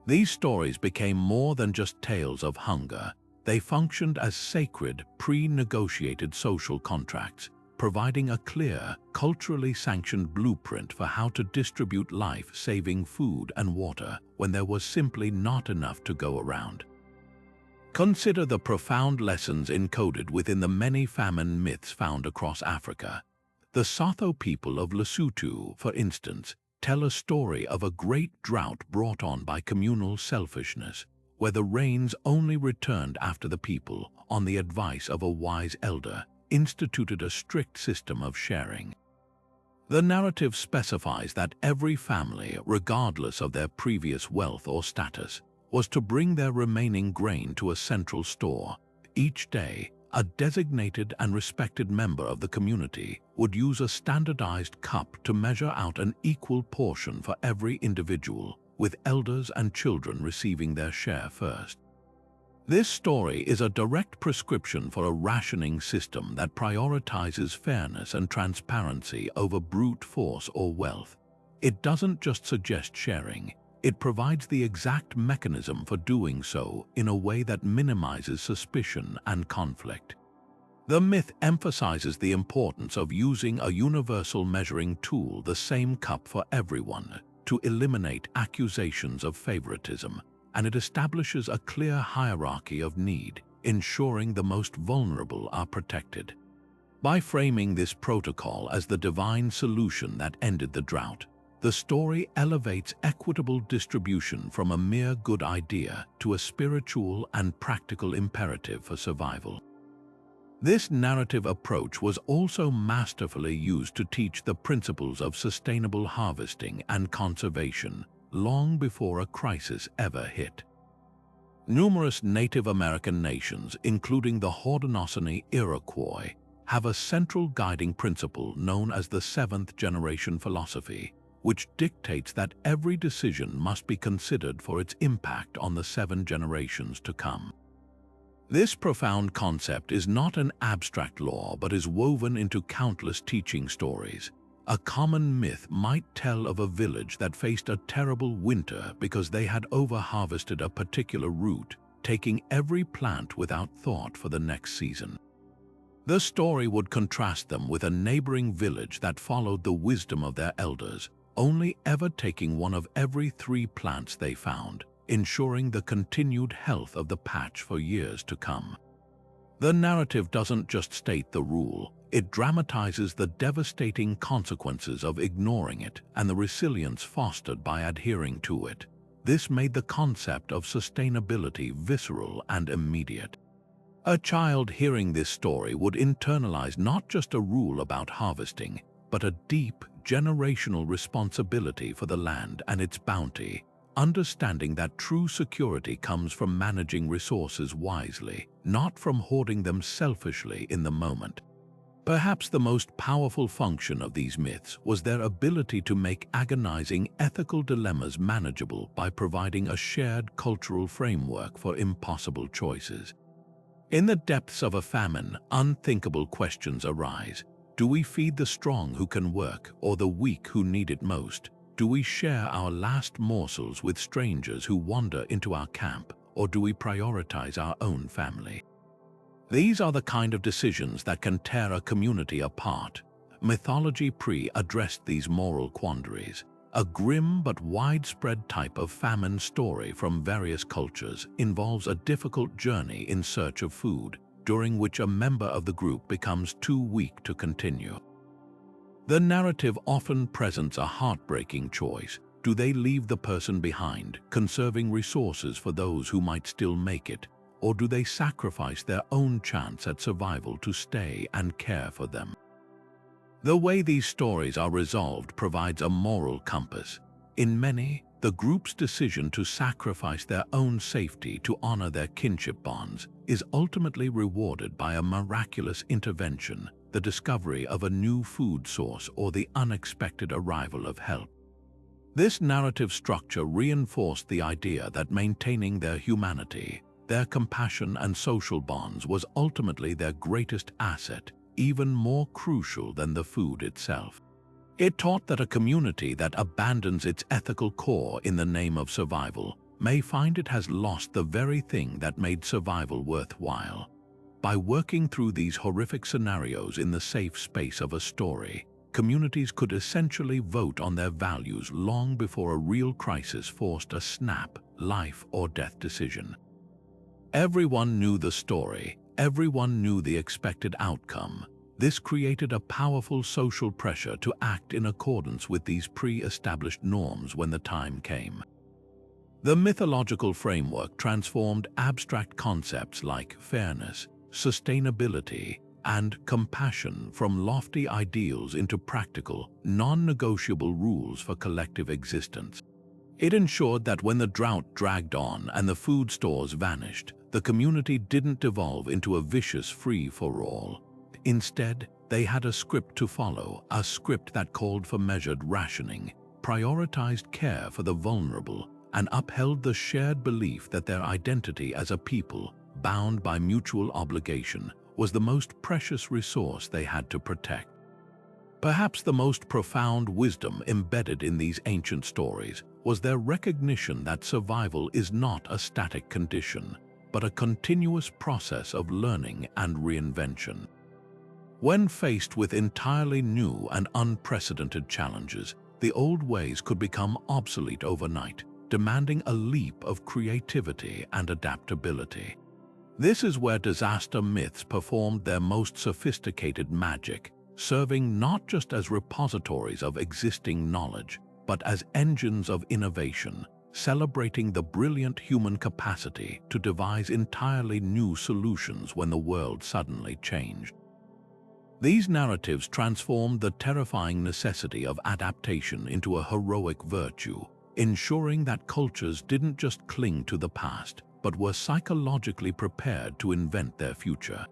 These stories became more than just tales of hunger. They functioned as sacred, pre-negotiated social contracts, providing a clear, culturally sanctioned blueprint for how to distribute life-saving food and water when there was simply not enough to go around. Consider the profound lessons encoded within the many famine myths found across Africa. The Sotho people of Lesotho, for instance, tell a story of a great drought brought on by communal selfishness, where the rains only returned after the people, on the advice of a wise elder, instituted a strict system of sharing. The narrative specifies that every family, regardless of their previous wealth or status, was to bring their remaining grain to a central store. Each day, a designated and respected member of the community would use a standardized cup to measure out an equal portion for every individual, with elders and children receiving their share first. This story is a direct prescription for a rationing system that prioritizes fairness and transparency over brute force or wealth. It doesn't just suggest sharing, it provides the exact mechanism for doing so in a way that minimizes suspicion and conflict. The myth emphasizes the importance of using a universal measuring tool, the same cup for everyone, to eliminate accusations of favoritism, and it establishes a clear hierarchy of need, ensuring the most vulnerable are protected. By framing this protocol as the divine solution that ended the drought, the story elevates equitable distribution from a mere good idea to a spiritual and practical imperative for survival. This narrative approach was also masterfully used to teach the principles of sustainable harvesting and conservation long before a crisis ever hit. Numerous Native American nations, including the Haudenosaunee Iroquois, have a central guiding principle known as the seventh-generation philosophy, which dictates that every decision must be considered for its impact on the 7 generations to come. This profound concept is not an abstract law but is woven into countless teaching stories. A common myth might tell of a village that faced a terrible winter because they had over-harvested a particular root, taking every plant without thought for the next season. The story would contrast them with a neighboring village that followed the wisdom of their elders, only ever taking one of every 3 plants they found, ensuring the continued health of the patch for years to come. The narrative doesn't just state the rule, it dramatizes the devastating consequences of ignoring it and the resilience fostered by adhering to it. This made the concept of sustainability visceral and immediate. A child hearing this story would internalize not just a rule about harvesting, but a deep, generational responsibility for the land and its bounty, understanding that true security comes from managing resources wisely, not from hoarding them selfishly in the moment. Perhaps the most powerful function of these myths was their ability to make agonizing ethical dilemmas manageable by providing a shared cultural framework for impossible choices. In the depths of a famine, unthinkable questions arise. Do we feed the strong who can work or the weak who need it most? Do we share our last morsels with strangers who wander into our camp, or do we prioritize our own family? These are the kind of decisions that can tear a community apart. Mythology addressed these moral quandaries. A grim but widespread type of famine story from various cultures involves a difficult journey in search of food, during which a member of the group becomes too weak to continue. The narrative often presents a heartbreaking choice. Do they leave the person behind, conserving resources for those who might still make it, or do they sacrifice their own chance at survival to stay and care for them? The way these stories are resolved provides a moral compass. In many, the group's decision to sacrifice their own safety to honor their kinship bonds is ultimately rewarded by a miraculous intervention, the discovery of a new food source or the unexpected arrival of help. This narrative structure reinforced the idea that maintaining their humanity, their compassion and social bonds was ultimately their greatest asset, even more crucial than the food itself. It taught that a community that abandons its ethical core in the name of survival may find it has lost the very thing that made survival worthwhile. By working through these horrific scenarios in the safe space of a story, communities could essentially vote on their values long before a real crisis forced a snap, life or death decision. Everyone knew the story, everyone knew the expected outcome. This created a powerful social pressure to act in accordance with these pre-established norms when the time came. The mythological framework transformed abstract concepts like fairness, sustainability, and compassion from lofty ideals into practical, non-negotiable rules for collective existence. It ensured that when the drought dragged on and the food stores vanished, the community didn't devolve into a vicious free-for-all. Instead, they had a script to follow, a script that called for measured rationing, prioritized care for the vulnerable, and upheld the shared belief that their identity as a people, bound by mutual obligation, was the most precious resource they had to protect. Perhaps the most profound wisdom embedded in these ancient stories was their recognition that survival is not a static condition, but a continuous process of learning and reinvention. When faced with entirely new and unprecedented challenges, the old ways could become obsolete overnight, demanding a leap of creativity and adaptability. This is where disaster myths performed their most sophisticated magic, serving not just as repositories of existing knowledge, but as engines of innovation, celebrating the brilliant human capacity to devise entirely new solutions when the world suddenly changed. These narratives transformed the terrifying necessity of adaptation into a heroic virtue, ensuring that cultures didn't just cling to the past, but were psychologically prepared to invent their future.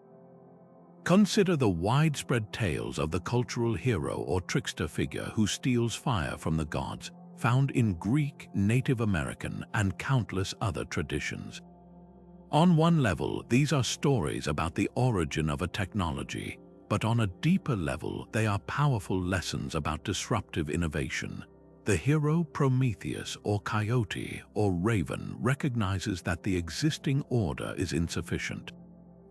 Consider the widespread tales of the cultural hero or trickster figure who steals fire from the gods, found in Greek, Native American, and countless other traditions. On one level, these are stories about the origin of a technology, but on a deeper level, they are powerful lessons about disruptive innovation. The hero Prometheus or Coyote or Raven recognizes that the existing order is insufficient.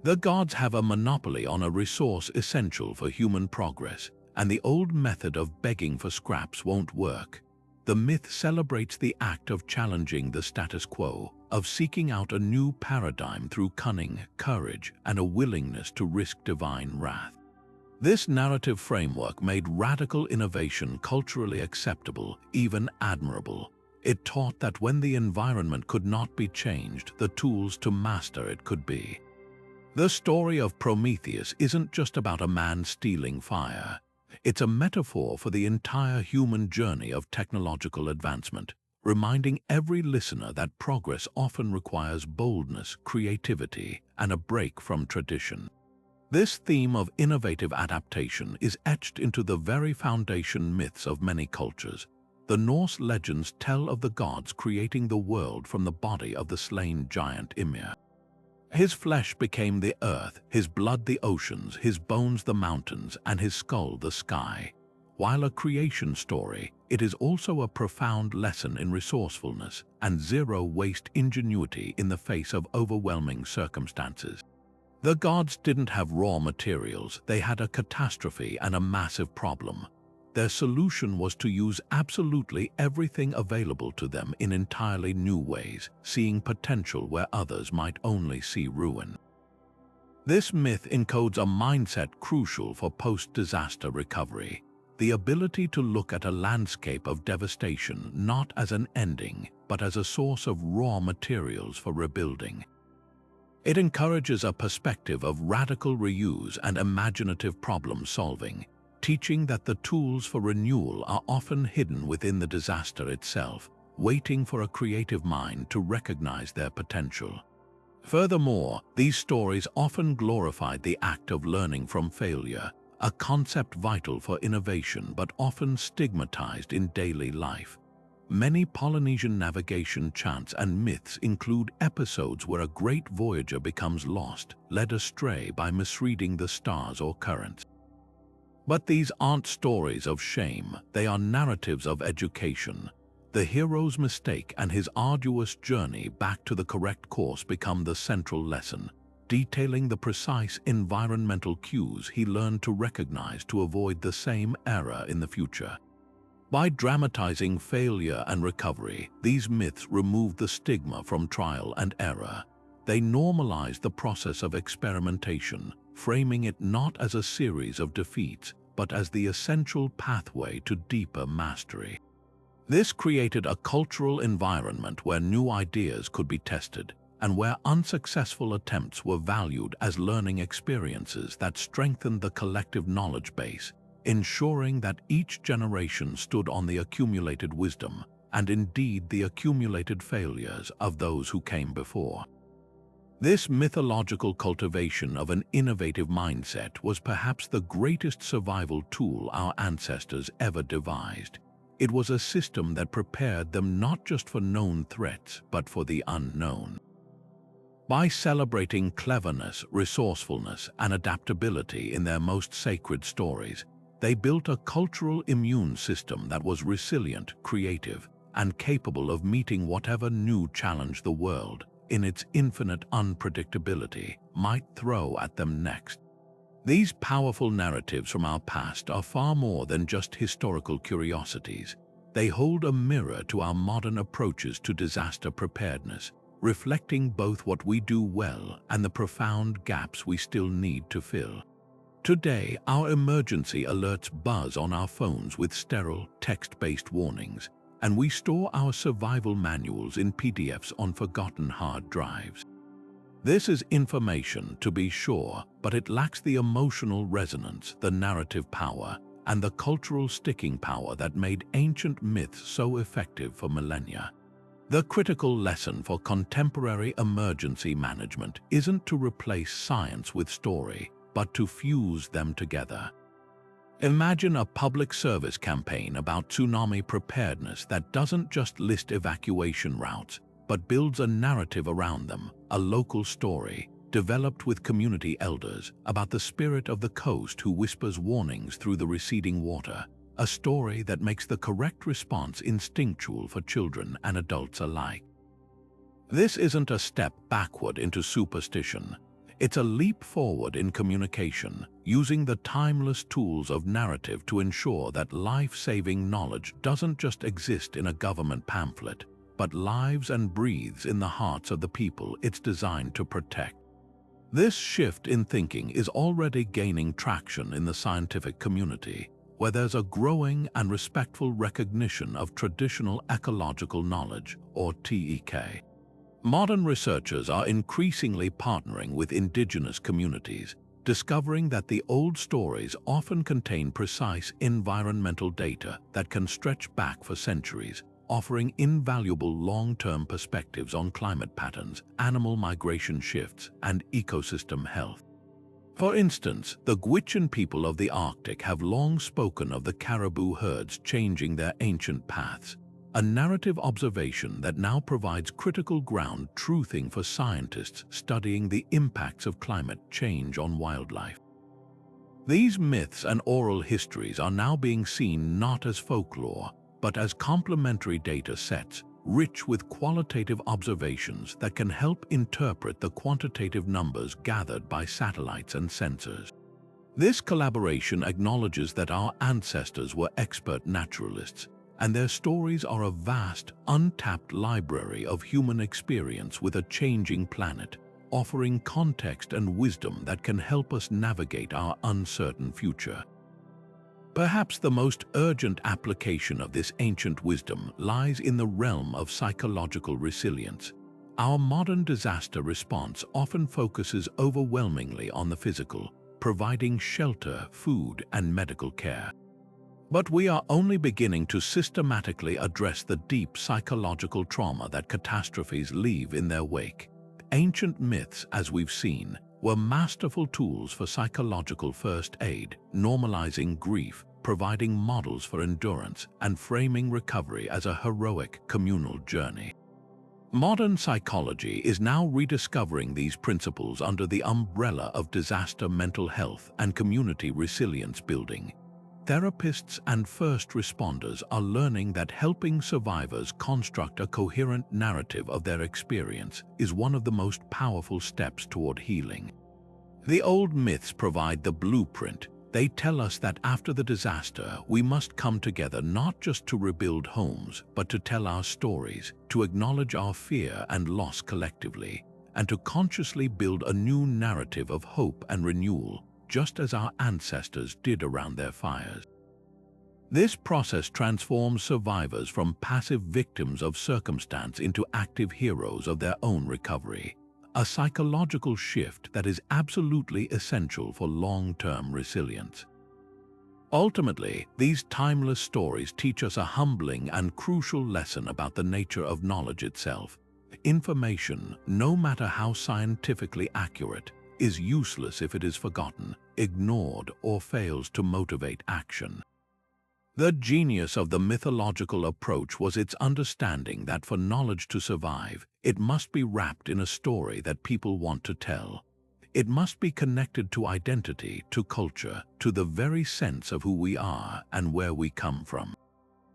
The gods have a monopoly on a resource essential for human progress, and the old method of begging for scraps won't work. The myth celebrates the act of challenging the status quo, of seeking out a new paradigm through cunning, courage, and a willingness to risk divine wrath. This narrative framework made radical innovation culturally acceptable, even admirable. It taught that when the environment could not be changed, the tools to master it could be. The story of Prometheus isn't just about a man stealing fire. It's a metaphor for the entire human journey of technological advancement, reminding every listener that progress often requires boldness, creativity, and a break from tradition. This theme of innovative adaptation is etched into the very foundation myths of many cultures. The Norse legends tell of the gods creating the world from the body of the slain giant Ymir. His flesh became the earth, his blood the oceans, his bones the mountains, and his skull the sky. While a creation story, it is also a profound lesson in resourcefulness and zero-waste ingenuity in the face of overwhelming circumstances. The gods didn't have raw materials, they had a catastrophe and a massive problem. Their solution was to use absolutely everything available to them in entirely new ways, seeing potential where others might only see ruin. This myth encodes a mindset crucial for post-disaster recovery, the ability to look at a landscape of devastation not as an ending, but as a source of raw materials for rebuilding. It encourages a perspective of radical reuse and imaginative problem-solving, teaching that the tools for renewal are often hidden within the disaster itself, waiting for a creative mind to recognize their potential. Furthermore, these stories often glorified the act of learning from failure, a concept vital for innovation but often stigmatized in daily life. Many Polynesian navigation chants and myths include episodes where a great voyager becomes lost, led astray by misreading the stars or currents. But these aren't stories of shame, they are narratives of education. The hero's mistake and his arduous journey back to the correct course become the central lesson. detailing the precise environmental cues he learned to recognize to avoid the same error in the future. By dramatizing failure and recovery, these myths removed the stigma from trial and error. They normalized the process of experimentation, framing it not as a series of defeats, but as the essential pathway to deeper mastery. This created a cultural environment where new ideas could be tested, and where unsuccessful attempts were valued as learning experiences that strengthened the collective knowledge base, ensuring that each generation stood on the accumulated wisdom, and indeed the accumulated failures of those who came before. This mythological cultivation of an innovative mindset was perhaps the greatest survival tool our ancestors ever devised. It was a system that prepared them not just for known threats, but for the unknown. By celebrating cleverness, resourcefulness, and adaptability in their most sacred stories, they built a cultural immune system that was resilient, creative, and capable of meeting whatever new challenge the world, in its infinite unpredictability, might throw at them next. These powerful narratives from our past are far more than just historical curiosities. They hold a mirror to our modern approaches to disaster preparedness, reflecting both what we do well and the profound gaps we still need to fill. Today, our emergency alerts buzz on our phones with sterile, text-based warnings, and we store our survival manuals in PDFs on forgotten hard drives. This is information, to be sure, but it lacks the emotional resonance, the narrative power, and the cultural sticking power that made ancient myths so effective for millennia. The critical lesson for contemporary emergency management isn't to replace science with story, but to fuse them together. Imagine a public service campaign about tsunami preparedness that doesn't just list evacuation routes, but builds a narrative around them, a local story, developed with community elders, about the spirit of the coast who whispers warnings through the receding water, a story that makes the correct response instinctual for children and adults alike. This isn't a step backward into superstition. It's a leap forward in communication, using the timeless tools of narrative to ensure that life-saving knowledge doesn't just exist in a government pamphlet, but lives and breathes in the hearts of the people it's designed to protect. This shift in thinking is already gaining traction in the scientific community, where there's a growing and respectful recognition of traditional ecological knowledge, or TEK. Modern researchers are increasingly partnering with indigenous communities, discovering that the old stories often contain precise environmental data that can stretch back for centuries, offering invaluable long-term perspectives on climate patterns, animal migration shifts, and ecosystem health. For instance, the Gwich'in people of the Arctic have long spoken of the caribou herds changing their ancient paths, a narrative observation that now provides critical ground truthing for scientists studying the impacts of climate change on wildlife. These myths and oral histories are now being seen not as folklore, but as complementary data sets, rich with qualitative observations that can help interpret the quantitative numbers gathered by satellites and sensors. This collaboration acknowledges that our ancestors were expert naturalists, and their stories are a vast, untapped library of human experience with a changing planet, offering context and wisdom that can help us navigate our uncertain future. Perhaps the most urgent application of this ancient wisdom lies in the realm of psychological resilience. Our modern disaster response often focuses overwhelmingly on the physical, providing shelter, food, and medical care. But we are only beginning to systematically address the deep psychological trauma that catastrophes leave in their wake. Ancient myths, as we've seen, were masterful tools for psychological first aid, normalizing grief, providing models for endurance, and framing recovery as a heroic communal journey. Modern psychology is now rediscovering these principles under the umbrella of disaster mental health and community resilience building. therapists and first responders are learning that helping survivors construct a coherent narrative of their experience is one of the most powerful steps toward healing. The old myths provide the blueprint. They tell us that after the disaster, we must come together not just to rebuild homes, but to tell our stories, to acknowledge our fear and loss collectively, and to consciously build a new narrative of hope and renewal, just as our ancestors did around their fires. This process transforms survivors from passive victims of circumstance into active heroes of their own recovery, a psychological shift that is absolutely essential for long-term resilience. Ultimately, these timeless stories teach us a humbling and crucial lesson about the nature of knowledge itself. Information, no matter how scientifically accurate, is useless if it is forgotten, ignored, or fails to motivate action. The genius of the mythological approach was its understanding that for knowledge to survive, it must be wrapped in a story that people want to tell. It must be connected to identity, to culture, to the very sense of who we are and where we come from.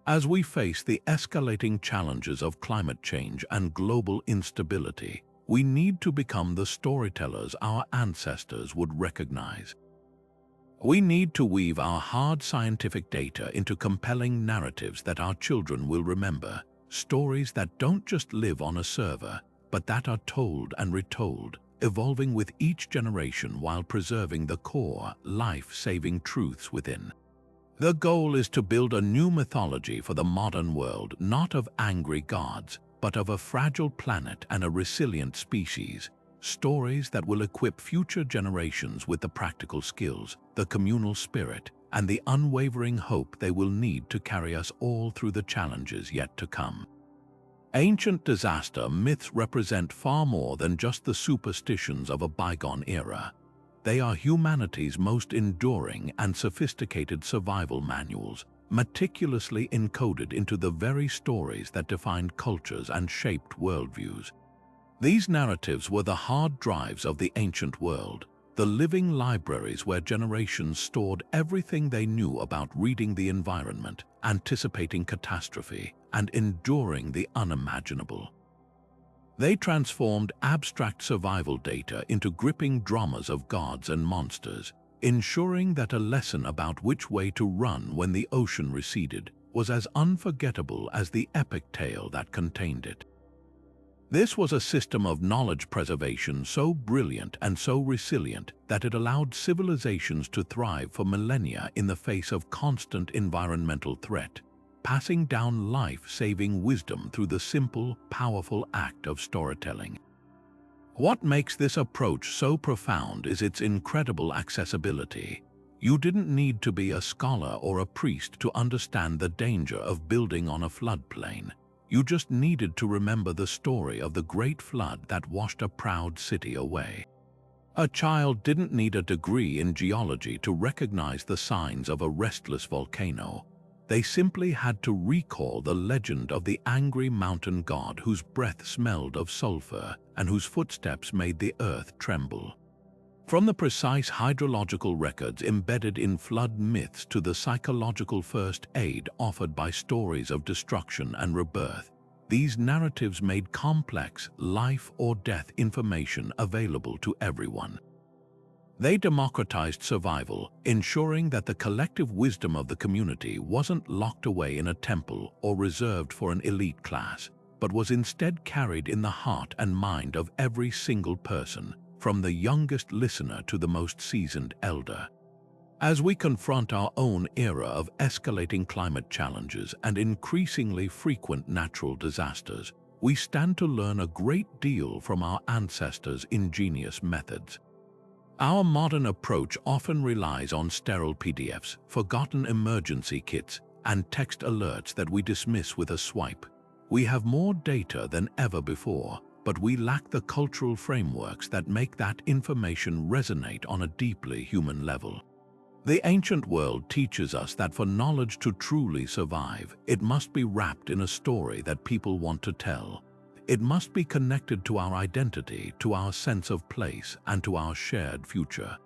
As we face the escalating challenges of climate change and global instability, we need to become the storytellers our ancestors would recognize. We need to weave our hard scientific data into compelling narratives that our children will remember, stories that don't just live on a server, but that are told and retold, evolving with each generation while preserving the core, life-saving truths within. The goal is to build a new mythology for the modern world, not of angry gods, but of a fragile planet and a resilient species. Stories that will equip future generations with the practical skills, the communal spirit, and the unwavering hope they will need to carry us all through the challenges yet to come. Ancient disaster myths represent far more than just the superstitions of a bygone era. They are humanity's most enduring and sophisticated survival manuals, meticulously encoded into the very stories that defined cultures and shaped worldviews. These narratives were the hard drives of the ancient world, the living libraries where generations stored everything they knew about reading the environment, anticipating catastrophe, and enduring the unimaginable. They transformed abstract survival data into gripping dramas of gods and monsters, ensuring that a lesson about which way to run when the ocean receded was as unforgettable as the epic tale that contained it. This was a system of knowledge preservation so brilliant and so resilient that it allowed civilizations to thrive for millennia in the face of constant environmental threat, passing down life-saving wisdom through the simple, powerful act of storytelling. What makes this approach so profound is its incredible accessibility. You didn't need to be a scholar or a priest to understand the danger of building on a floodplain. You just needed to remember the story of the great flood that washed a proud city away. A child didn't need a degree in geology to recognize the signs of a restless volcano. They simply had to recall the legend of the angry mountain god whose breath smelled of sulfur and whose footsteps made the earth tremble. From the precise hydrological records embedded in flood myths to the psychological first aid offered by stories of destruction and rebirth, these narratives made complex life or death information available to everyone. They democratized survival, ensuring that the collective wisdom of the community wasn't locked away in a temple or reserved for an elite class, but was instead carried in the heart and mind of every single person, from the youngest listener to the most seasoned elder. As we confront our own era of escalating climate challenges and increasingly frequent natural disasters, we stand to learn a great deal from our ancestors' ingenious methods. Our modern approach often relies on sterile PDFs, forgotten emergency kits, and text alerts that we dismiss with a swipe. We have more data than ever before, but we lack the cultural frameworks that make that information resonate on a deeply human level. The ancient world teaches us that for knowledge to truly survive, it must be wrapped in a story that people want to tell. It must be connected to our identity, to our sense of place, and to our shared future.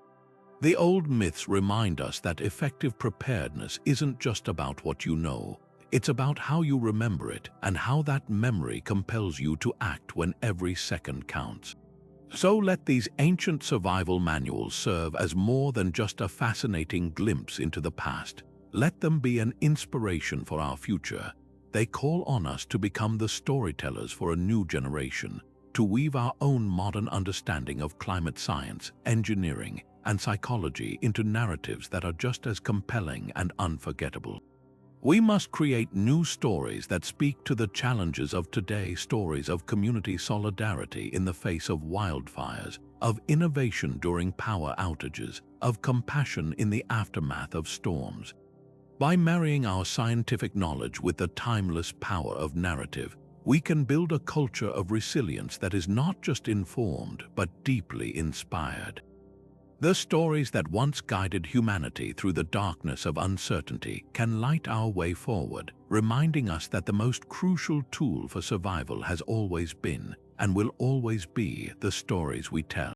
The old myths remind us that effective preparedness isn't just about what you know. It's about how you remember it and how that memory compels you to act when every second counts. So let these ancient survival manuals serve as more than just a fascinating glimpse into the past. Let them be an inspiration for our future. They call on us to become the storytellers for a new generation, to weave our own modern understanding of climate science, engineering, and psychology into narratives that are just as compelling and unforgettable. We must create new stories that speak to the challenges of today, stories of community solidarity in the face of wildfires, of innovation during power outages, of compassion in the aftermath of storms. By marrying our scientific knowledge with the timeless power of narrative, we can build a culture of resilience that is not just informed but deeply inspired. The stories that once guided humanity through the darkness of uncertainty can light our way forward, reminding us that the most crucial tool for survival has always been and will always be the stories we tell.